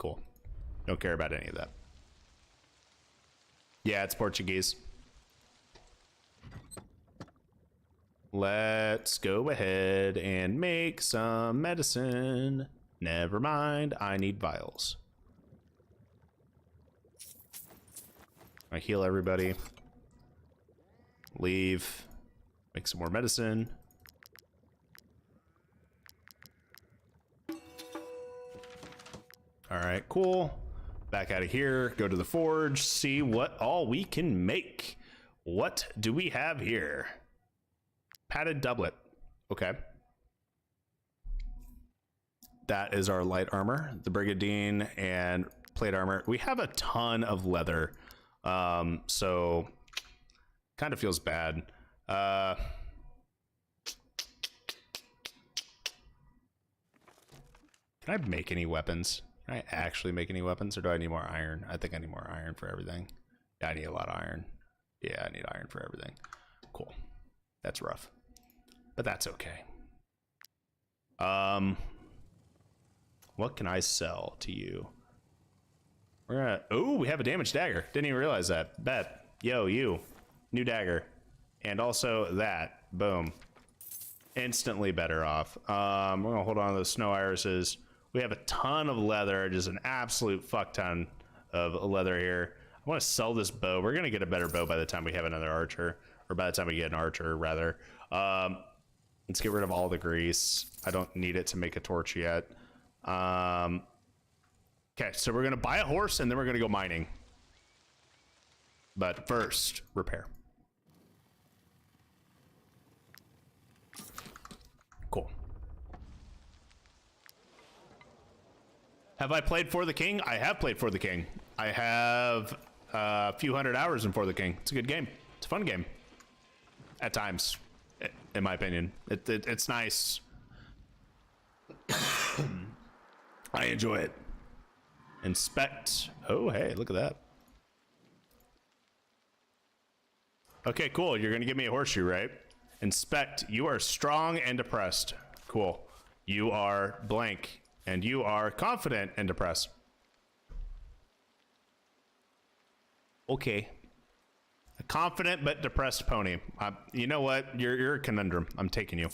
cool. Don't care about any of that. Yeah, it's Portuguese. Let's go ahead and make some medicine. Never mind, I need vials. I heal everybody. Leave. Make some more medicine. All right, cool. Back out of here, go to the forge, see what all we can make. What do we have here? Padded doublet. Okay. That is our light armor, the Brigandine and plate armor. We have a ton of leather, so kind of feels bad. Can I make any weapons? Can I actually make any weapons, or do I need more iron? I think I need more iron for everything. Yeah, I need a lot of iron. Yeah, I need iron for everything. Cool. That's rough, but that's okay. What can I sell to you? We're gonna, oh, we have a damaged dagger. Didn't even realize that. Bet. Yo, you. New dagger. And also that. Boom. Instantly better off. We're gonna hold on to those snow irises. We have a ton of leather, just an absolute fuck ton of leather here. I want to sell this bow. We're gonna get a better bow by the time we have another archer, or by the time we get an archer, rather. Let's get rid of all the grease. I don't need it to make a torch yet. Okay, so we're gonna buy a horse and then we're gonna go mining. But first, repair. Cool. Have I played For the King? I have played For the King. I have a few hundred hours in For the King. It's a good game. It's a fun game. At times, in my opinion. It's nice. I enjoy it. Inspect. Oh, hey, look at that. Okay, cool. You're gonna give me a horseshoe, right? Inspect. You are strong and depressed. Cool. You are blank, and you are confident and depressed. Okay. A confident but depressed pony. You know what? You're a conundrum. I'm taking you.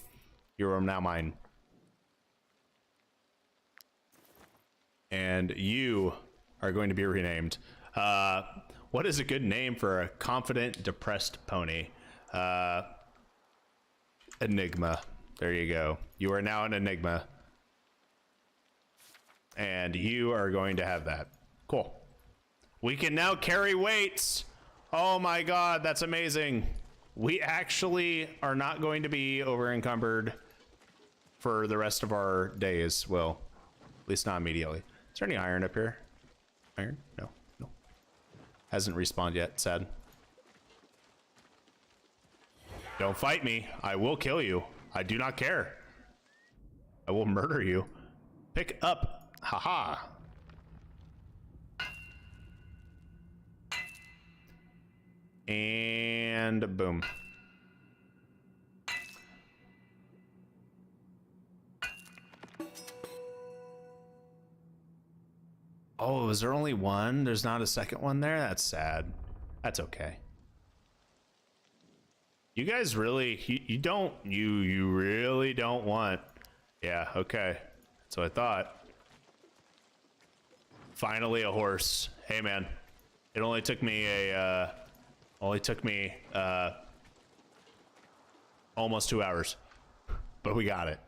You're now mine. And you are going to be renamed. What is a good name for a confident, depressed pony? Enigma. There you go. You are now an enigma. And you are going to have that. Cool. We can now carry weights. Oh my god, that's amazing. We actually are not going to be over encumbered for the rest of our days. Well, at least not immediately. Is there any iron up here? Iron? No, no. Hasn't respawned yet, sad. Don't fight me. I will kill you. I do not care. I will murder you. Pick up. Haha. And boom. Oh, is there only one? There's not a second one there? That's sad. That's okay. You guys really, you really don't want. Yeah, okay. That's what I thought. Finally a horse. Hey man, it only took me almost 2 hours, but we got it.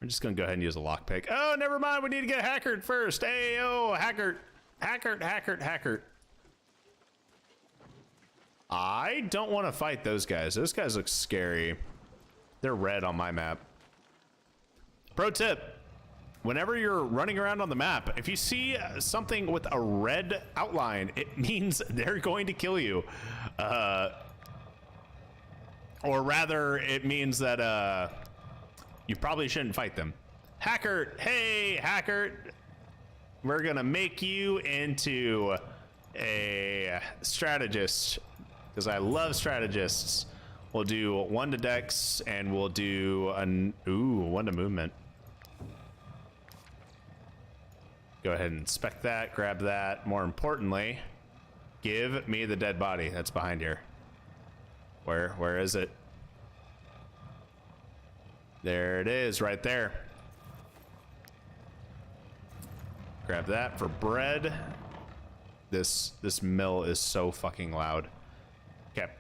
We're just gonna go ahead and use a lockpick. Oh, never mind. We need to get Hackert first. Hey, oh, Hackert. Hackert. I don't want to fight those guys. Those guys look scary. They're red on my map. Pro tip. Whenever you're running around on the map, if you see something with a red outline, it means they're going to kill you. Or rather, it means that you probably shouldn't fight them. Hackert, hey, Hackert. We're gonna make you into a strategist, because I love strategists. We'll do 1 to dex, and we'll do 1 to movement. Go ahead and inspect that, grab that. More importantly, give me the dead body that's behind here. Where is it? There it is, right there. Grab that for bread. This mill is so fucking loud. Okay.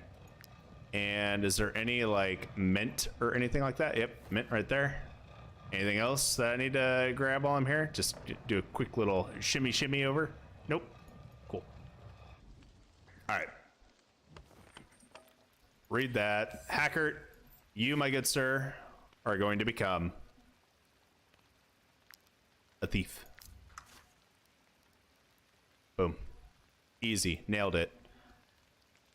And is there any like mint or anything like that? Yep, mint right there. Anything else that I need to grab while I'm here? Just do a quick little shimmy over. Nope. Cool. All right. Read that. Hackert, you, my good sir, are going to become a thief. Boom. Easy. Nailed it.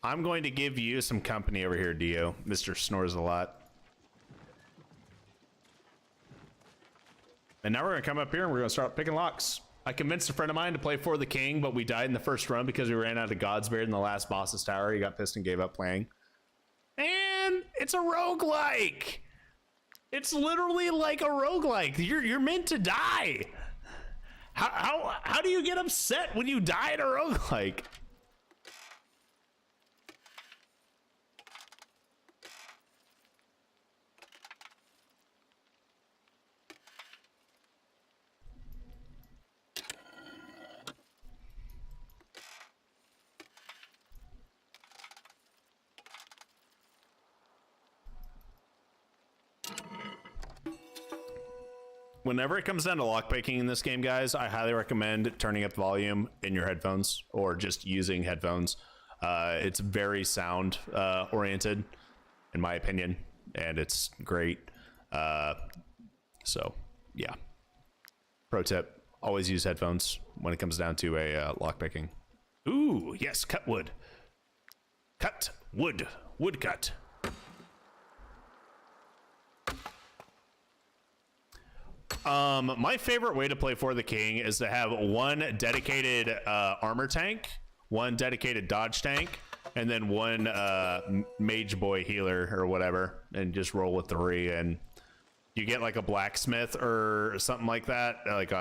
I'm going to give you some company over here, Dio. Mr. Snores a lot. And now we're going to come up here and we're going to start picking locks. I convinced a friend of mine to play for the king, but we died in the first run because we ran out of Godsbeard in the last boss's tower. He got pissed and gave up playing. And it's a roguelike. It's literally like a roguelike. You're meant to die. How do you get upset when you die in a roguelike? Whenever it comes down to lockpicking in this game, guys, I highly recommend turning up volume in your headphones or just using headphones. It's very sound oriented, in my opinion, and it's great. So, yeah. Pro tip, always use headphones when it comes down to a lockpicking. Ooh, yes, cut wood. Cut wood. Woodcut. My favorite way to play for the king is to have one dedicated armor tank, one dedicated dodge tank, and then one mage boy healer or whatever, and just roll with 3. And you get like a blacksmith or something like that. Like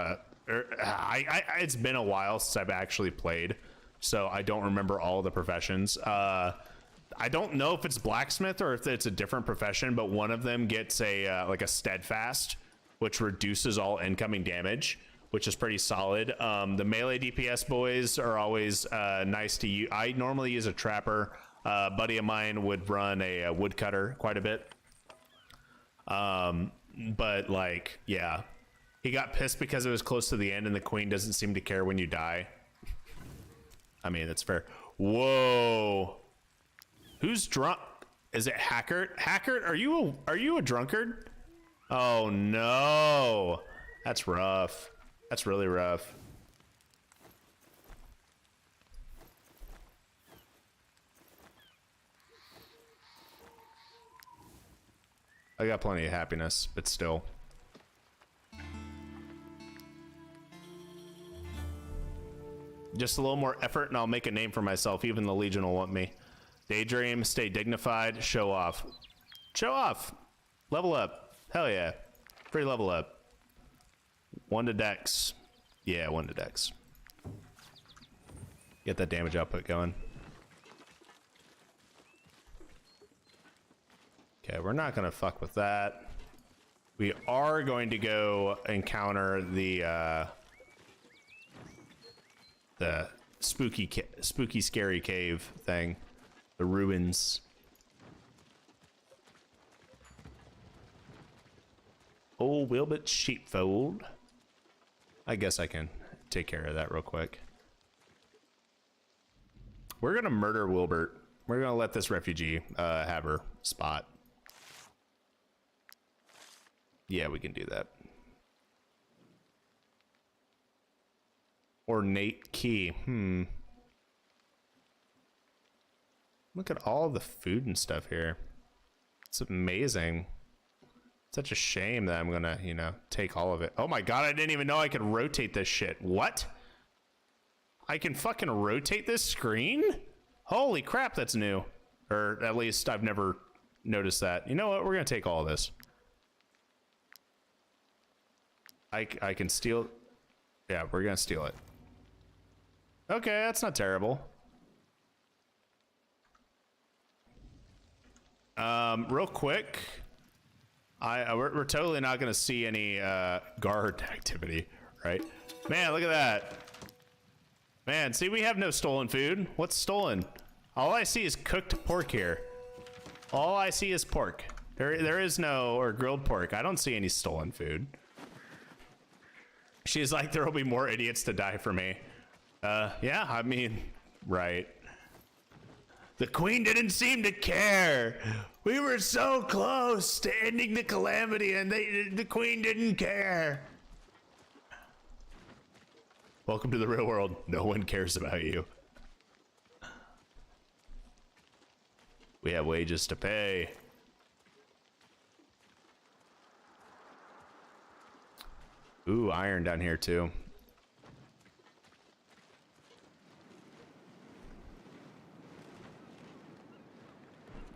it's been a while since I've actually played, so I don't remember all the professions. I don't know if it's blacksmith or if it's a different profession, but one of them gets a like a steadfast, which reduces all incoming damage, which is pretty solid. The melee DPS boys are always nice to use. I normally use a trapper. A buddy of mine would run a woodcutter quite a bit. But like, yeah, he got pissed because it was close to the end and the queen doesn't seem to care when you die. I mean, that's fair. Whoa. Who's drunk? Is it Hackert? Hackert, are you a drunkard? Oh no, that's rough. That's really rough. I got plenty of happiness, but still. Just a little more effort and I'll make a name for myself. Even the Legion will want me. Daydream, stay dignified, show off. Show off. Level up. Hell yeah. Free level up. 1 to dex. Yeah, 1 to dex. Get that damage output going. Okay, we're not gonna fuck with that. We are going to go encounter the spooky scary cave thing. The ruins. Old Wilbert sheepfold. I guess I can take care of that real quick. We're gonna murder Wilbert. We're gonna let this refugee have her spot. Yeah, we can do that. Ornate key. Look at all the food and stuff here. It's amazing. Such a shame that I'm gonna, you know, take all of it. Oh my god, I didn't even know I could rotate this shit. What? I can fucking rotate this screen? Holy crap, that's new. Or at least I've never noticed that. You know what? We're gonna take all of this. I can steal. Yeah, we're gonna steal it. Okay, that's not terrible. Real quick, we're totally not gonna see any guard activity, right? Man, look at that. Man, see, we have no stolen food. What's stolen? All I see is cooked pork here. All I see is pork. There is no, or grilled pork. I don't see any stolen food. She's like, there will be more idiots to die for me. Yeah, I mean, right. The queen didn't seem to care. We were so close to ending the calamity and the queen didn't care. Welcome to the real world. No one cares about you. We have wages to pay. Ooh, iron down here too.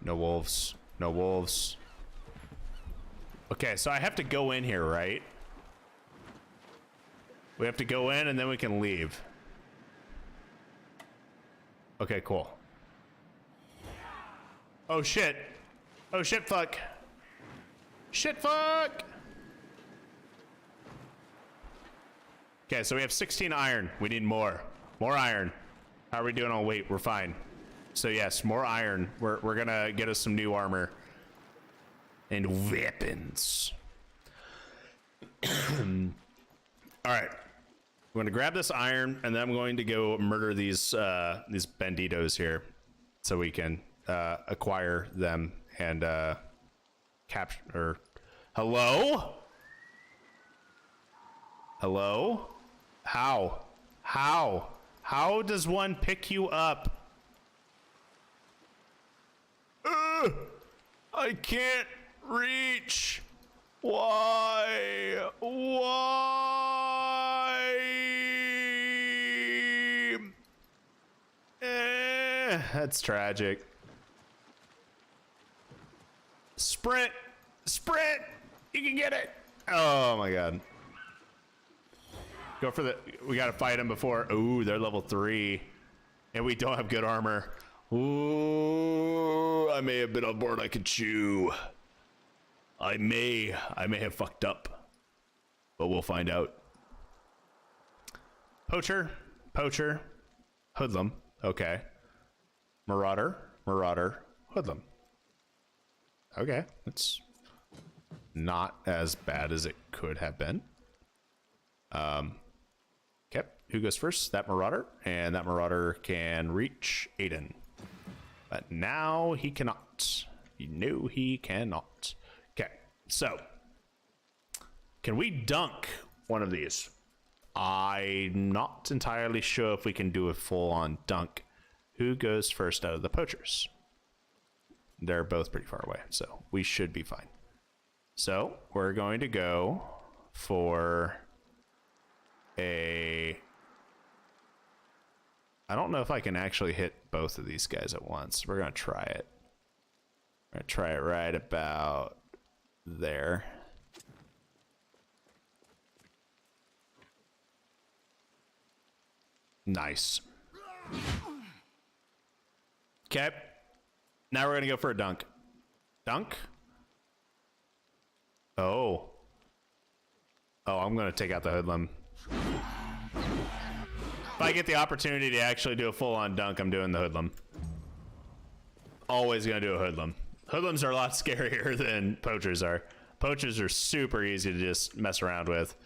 No wolves. No wolves. Okay, so I have to go in here, right? We have to go in and then we can leave. Okay, cool. Oh shit. Oh shit, fuck. Shit, fuck. Okay, so we have 16 iron. We need more. More iron. How are we doing on weight? We're fine. So yes, more iron. We're gonna get us some new armor. And weapons. Alright. I'm going to grab this iron, and then I'm going to go murder these banditos here. So we can acquire them and capture... Hello? Hello? How? How? How does one pick you up? I can't reach. Why? Why? That's tragic. Sprint! Sprint! You can get it! Oh my god. Go for the... We gotta fight them before... Ooh, they're level 3. And we don't have good armor. Ooh, I may have been on board I could chew. I may have fucked up. But we'll find out. Poacher. Poacher. Hoodlum. Okay. Marauder. Marauder. Hoodlum. Okay. That's not as bad as it could have been. Okay. Who goes first? That Marauder. And that Marauder can reach Aiden. But now he cannot. No, he cannot. Okay. So. Can we dunk one of these? I'm not entirely sure if we can do a full-on dunk. Who goes first out of the poachers? They're both pretty far away, so we should be fine. So we're going to go for a... I don't know if I can actually hit both of these guys at once. We're going to try it. We're going to try it right about there. Nice. Okay. Now we're going to go for a dunk. Dunk? Oh. Oh, I'm going to take out the hoodlum. If I get the opportunity to actually do a full-on dunk, I'm doing the hoodlum. Always going to do a hoodlum. Hoodlums are a lot scarier than poachers are. Poachers are super easy to just mess around with.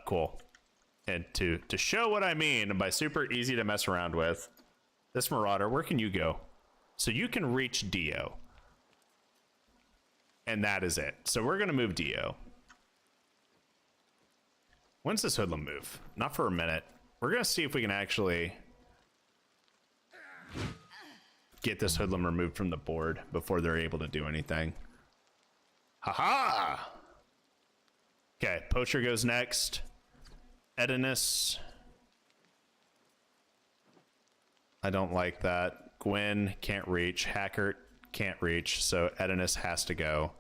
Cool. And to show what I mean by super easy to mess around with, this Marauder, where can you go? So you can reach Dio. And that is it. So we're going to move Dio. When's this hoodlum move? Not for a minute. We're going to see if we can actually get this hoodlum removed from the board before they're able to do anything. Haha! Okay, Poacher goes next. Edinus. I don't like that. Gwen can't reach. Hackert can't reach, so Edinus has to go.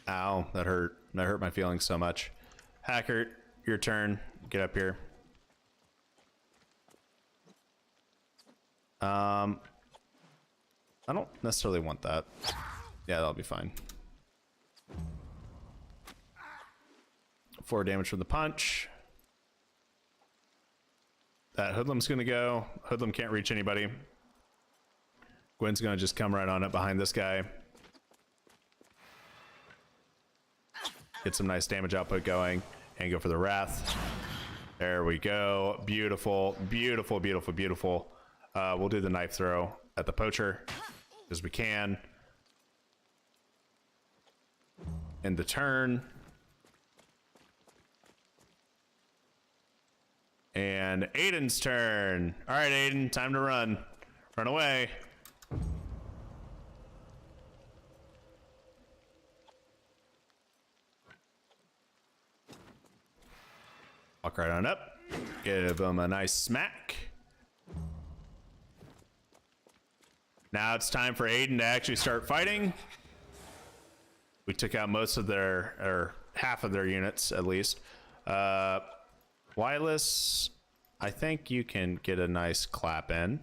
Ow, that hurt. That hurt my feelings so much. Hackert, your turn. Get up here. I don't necessarily want that. Yeah, that'll be fine. 4 damage from the punch. That hoodlum's gonna go. Hoodlum can't reach anybody. Gwen's gonna just come right on it behind this guy. Get some nice damage output going and go for the Wrath. There we go. Beautiful, beautiful, beautiful, beautiful. We'll do the knife throw at the Poacher because we can. End the turn. And Aiden's turn. All right, Aiden, time to run. Run away. Walk right on up. Give him a nice smack. Now it's time for Aiden to actually start fighting. We took out most of their, or half of their units at least. Wireless, I think you can get a nice clap in.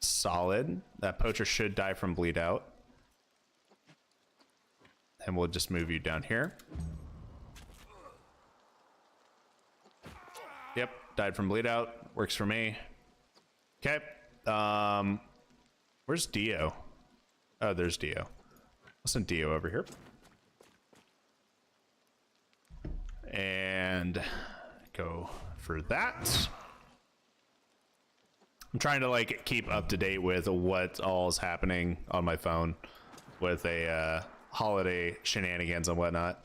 Solid. That Poacher should die from bleed out. And we'll just move you down here. Yep, died from bleed out. Works for me. Okay. Where's Dio? Oh, there's Dio. I'll send Dio over here. And go for that. I'm trying to like keep up to date with what all is happening on my phone with a holiday shenanigans and whatnot.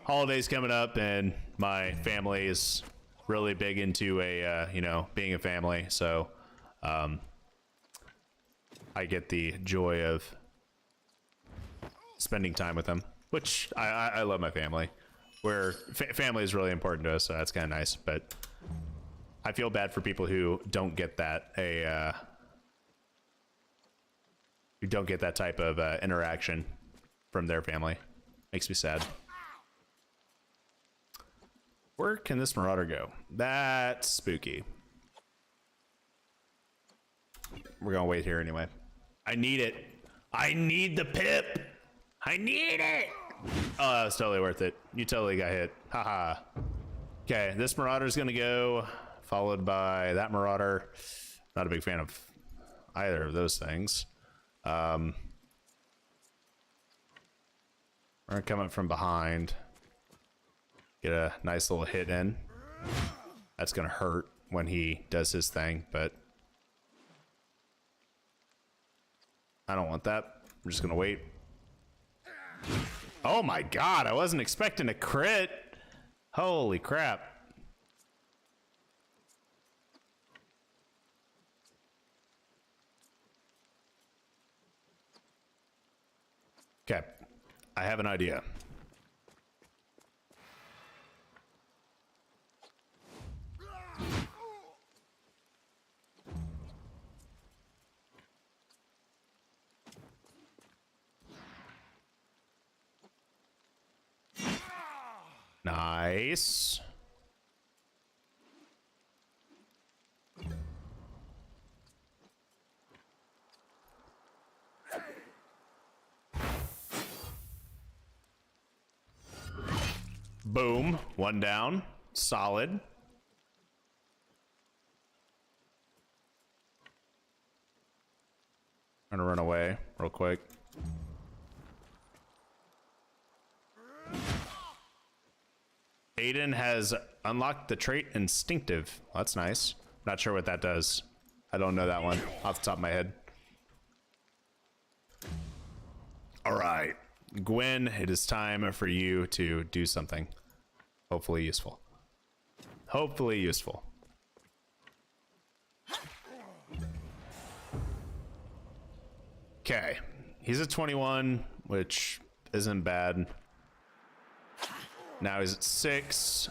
Holidays coming up, and my family is really big into a you know, being a family, so I get the joy of spending time with them, which I love my family. Where family is really important to us, so that's kind of nice. But I feel bad for people who don't get that who don't get that type of interaction from their family. Makes me sad. Where can this Marauder go? That's spooky. We're gonna wait here anyway. I need it. I need the pip. I need it. Oh, that was totally worth it. You totally got hit. Haha. Okay, this Marauder's gonna go, followed by that Marauder. Not a big fan of either of those things. We're gonna come up from behind. Get a nice little hit in. That's gonna hurt when he does his thing, but I don't want that. I'm just gonna wait. Oh my god, I wasn't expecting a crit. Holy crap. Okay, I have an idea. Nice. Boom. One down. Solid. I'm gonna run away real quick. Aiden has unlocked the trait Instinctive. Well, that's nice. Not sure what that does. I don't know that one off the top of my head. All right, Gwen, it is time for you to do something. Hopefully useful. Hopefully useful. Okay, he's at 21, which isn't bad. Now he's at 6.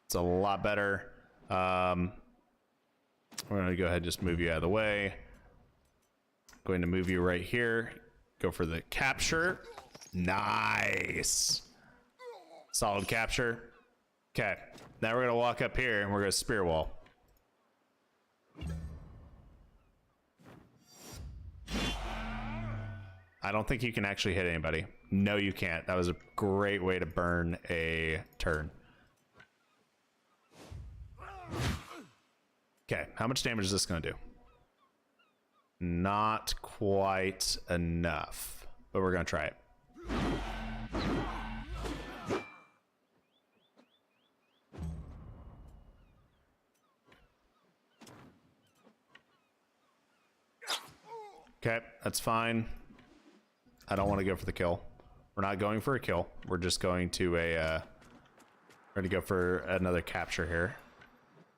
It's a lot better. We're gonna go ahead and just move you out of the way. Going to move you right here. Go for the capture. Nice. Solid capture. Okay, now we're gonna walk up here and we're gonna spear wall. I don't think you can actually hit anybody. No, you can't. That was a great way to burn a turn. Okay, how much damage is this gonna do? Not quite enough, but we're gonna try it. Okay, that's fine. I don't want to go for the kill. We're not going for a kill. We're just going to we're gonna go for another capture here.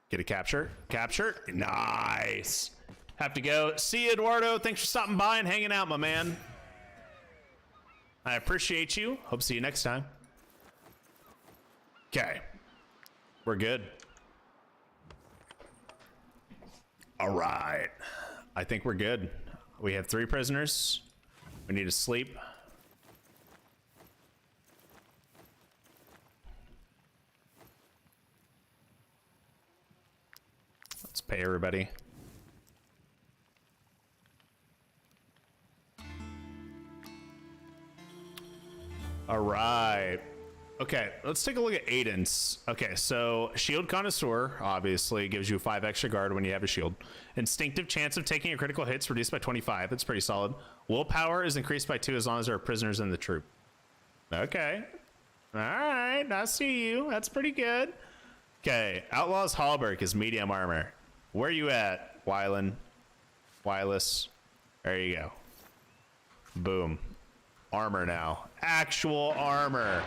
Get a capture. Capture. Nice. Have to go. See you, Eduardo. Thanks for stopping by and hanging out, my man. I appreciate you. Hope to see you next time. Okay. We're good. All right. I think we're good. We have 3 prisoners. We need to sleep. Let's pay everybody. All right. Okay, let's take a look at Aiden's. Okay, so Shield Connoisseur obviously gives you 5 extra guard when you have a shield. Instinctive chance of taking a critical hit's reduced by 25. That's pretty solid. Willpower is increased by 2 as long as there are prisoners in the troop. Okay. All right, I see you. That's pretty good. Okay, Outlaw's Hallberg is medium armor. Where are you at, Wylan? Wyless. There you go. Boom. Armor now. Actual armor.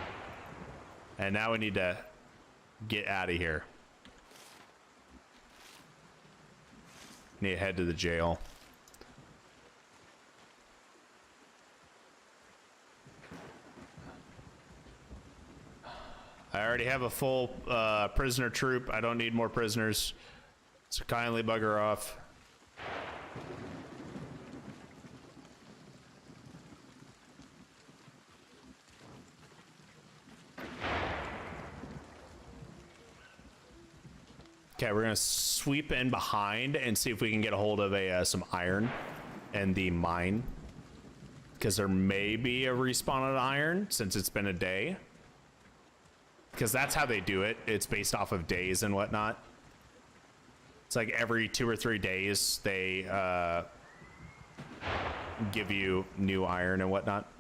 And now we need to get out of here. Need to head to the jail. I already have a full prisoner troop. I don't need more prisoners. So kindly bugger off. Okay, we're gonna sweep in behind and see if we can get a hold of some iron and the mine, because there may be a respawn of iron since it's been a day. Because that's how they do it. It's based off of days and whatnot. It's like every 2 or 3 days they give you new iron and whatnot.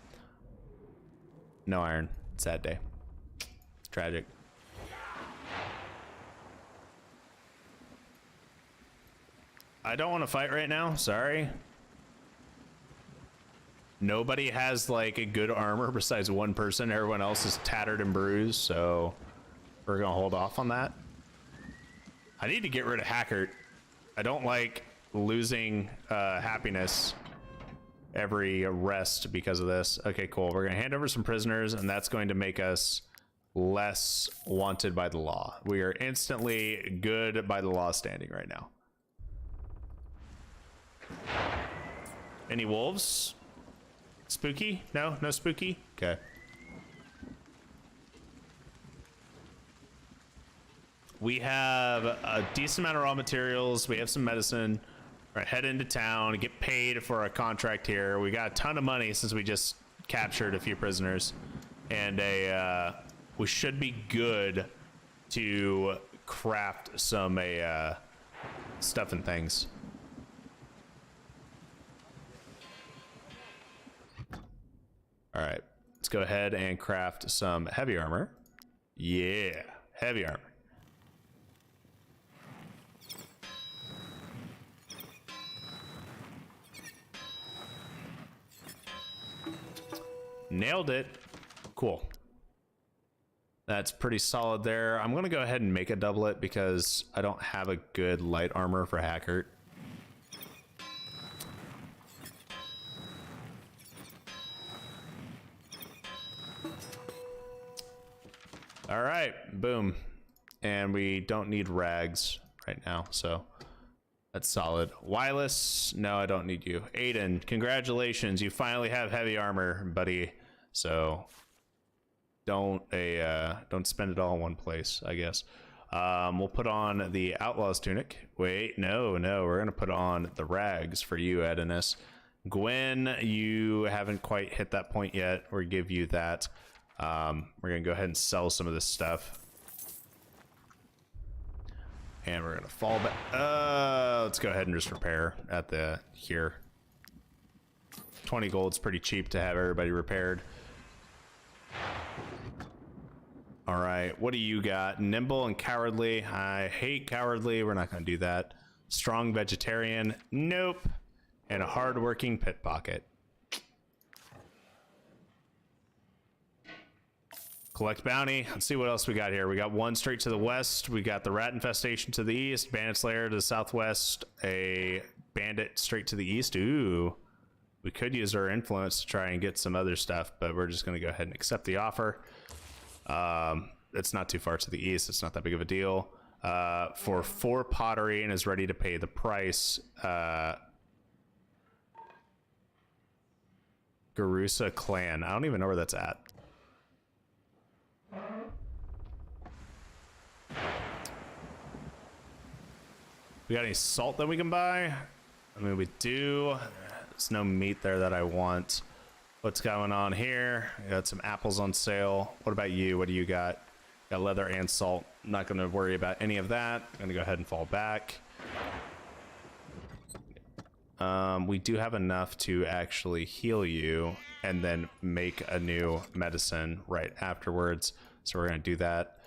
No iron. Sad day. Tragic. I don't want to fight right now. Sorry. Nobody has like a good armor besides one person. Everyone else is tattered and bruised, so we're gonna hold off on that. I need to get rid of Hackert. I don't like losing happiness every rest because of this. Okay, cool. We're gonna hand over some prisoners, and that's going to make us less wanted by the law. We are instantly good by the law standing right now. Any wolves? Spooky? No? No spooky? Okay. We have a decent amount of raw materials. We have some medicine. We're gonna head into town, get paid for a contract here. We got a ton of money since we just captured a few prisoners and a we should be good to craft some stuff and things. All right, let's go ahead and craft some heavy armor. Yeah, heavy armor. Nailed it. Cool. That's pretty solid there. I'm gonna go ahead and make a doublet because I don't have a good light armor for Hackert. All right, boom. And we don't need rags right now, so that's solid. Wireless, no, I don't need you. Aiden, congratulations, you finally have heavy armor, buddy. So don't spend it all in one place, I guess. We'll put on the Outlaw's tunic. Wait, no, we're gonna put on the rags for you, Edinus. Gwen, you haven't quite hit that point yet. We'll give you that. We're gonna go ahead and sell some of this stuff. And we're gonna fall back. Let's go ahead and just repair at the here. 20 gold's pretty cheap to have everybody repaired. All right, what do you got? Nimble and cowardly. I hate cowardly. We're not gonna do that. Strong vegetarian. Nope. And a hardworking pickpocket. Collect bounty. Let's see what else we got here. We got one straight to the west. We got the rat infestation to the east. Bandit's lair to the southwest. A bandit straight to the east. Ooh. We could use our influence to try and get some other stuff, but we're just going to go ahead and accept the offer. It's not too far to the east. It's not that big of a deal. For 4 pottery and is ready to pay the price. Garusa clan. I don't even know where that's at. We got any salt that we can buy? I mean, we do. There's no meat there that I want. What's going on here? We got some apples on sale. What about you? What do you got? Got leather and salt. I'm not going to worry about any of that. I'm going to go ahead and fall back. We do have enough to actually heal you and then make a new medicine right afterwards. So we're going to do that.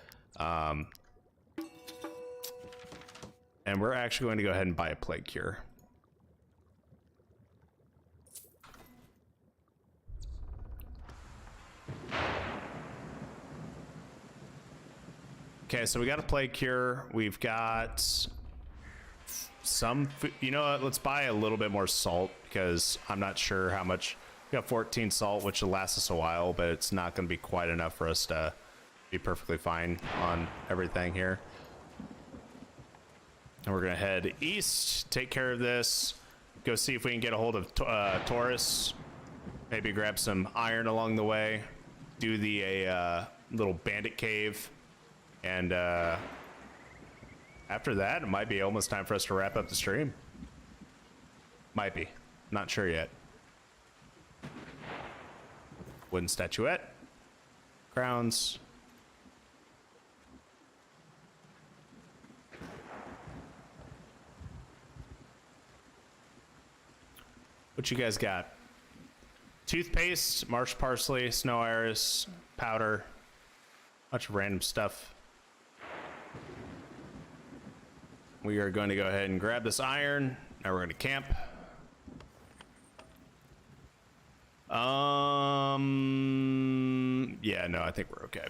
And we're actually going to go ahead and buy a plague cure. Okay, so we got a plague cure. We've got some food. You know what? Let's buy a little bit more salt because I'm not sure how much. We got 14 salt, which will last us a while, but it's not going to be quite enough for us to be perfectly fine on everything here. And we're going to head east, take care of this, go see if we can get a hold of Taurus, maybe grab some iron along the way, do the little bandit cave. And after that, it might be almost time for us to wrap up the stream. Might be. Not sure yet. Wooden statuette. Crowns. What you guys got? Toothpaste, marsh parsley, snow iris, powder. Bunch of random stuff. We are going to go ahead and grab this iron. Now we're going to camp. Yeah, no, I think we're okay.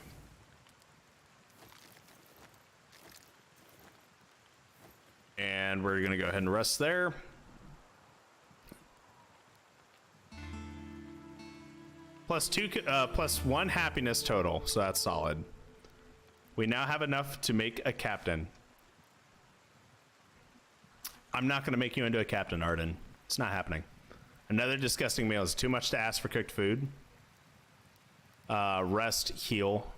And we're going to go ahead and rest there. Plus 1 happiness total, so that's solid. We now have enough to make a captain. I'm not going to make you into a captain, Arden. It's not happening. Another disgusting meal is too much to ask for cooked food. Rest, heal.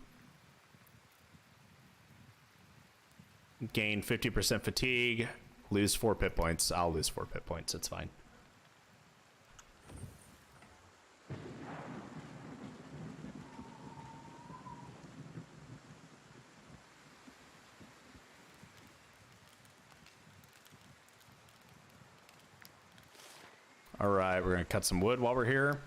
Gain 50% fatigue. Lose 4 pit points. I'll lose 4 pit points. It's fine. All right, we're gonna cut some wood while we're here.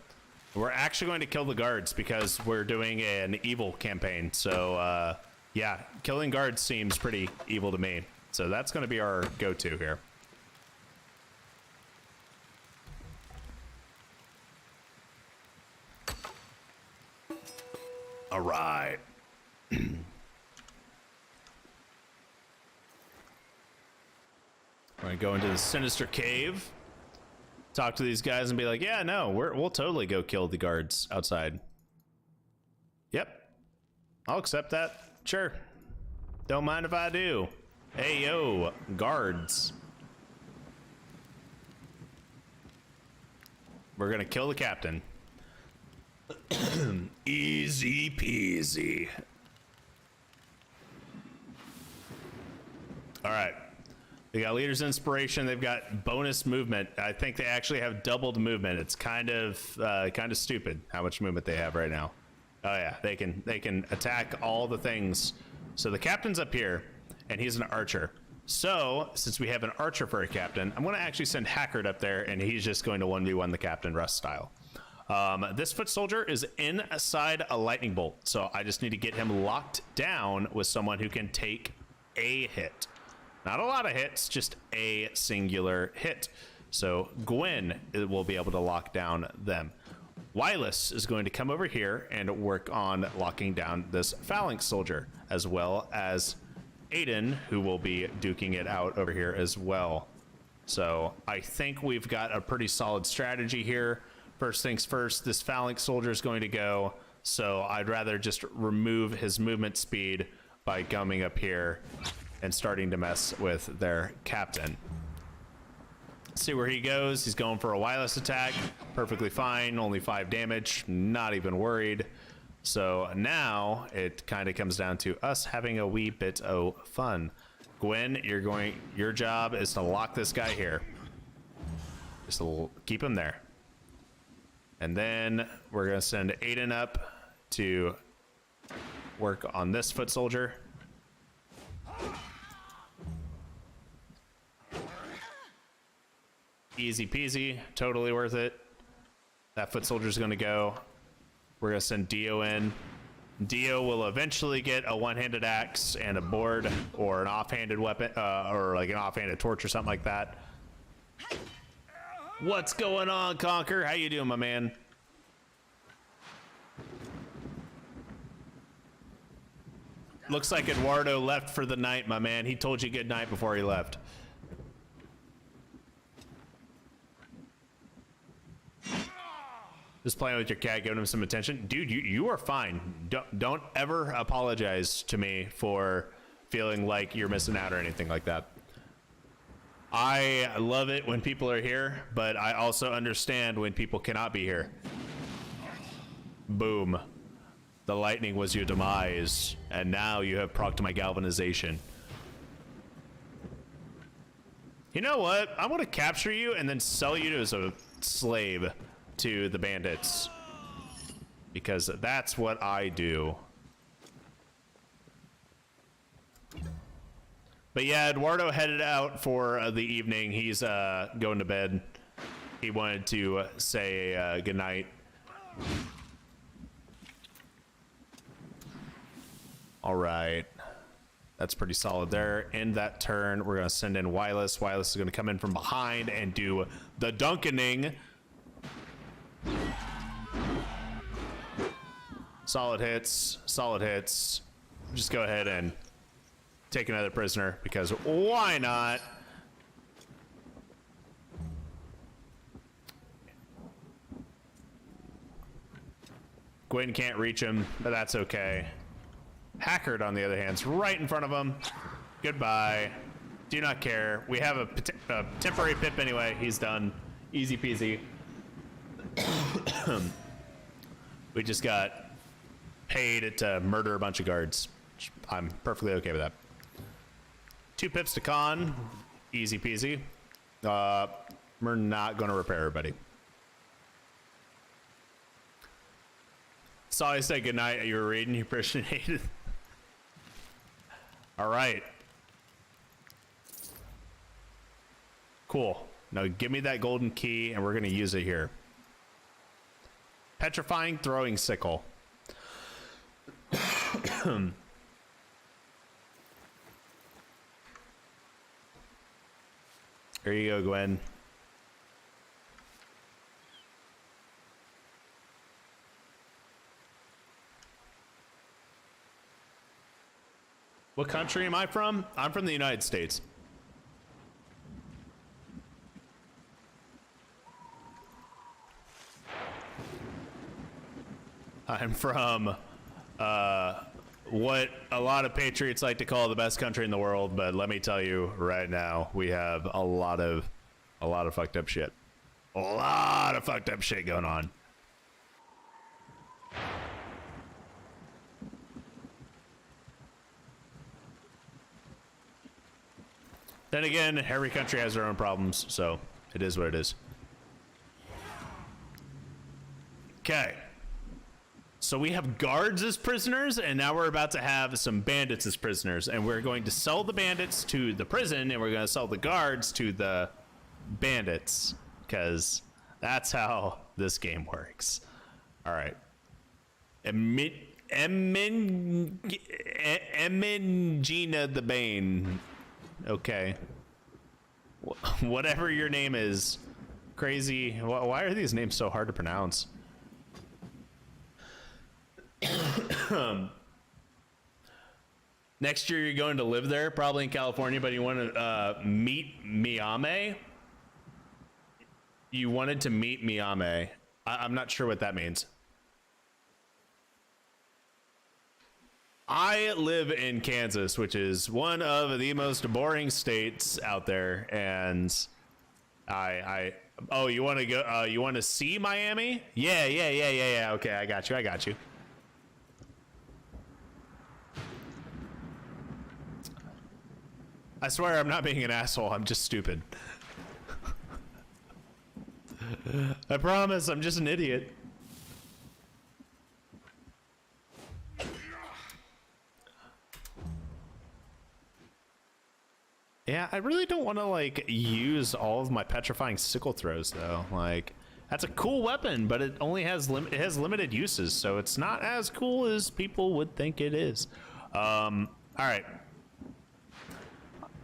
We're actually going to kill the guards because we're doing an evil campaign. So, yeah, killing guards seems pretty evil to me. So that's going to be our go-to here. All right. We're going to go into the sinister cave. Talk to these guys and be like, yeah, no, we'll totally go kill the guards outside. Yep. I'll accept that. Sure. Don't mind if I do. Hey, yo, guards. We're gonna kill the captain. Easy peasy. All right. They got leader's inspiration. They've got bonus movement. I think they actually have doubled movement. It's kind of stupid how much movement they have right now. Oh yeah, they can attack all the things. So the captain's up here, and he's an archer. So since we have an archer for a captain, I'm going to actually send Hackard up there, and he's just going to 1v1 the captain, Rust style. This foot soldier is inside a lightning bolt, so I just need to get him locked down with someone who can take a hit. Not a lot of hits, just a singular hit. So Gwen will be able to lock down them. Wylus is going to come over here and work on locking down this phalanx soldier, as well as Aiden, who will be duking it out over here as well. So I think we've got a pretty solid strategy here. First things first, this phalanx soldier is going to go. So I'd rather just remove his movement speed by coming up here and starting to mess with their captain. See where he goes. He's going for a wireless attack. Perfectly fine. Only 5 damage. Not even worried. So now it kind of comes down to us having a wee bit of fun. Gwen, your job is to lock this guy here. Just keep him there. And then we're gonna send Aiden up to work on this foot soldier. Easy peasy, totally worth it. That foot soldier's gonna go. We're gonna send Dio in. Dio will eventually get a one-handed axe and a board or an offhanded weapon, or like an offhanded torch or something like that. What's going on, Conquer? How you doing, my man? Looks like Eduardo left for the night, my man. He told you good night before he left. Just playing with your cat, giving him some attention. Dude, you are fine. Don't ever apologize to me for feeling like you're missing out or anything like that. I love it when people are here, but I also understand when people cannot be here. Boom. The lightning was your demise, and now you have procced my galvanization. You know what? I'm gonna capture you and then sell you as a slave to the bandits, because that's what I do. But yeah, Eduardo headed out for the evening. He's going to bed. He wanted to say goodnight. All right. That's pretty solid there. End that turn. We're going to send in Wylus. Wylus is going to come in from behind and do the dunkening. Solid hits. Solid hits. Just go ahead and take another prisoner, because why not? Gwen can't reach him, but that's okay. Hackard, on the other hand, is right in front of him. Goodbye. Do not care. We have a temporary pip anyway. He's done. Easy peasy. We just got paid to murder a bunch of guards. I'm perfectly okay with that. 2 pips to con. Easy peasy. We're not going to repair everybody. Saw I said goodnight. You were reading. You appreciated. All right. Cool. No, give me that golden key, and we're gonna use it here. Petrifying throwing sickle. There you go, Gwen. What country am I from? I'm from the United States. I'm from what a lot of patriots like to call the best country in the world, but let me tell you right now, we have a lot of fucked up shit. A lot of fucked up shit going on. Then again, every country has their own problems, so it is what it is. Okay. So we have guards as prisoners, and now we're about to have some bandits as prisoners, and we're going to sell the bandits to the prison, and we're going to sell the guards to the bandits, because that's how this game works. All right. Emingina the Bane. Okay. Whatever your name is. Crazy. Why are these names so hard to pronounce? Next year you're going to live there, probably in California, but you want to meet Miame? You wanted to meet Miame. I'm not sure what that means. I live in Kansas, which is one of the most boring states out there, and oh, you want to go? You want to see Miami? Yeah. Okay, I got you. I swear I'm not being an asshole. I'm just stupid. I promise. I'm just an idiot. Yeah, I really don't want to like use all of my petrifying sickle throws though. Like, that's a cool weapon, but it only has limited uses, so it's not as cool as people would think it is. All right.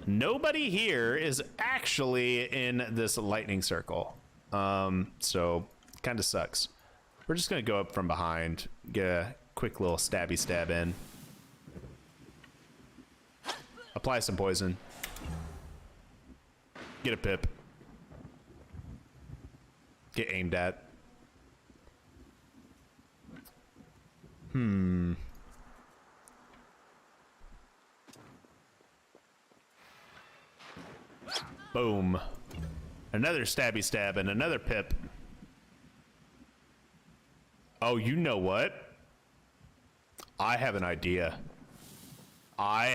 Nobody here is actually in this lightning circle, so kind of sucks. We're just gonna go up from behind, get a quick little stabby stab in, apply some poison. Get a pip. Get aimed at. Boom. Another stabby stab and another pip. Oh, you know what? I have an idea. I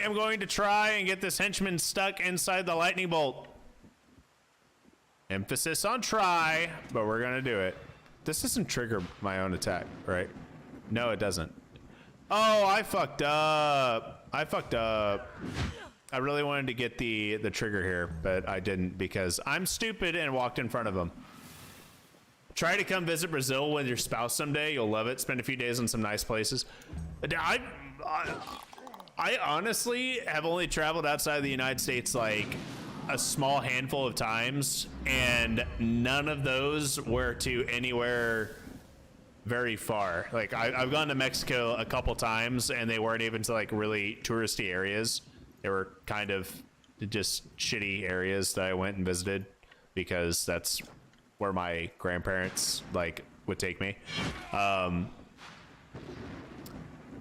am going to try and get this henchman stuck inside the lightning bolt. Emphasis on try, but we're gonna do it. This doesn't trigger my own attack, right? No, it doesn't. Oh, I fucked up. I really wanted to get the trigger here, but I didn't because I'm stupid and walked in front of him. Try to come visit Brazil with your spouse someday. You'll love it. Spend a few days in some nice places. I honestly have only traveled outside of the United States like a small handful of times, and none of those were to anywhere very far. Like I've gone to Mexico a couple times, and they weren't even to like really touristy areas. They were kind of just shitty areas that I went and visited because that's where my grandparents like would take me.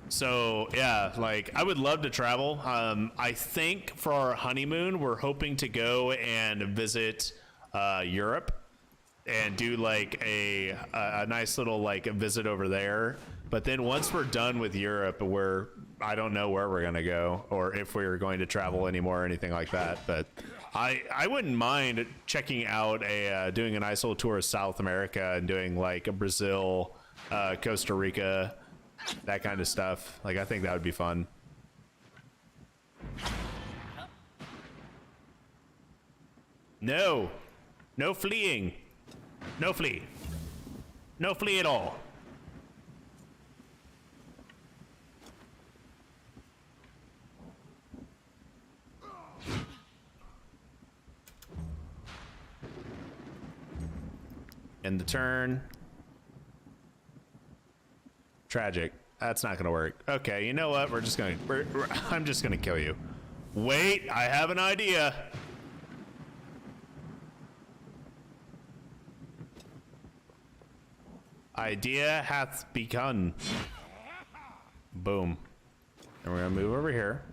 So yeah, like I would love to travel. I think for our honeymoon, we're hoping to go and visit Europe and do like a nice little like visit over there. But then once we're done with Europe, I don't know where we're gonna go or if we're going to travel anymore or anything like that. But I wouldn't mind checking out doing a nice little tour of South America and doing like a Brazil, Costa Rica, that kind of stuff. Like, I think that would be fun. No, no fleeing, no flee, no flee at all. End the turn. Tragic. That's not gonna work. Okay, you know what? I'm just gonna kill you. Wait, I have an idea. Idea hath begun. Boom. And we're gonna move over here.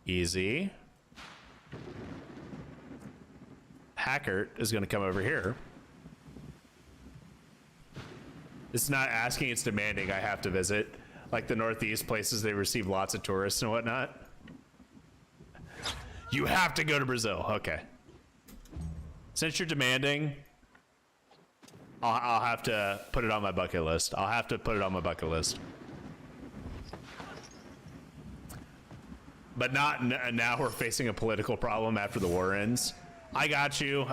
Easy. Hackert is gonna come over here. It's not asking, it's demanding I have to visit. Like the Northeast places, they receive lots of tourists and whatnot. You have to go to Brazil. Okay. Since you're demanding, I'll have to put it on my bucket list. I'll have to put it on my bucket list. But not now we're facing a political problem after the war ends. I got you.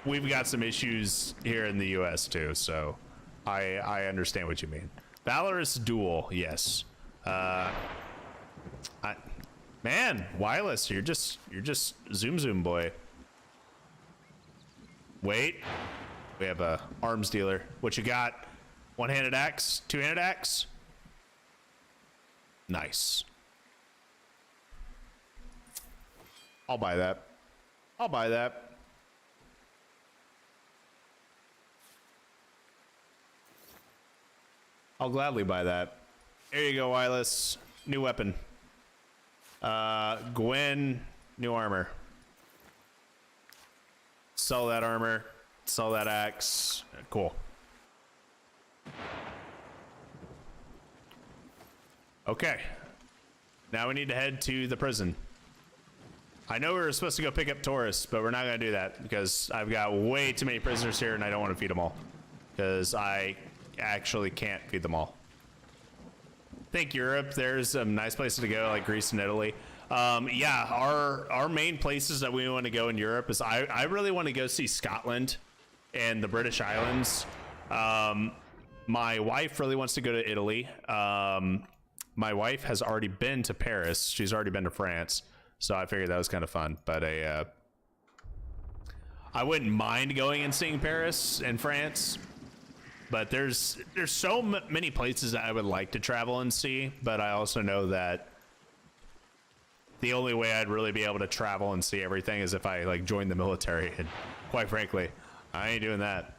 We've got some issues here in the U.S. too, so I understand what you mean. Valorous duel, yes. Man, Wireless, you're just zoom boy. Wait, we have a arms dealer. What you got? One-handed axe, two-handed axe. Nice. I'll buy that. I'll buy that. I'll gladly buy that. There you go, Wireless. New weapon. Gwen, new armor. Sell that armor. Sell that axe. Cool. Okay. Now we need to head to the prison. I know we were supposed to go pick up tourists, but we're not going to do that because I've got way too many prisoners here and I don't want to feed them all. Because I actually can't feed them all. Think Europe, there's some nice places to go like Greece and Italy. Yeah, our main places that we want to go in Europe is I really want to go see Scotland and the British Islands. My wife really wants to go to Italy. My wife has already been to Paris. She's already been to France. So I figured that was kind of fun, but I wouldn't mind going and seeing Paris and France. But there's so many places that I would like to travel and see, but I also know that the only way I'd really be able to travel and see everything is if I like joined the military, and quite frankly, I ain't doing that.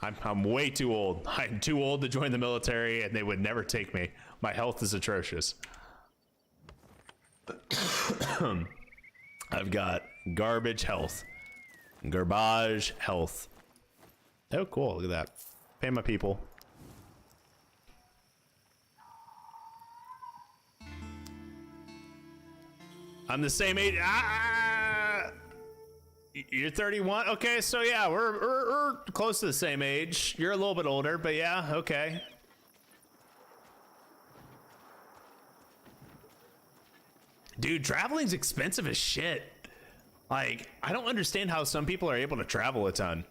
I'm way too old. I'm too old to join the military, and they would never take me. My health is atrocious. I've got garbage health. Garbage health. Oh, cool. Look at that. Pay my people. I'm the same age. You're 31? Okay, so yeah, we're close to the same age. You're a little bit older, but yeah, okay. Dude, traveling's expensive as shit. Like, I don't understand how some people are able to travel a ton.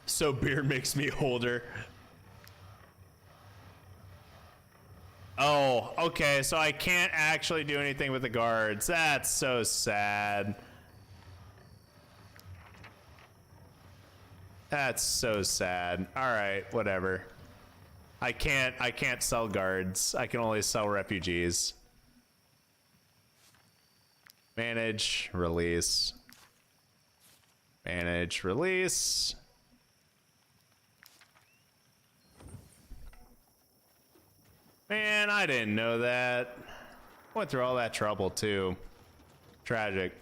So beer makes me older. Oh, okay, so I can't actually do anything with the guards. That's so sad. That's so sad. All right, whatever. I can't sell guards. I can only sell refugees. Manage, release. Manage, release. Man, I didn't know that. Went through all that trouble too. Tragic.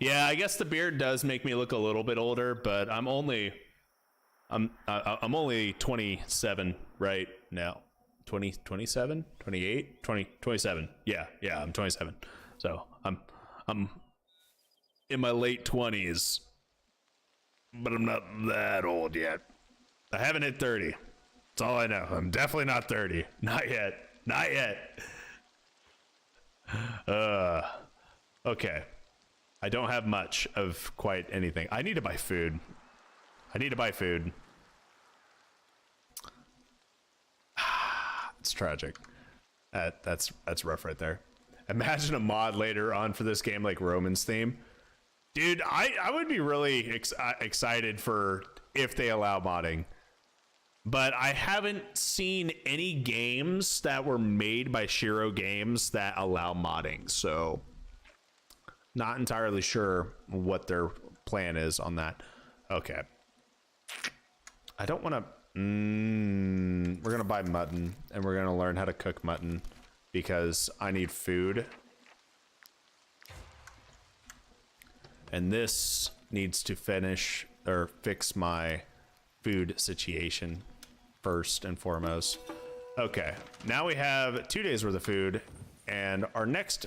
Yeah, I guess the beard does make me look a little bit older, but I'm only 27 right No. 20, 27, 28, 20, 27. Yeah, I'm 27. So I'm in my late 20s, but I'm not that old yet. I haven't hit 30. That's all I know. I'm definitely not 30. Not yet. Not yet. Okay. I don't have much of quite anything. I need to buy food. It's tragic. That's rough right there. Imagine a mod later on for this game like Roman's theme. Dude, I would be really excited for if they allow modding. But I haven't seen any games that were made by Shiro Games that allow modding. So not entirely sure what their plan is on that. Okay. I don't want to... we're going to buy mutton, and we're going to learn how to cook mutton because I need food. And this needs to finish or fix my food situation first and foremost. Okay, now we have 2 days worth of food, and our next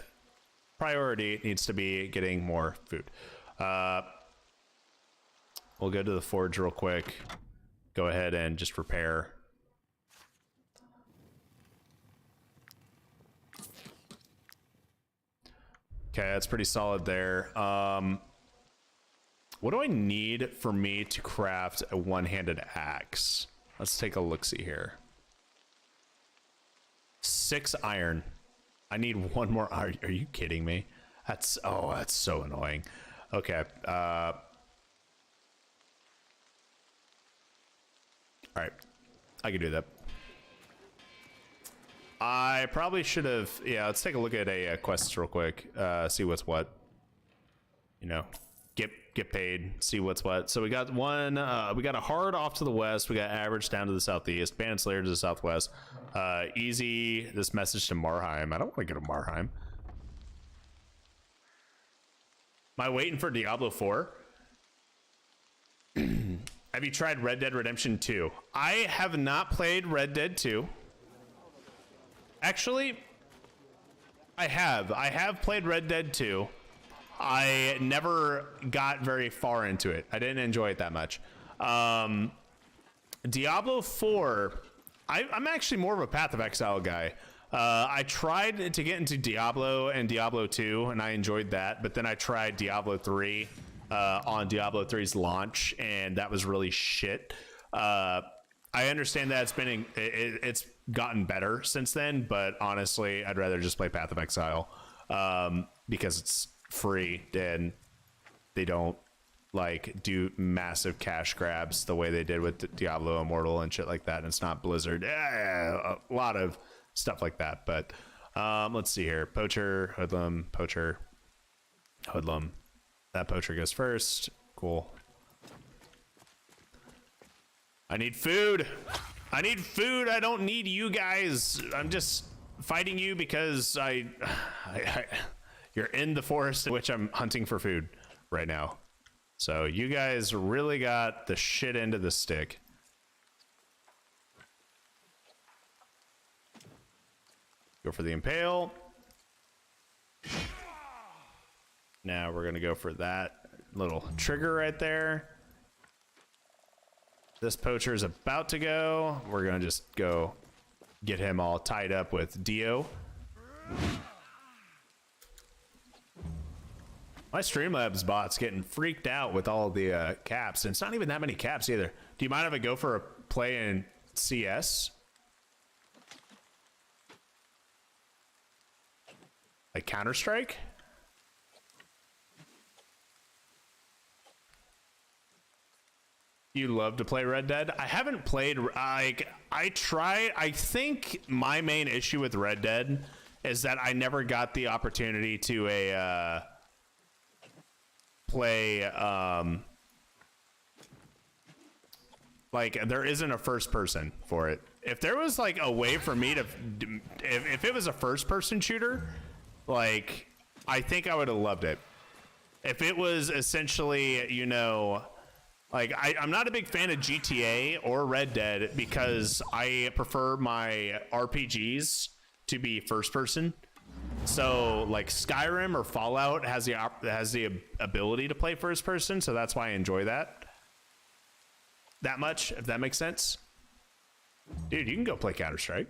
priority needs to be getting more food. We'll go to the forge real quick. Go ahead and just repair. Okay, that's pretty solid there. What do I need for me to craft a one-handed axe? Let's take a look-see here. 6 iron. I need 1 more iron. Are you kidding me? That's so annoying. Okay. All right. I can do that. I probably should have... Yeah, let's take a look at a quest real quick. See what's what. You know, get paid, see what's what. So we got one, we got a hard off to the west, we got average down to the southeast, bandit slayer to the southwest, easy, this message to Marheim. I don't want to go to Marheim. Am I waiting for Diablo 4? Have you tried Red Dead Redemption 2? I have not played Red Dead 2. Actually, I have played Red Dead 2. I never got very far into it. I didn't enjoy it that much. Diablo 4, I'm actually more of a Path of Exile guy. I tried to get into Diablo and Diablo 2, and I enjoyed that. But then I tried Diablo 3 on Diablo 3's launch, and that was really shit. I understand that it's gotten better since then, but honestly, I'd rather just play Path of Exile because it's free and they don't like do massive cash grabs the way they did with Diablo Immortal and shit like that. And it's not Blizzard. A lot of stuff like that. But let's see here. Poacher, hoodlum, poacher, hoodlum. That poacher goes first. Cool. I need food. I need food. I don't need you guys. I'm just fighting you because you're in the forest in which I'm hunting for food right now. So you guys really got the shit end of the stick. Go for the impale. Now we're gonna go for that little trigger right there. This poacher is about to go. We're gonna just go get him all tied up with Dio. My Streamlabs bot's getting freaked out with all the caps, and it's not even that many caps either. Do you mind if I go for a play in CS? Like Counter-Strike? You love to play Red Dead? I haven't played, like, I think my main issue with Red Dead is that I never got the opportunity to play, like, there isn't a first person for it. If there was, like, a way for me to, if it was a first person shooter, like, I think I would have loved it. If it was essentially, you know, Like, I'm not a big fan of GTA or Red Dead because I prefer my RPGs to be first person. So like Skyrim or Fallout has the ability to play first person, so that's why I enjoy that much, if that makes sense. Dude, you can go play Counter-Strike.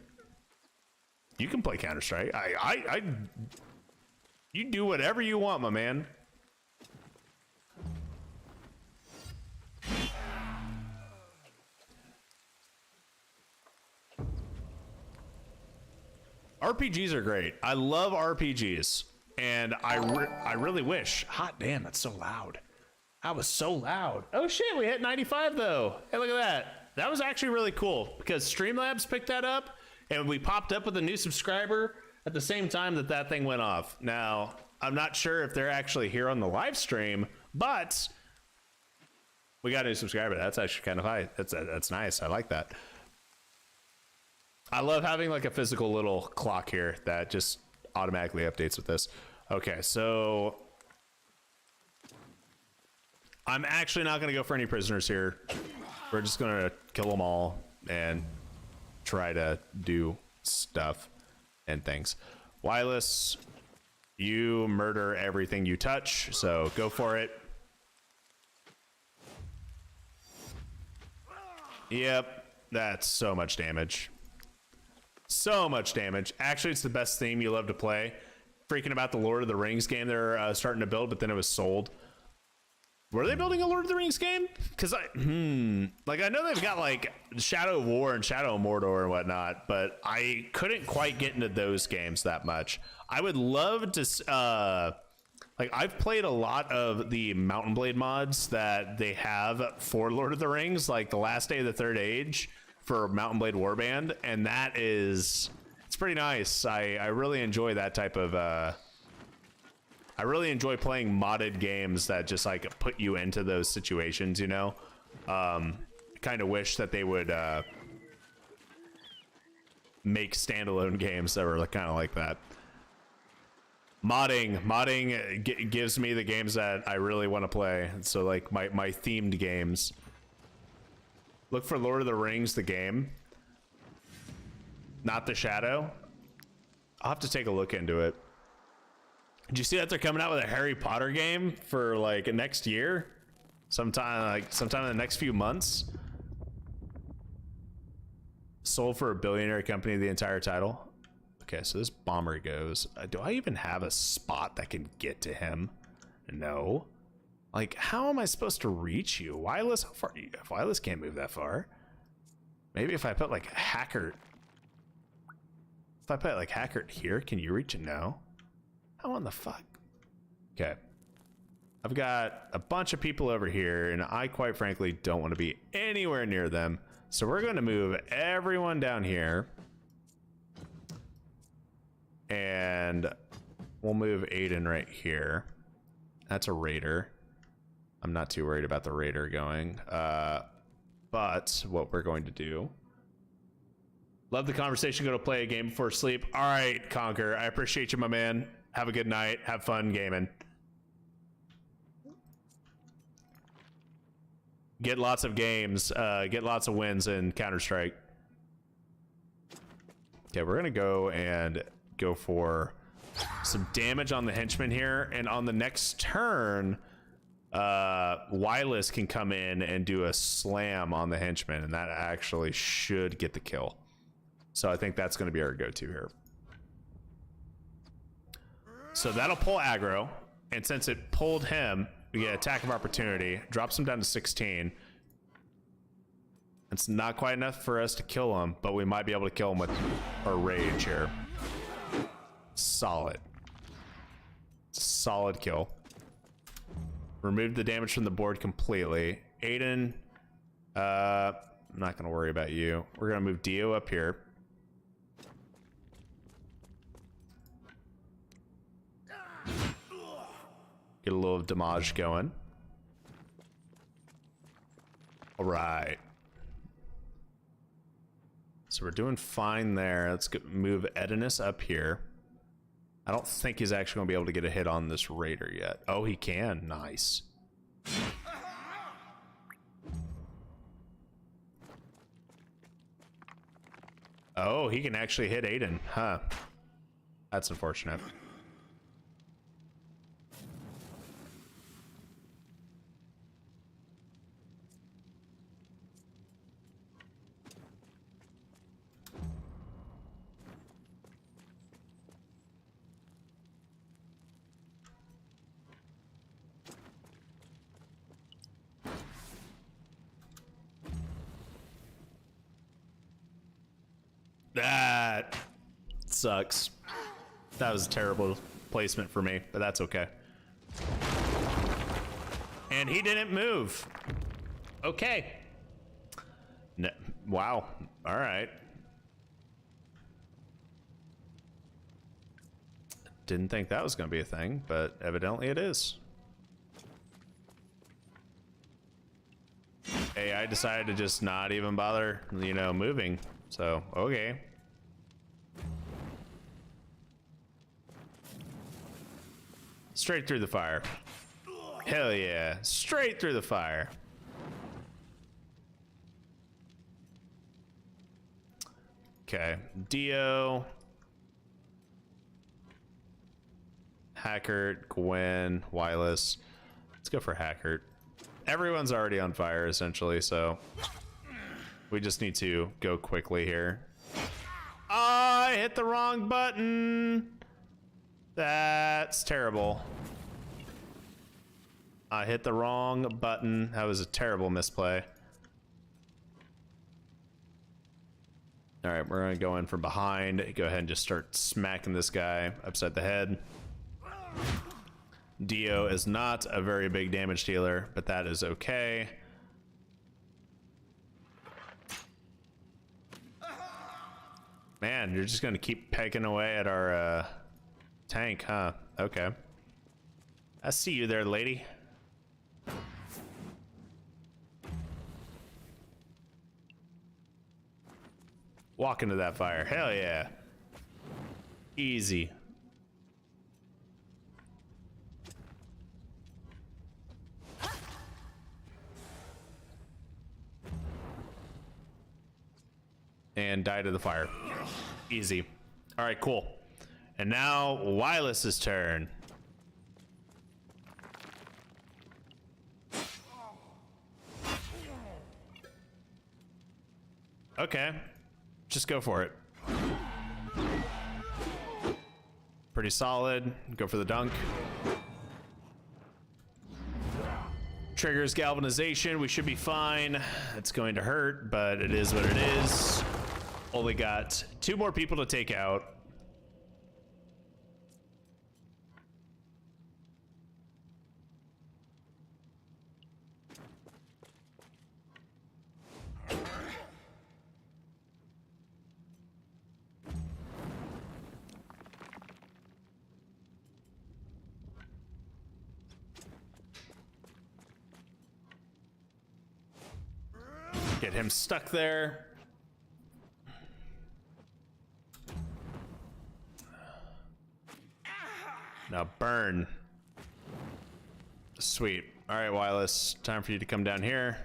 You can play Counter-Strike. You do whatever you want, my man. RPGs are great. I love RPGs, and I really wish. Hot damn, that's so loud. That was so loud. Oh shit, we hit 95 though. Hey, look at that. That was actually really cool because Streamlabs picked that up, and we popped up with a new subscriber at the same time that thing went off. Now, I'm not sure if they're actually here on the live stream, but we got a new subscriber. That's actually kind of high. That's nice. I like that. I love having like a physical little clock here that just automatically updates with this. Okay, so I'm actually not going to go for any prisoners here. We're just going to kill them all and try to do stuff and things. Wireless, you murder everything you touch, so go for it. Yep, that's so much damage. So much damage. Actually, it's the best theme you love to play. Freaking about the Lord of the Rings game they're starting to build, but then it was sold. Were they building a Lord of the Rings game? Because like I know they've got like Shadow of War and Shadow of Mordor and whatnot, but I couldn't quite get into those games that much. I would love to like I've played a lot of the Mountain Blade mods that they have for Lord of the Rings, like the Last Day of the Third Age for Mountain Blade Warband, and that is, it's pretty nice. I really enjoy that type of I really enjoy playing modded games that just like put you into those situations, you know. Kind of wish that they would make standalone games that were kind of like that. Modding gives me the games that I really want to play. So like my themed games. Look for Lord of the Rings, the game, not the Shadow. I'll have to take a look into it. Did you see that they're coming out with a Harry Potter game for like next year? Sometime in the next few months. Sold for $1 billion company, the entire title. Okay, so this bomber goes. Do I even have a spot that can get to him? No. Like, how am I supposed to reach you? Wireless, how far? Wireless can't move that far. Maybe if I put like Hackert. If I put like Hackert here, can you reach it? No. How in the fuck? Okay. I've got a bunch of people over here, and I quite frankly don't want to be anywhere near them. So we're going to move everyone down here. And we'll move Aiden right here. That's a raider. I'm not too worried about the raider going. But what we're going to do. Love the conversation. Go to play a game before sleep. All right, Conquer. I appreciate you, my man. Have a good night. Have fun gaming. Get lots of games. Get lots of wins in Counter-Strike. Okay, we're going to go and go for some damage on the henchman here. And on the next turn, Wireless can come in and do a slam on the henchman, and that actually should get the kill. So I think that's going to be our go-to here. So that'll pull aggro, and since it pulled him, we get attack of opportunity, drops him down to 16. It's not quite enough for us to kill him, but we might be able to kill him with our rage here. Solid. Solid kill. Removed the damage from the board completely. Aiden, I'm not gonna worry about you. We're gonna move Dio up here. Get a little damage going. All right. So we're doing fine there. Let's move Edinus up here. I don't think he's actually going to be able to get a hit on this raider yet. Oh, he can. Nice. Oh, he can actually hit Aiden. Huh. That's unfortunate. That sucks. That was a terrible placement for me, but that's okay. And he didn't move. Okay. No, wow. All right. Didn't think that was going to be a thing, but evidently it is. AI decided to just not even bother, you know, moving. So, okay. Straight through the fire. Hell yeah. Straight through the fire. Okay. Dio. Hackert, Gwen, Wireless. Let's go for Hackert. Everyone's already on fire, essentially, so we just need to go quickly here. Oh, I hit the wrong button. That's terrible. I hit the wrong button. That was a terrible misplay. All right, we're gonna go in from behind. Go ahead and just start smacking this guy upside the head. Dio is not a very big damage dealer, but that is okay. Man, you're just gonna keep pegging away at our tank, huh? Okay. I see you there, lady. Walk into that fire. Hell yeah. Easy. And die to the fire. Easy. All right, cool. And now Wireless's turn. Okay. Just go for it. Pretty solid. Go for the dunk. Triggers galvanization. We should be fine. It's going to hurt, but it is what it is. Only got 2 more people to take out. Get him stuck there. Now burn. Sweet. All right, Wireless. Time for you to come down here.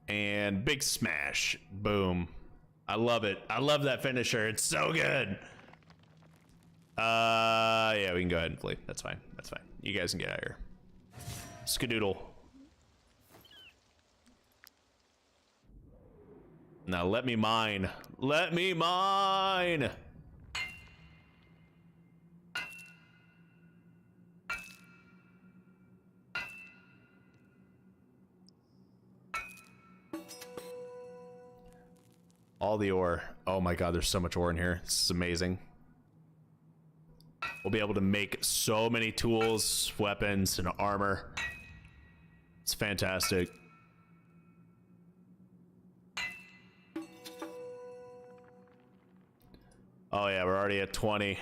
And big smash. Boom. I love it. I love that finisher. It's so good. Yeah, we can go ahead and flee. That's fine. That's fine. You guys can get out of here. Skadoodle. Now let me mine. Let me mine. All the ore. Oh my god, there's so much ore in here. This is amazing. We'll be able to make so many tools, weapons, and armor. It's fantastic. Oh yeah, we're already at 20.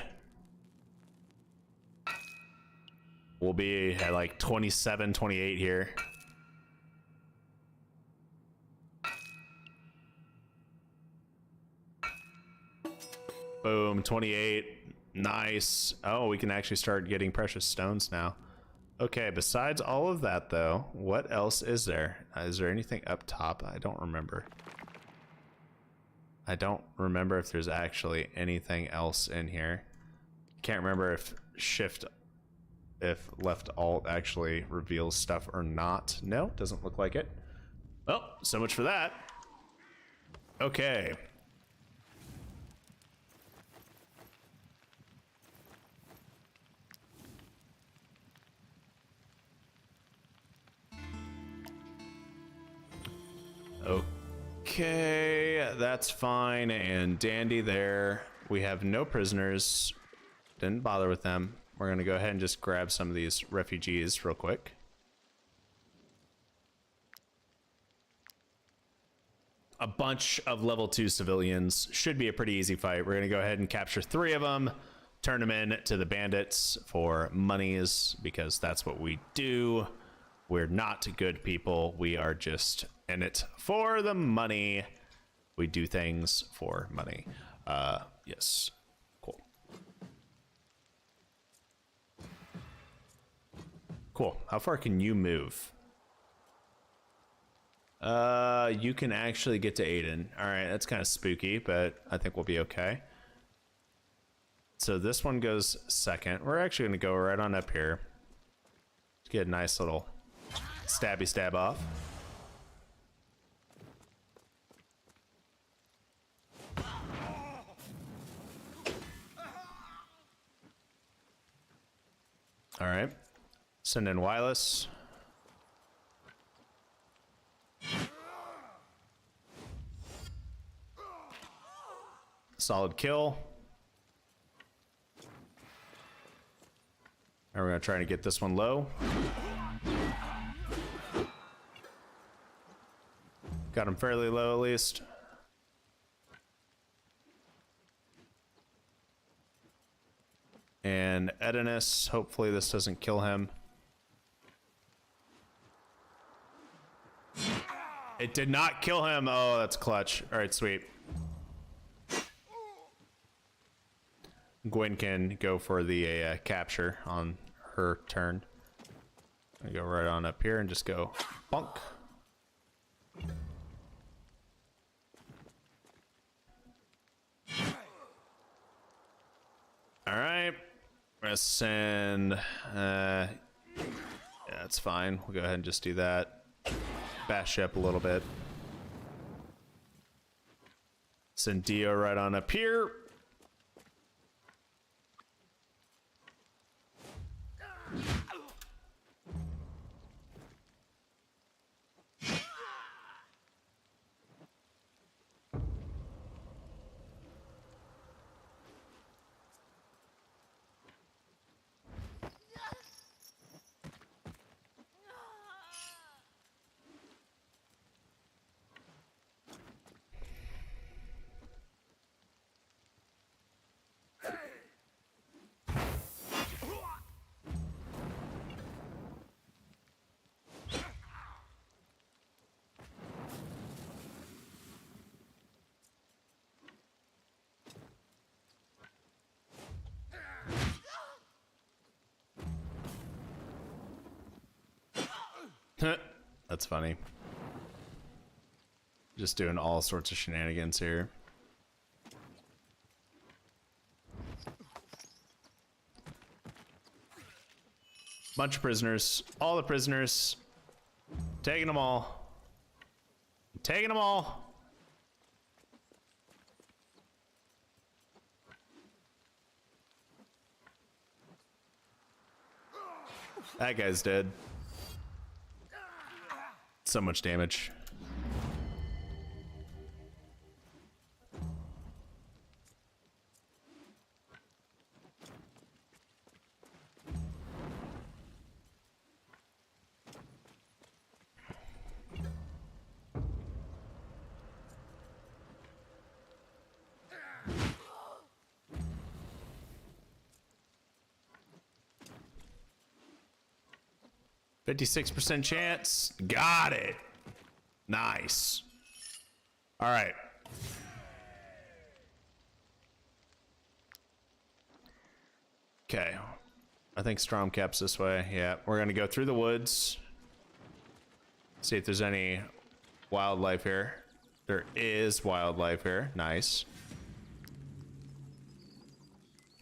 We'll be at like 27, 28 here. Boom, 28. Nice. Oh, we can actually start getting precious stones now. Okay, besides all of that, though, what else is there? Is there anything up top? I don't remember. I don't remember if there's actually anything else in here. Can't remember if if left alt actually reveals stuff or not. No, doesn't look like it. Well, so much for that. Okay. Okay, that's fine and dandy there. We have no prisoners. Didn't bother with them. We're gonna go ahead and just grab some of these refugees real quick. A bunch of level 2 civilians. Should be a pretty easy fight. We're gonna go ahead and capture 3 of them, turn them in to the bandits for monies, because that's what we do. We're not good people. We are just in it for the money. We do things for money. Yes. Cool. Cool. How far can you move? You can actually get to Aiden. All right, that's kind of spooky, but I think we'll be okay. So this one goes second. We're actually going to go right on up here. Get a nice little stabby stab off. All right. Send in wireless. Solid kill. And we're gonna try to get this one low. Got him fairly low at least. And Edinus, hopefully this doesn't kill him. It did not kill him. Oh, that's clutch. All right, sweet. Gwen can go for the capture on her turn. I go right on up here and just go bunk. All right, we're gonna send. Yeah, that's fine. We'll go ahead and just do that. Bash up a little bit. Send Dio right on up here. That's funny. Just doing all sorts of shenanigans here. Bunch of prisoners. All the prisoners. Taking them all. Taking them all. That guy's dead. So much damage. %56 chance. Got it. Nice. All right. Okay. I think Stromkap's this way. Yeah, we're gonna go through the woods. See if there's any wildlife here. There is wildlife here. Nice.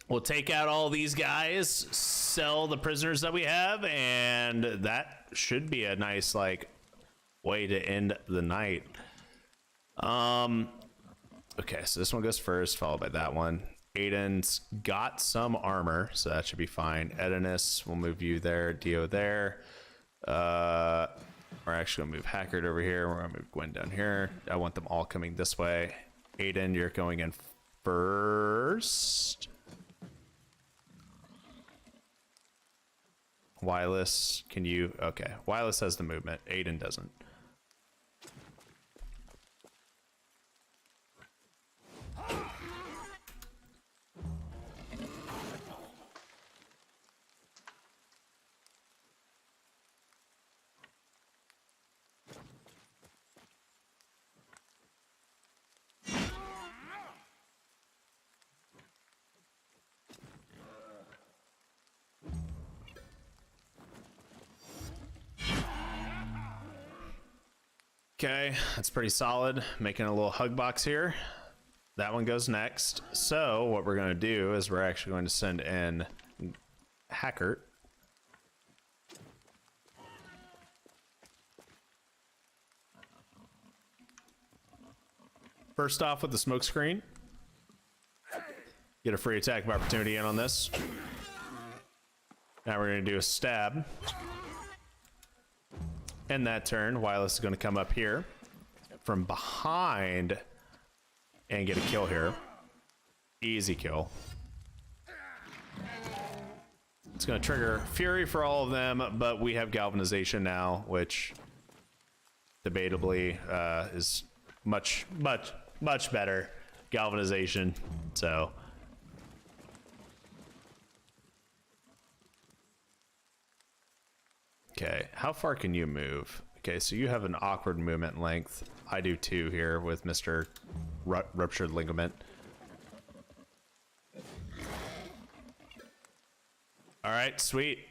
We'll take out all these guys, sell the prisoners that we have, and that should be a nice, like, way to end the night. Okay, so this one goes first, followed by that one. Aiden's got some armor, so that should be fine. Edinus, we'll move you there. Dio there. We're actually gonna move Hackard over here. We're gonna move Gwen down here. I want them all coming this way. Aiden, you're going in first. Wireless, can you? Okay, Wireless has the movement. Aiden doesn't. Okay, that's pretty solid. Making a little hug box here. That one goes next. So what we're going to do is we're actually going to send in Hackert. First off with the smoke screen. Get a free attack of opportunity in on this. Now we're going to do a stab. In that turn, Wireless is going to come up here from behind and get a kill here. Easy kill. It's going to trigger Fury for all of them, but we have Galvanization now, which debatably is much better. Galvanization, so... Okay, how far can you move? Okay, so you have an awkward movement length. I do too here with Mr. Ruptured Ligament. All right, sweet.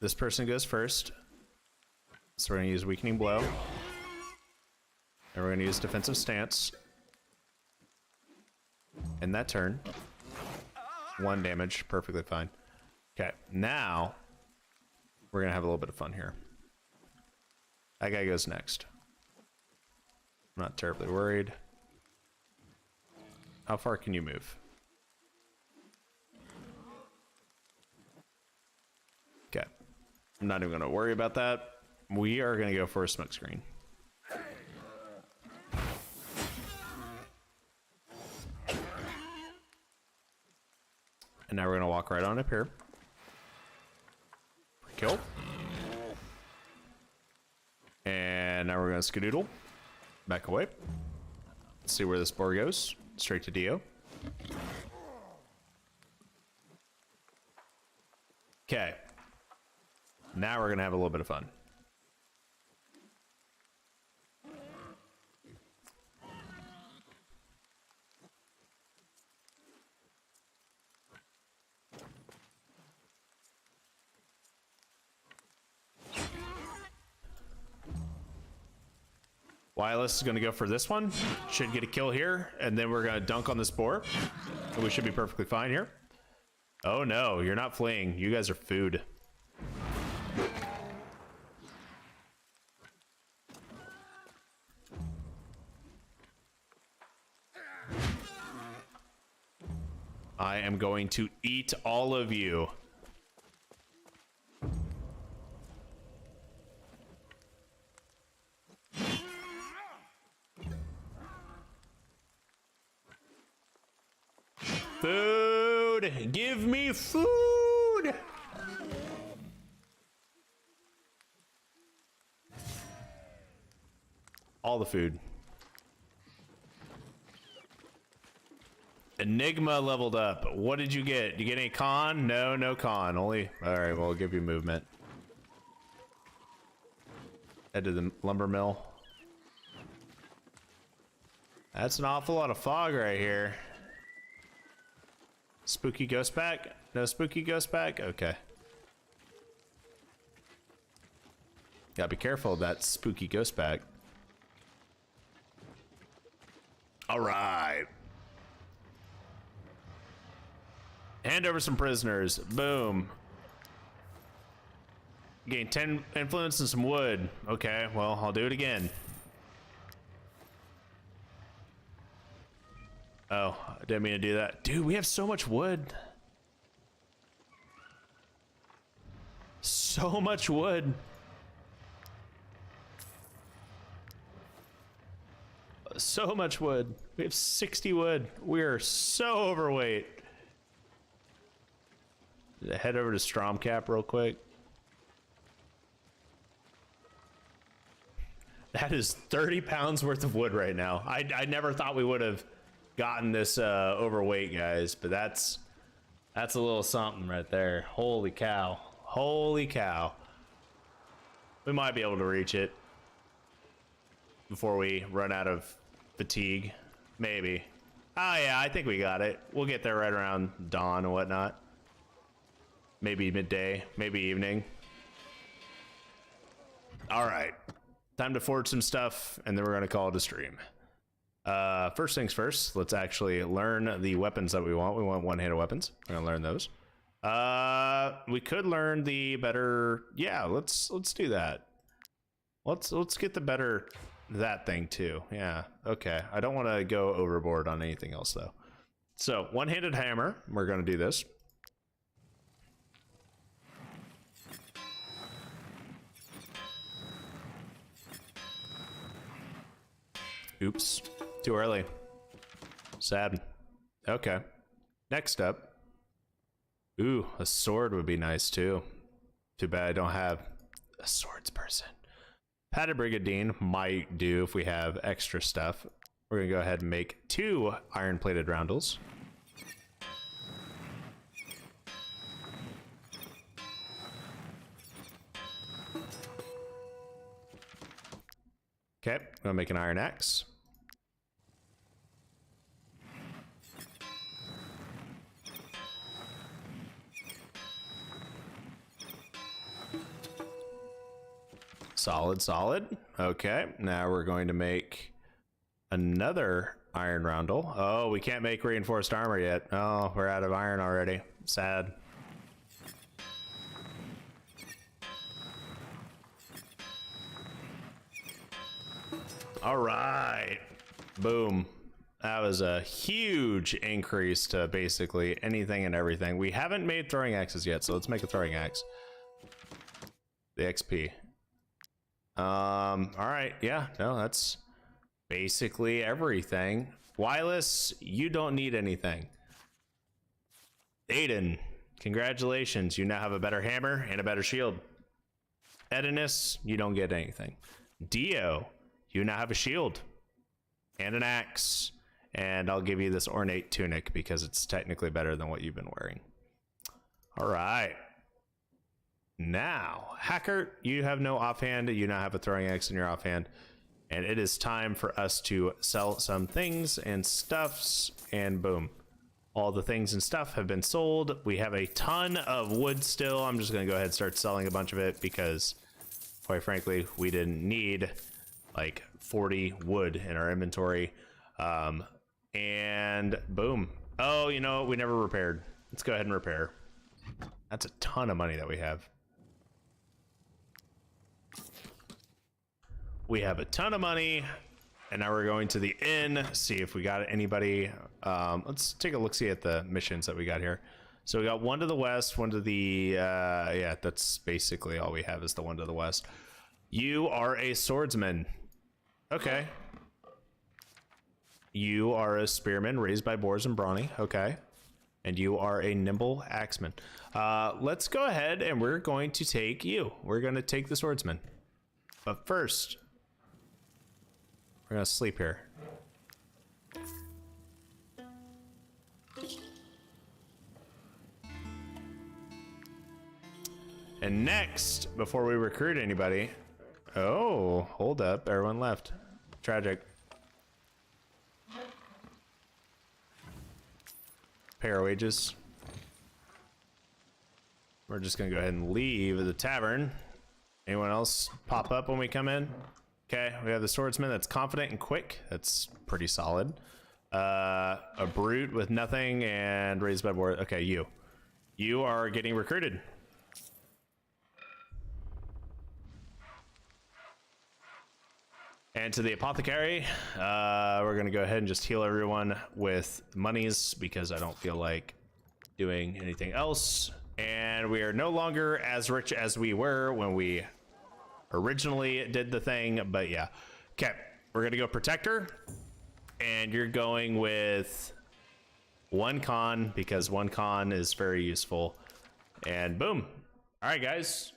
This person goes first. So we're gonna use Weakening Blow. And we're gonna use Defensive Stance. In that turn. 1 damage, perfectly fine. Okay, now we're gonna have a little bit of fun here. That guy goes next. I'm not terribly worried. How far can you move? Okay, I'm not even gonna worry about that. We are gonna go for a smoke screen. And now we're gonna walk right on up here. Kill. And now we're gonna skedoodle. Back away. Let's see where this boar goes. Straight to Dio. Okay. Now we're gonna have a little bit of fun. Wireless is going to go for this one. Should get a kill here, and then we're going to dunk on this boar. And we should be perfectly fine here. Oh no, you're not fleeing. You guys are food. I am going to eat all of you. Food! Give me food! All the food. Enigma leveled up. What did you get? Did you get any con? No, no con. Only... Alright, well, I'll give you movement. Head to the lumber mill. That's an awful lot of fog right here. Spooky ghost pack? No spooky ghost pack? Okay. Gotta be careful of that spooky ghost pack. All right. Hand over some prisoners. Boom. Gain 10 influence and some wood. Okay, well, I'll do it again. Oh, I didn't mean to do that. Dude, we have so much wood. So much wood. So much wood. We have 60 wood. We are so overweight. Head over to Stromcap real quick. That is 30 pounds worth of wood right now. I never thought we would have gotten this overweight, guys, but that's a little something right there. Holy cow. Holy cow. We might be able to reach it before we run out of fatigue. Maybe. Oh yeah, I think we got it. We'll get there right around dawn and whatnot. Maybe midday, maybe evening. All right. Time to forge some stuff, and then we're gonna call it a stream. First things first, let's actually learn the weapons that we want. We want one-handed weapons. We're gonna learn those. We could learn the better. Yeah, let's do that. Let's get the better that thing too. Yeah. Okay. I don't want to go overboard on anything else though. So one-handed hammer. We're gonna do this. Oops, too early. Sad. Okay. Next up. Ooh, a sword would be nice too. Too bad I don't have a swords person. Padded Brigandine might do if we have extra stuff. We're gonna go ahead and make 2 iron-plated roundels. Okay, I'm gonna make an iron axe. Solid, solid. Okay, now we're going to make another iron roundel. Oh, we can't make reinforced armor yet. Oh, we're out of iron already. Sad. All right. Boom. That was a huge increase to basically anything and everything. We haven't made throwing axes yet, so let's make a throwing axe. The XP. All right. Yeah, no, that's basically everything. Wyless, you don't need anything. Aiden, congratulations. You now have a better hammer and a better shield. Edinus, you don't get anything. Dio, you now have a shield and an axe, and I'll give you this ornate tunic because it's technically better than what you've been wearing. All right. Now, Hacker, you have no offhand. You now have a throwing axe in your offhand, and it is time for us to sell some things and stuffs, and boom. All the things and stuff have been sold. We have a ton of wood still. I'm just going to go ahead and start selling a bunch of it because, quite frankly, we didn't need like 40 wood in our inventory. And boom. Oh, you know, we never repaired. Let's go ahead and repair. That's a ton of money that we have. We have a ton of money, and now we're going to the inn, see if we got anybody. Let's take a look-see at the missions that we got here. So we got one to the west, one to the, yeah, that's basically all we have is the one to the west. You are a swordsman. Okay. You are a spearman raised by boars and brawny. Okay. And you are a nimble axeman. Let's go ahead and we're going to take you. We're going to take the swordsman. But first, we're going to sleep here. And next, before we recruit anybody, oh, hold up, everyone left. Tragic. pay our wages. We're just gonna go ahead and leave the tavern. Anyone else pop up when we come in? Okay, we have the swordsman that's confident and quick. That's pretty solid. A brute with nothing and raised by board. Okay, you are getting recruited. And to the apothecary, we're gonna go ahead and just heal everyone with monies because I don't feel like doing anything else. And we are no longer as rich as we were when we originally did the thing, but yeah. Okay, we're gonna go protector, and you're going with 1 con because 1 con is very useful. And boom. All right, guys,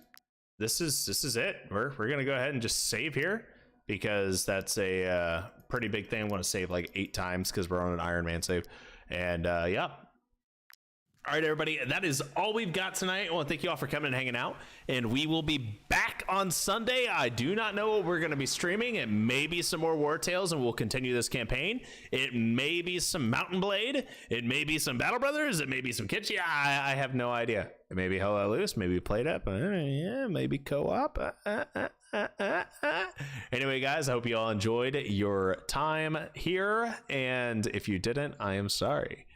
this is it. We're gonna go ahead and just save here because that's a pretty big thing. I want to save like 8 times because we're on an Iron Man save. And yeah. All right, everybody, that is all we've got tonight. I want to thank you all for coming and hanging out, and we will be back on Sunday. I do not know what we're going to be streaming. It may be some more Wartales, and we'll continue this campaign. It may be some Mountain Blade. It may be some Battle Brothers. It may be some Kitschy. I have no idea. It may be Hell Let Loose. Maybe Played Up. Yeah, maybe co-op. Anyway, guys, I hope you all enjoyed your time here, and if you didn't, I am sorry.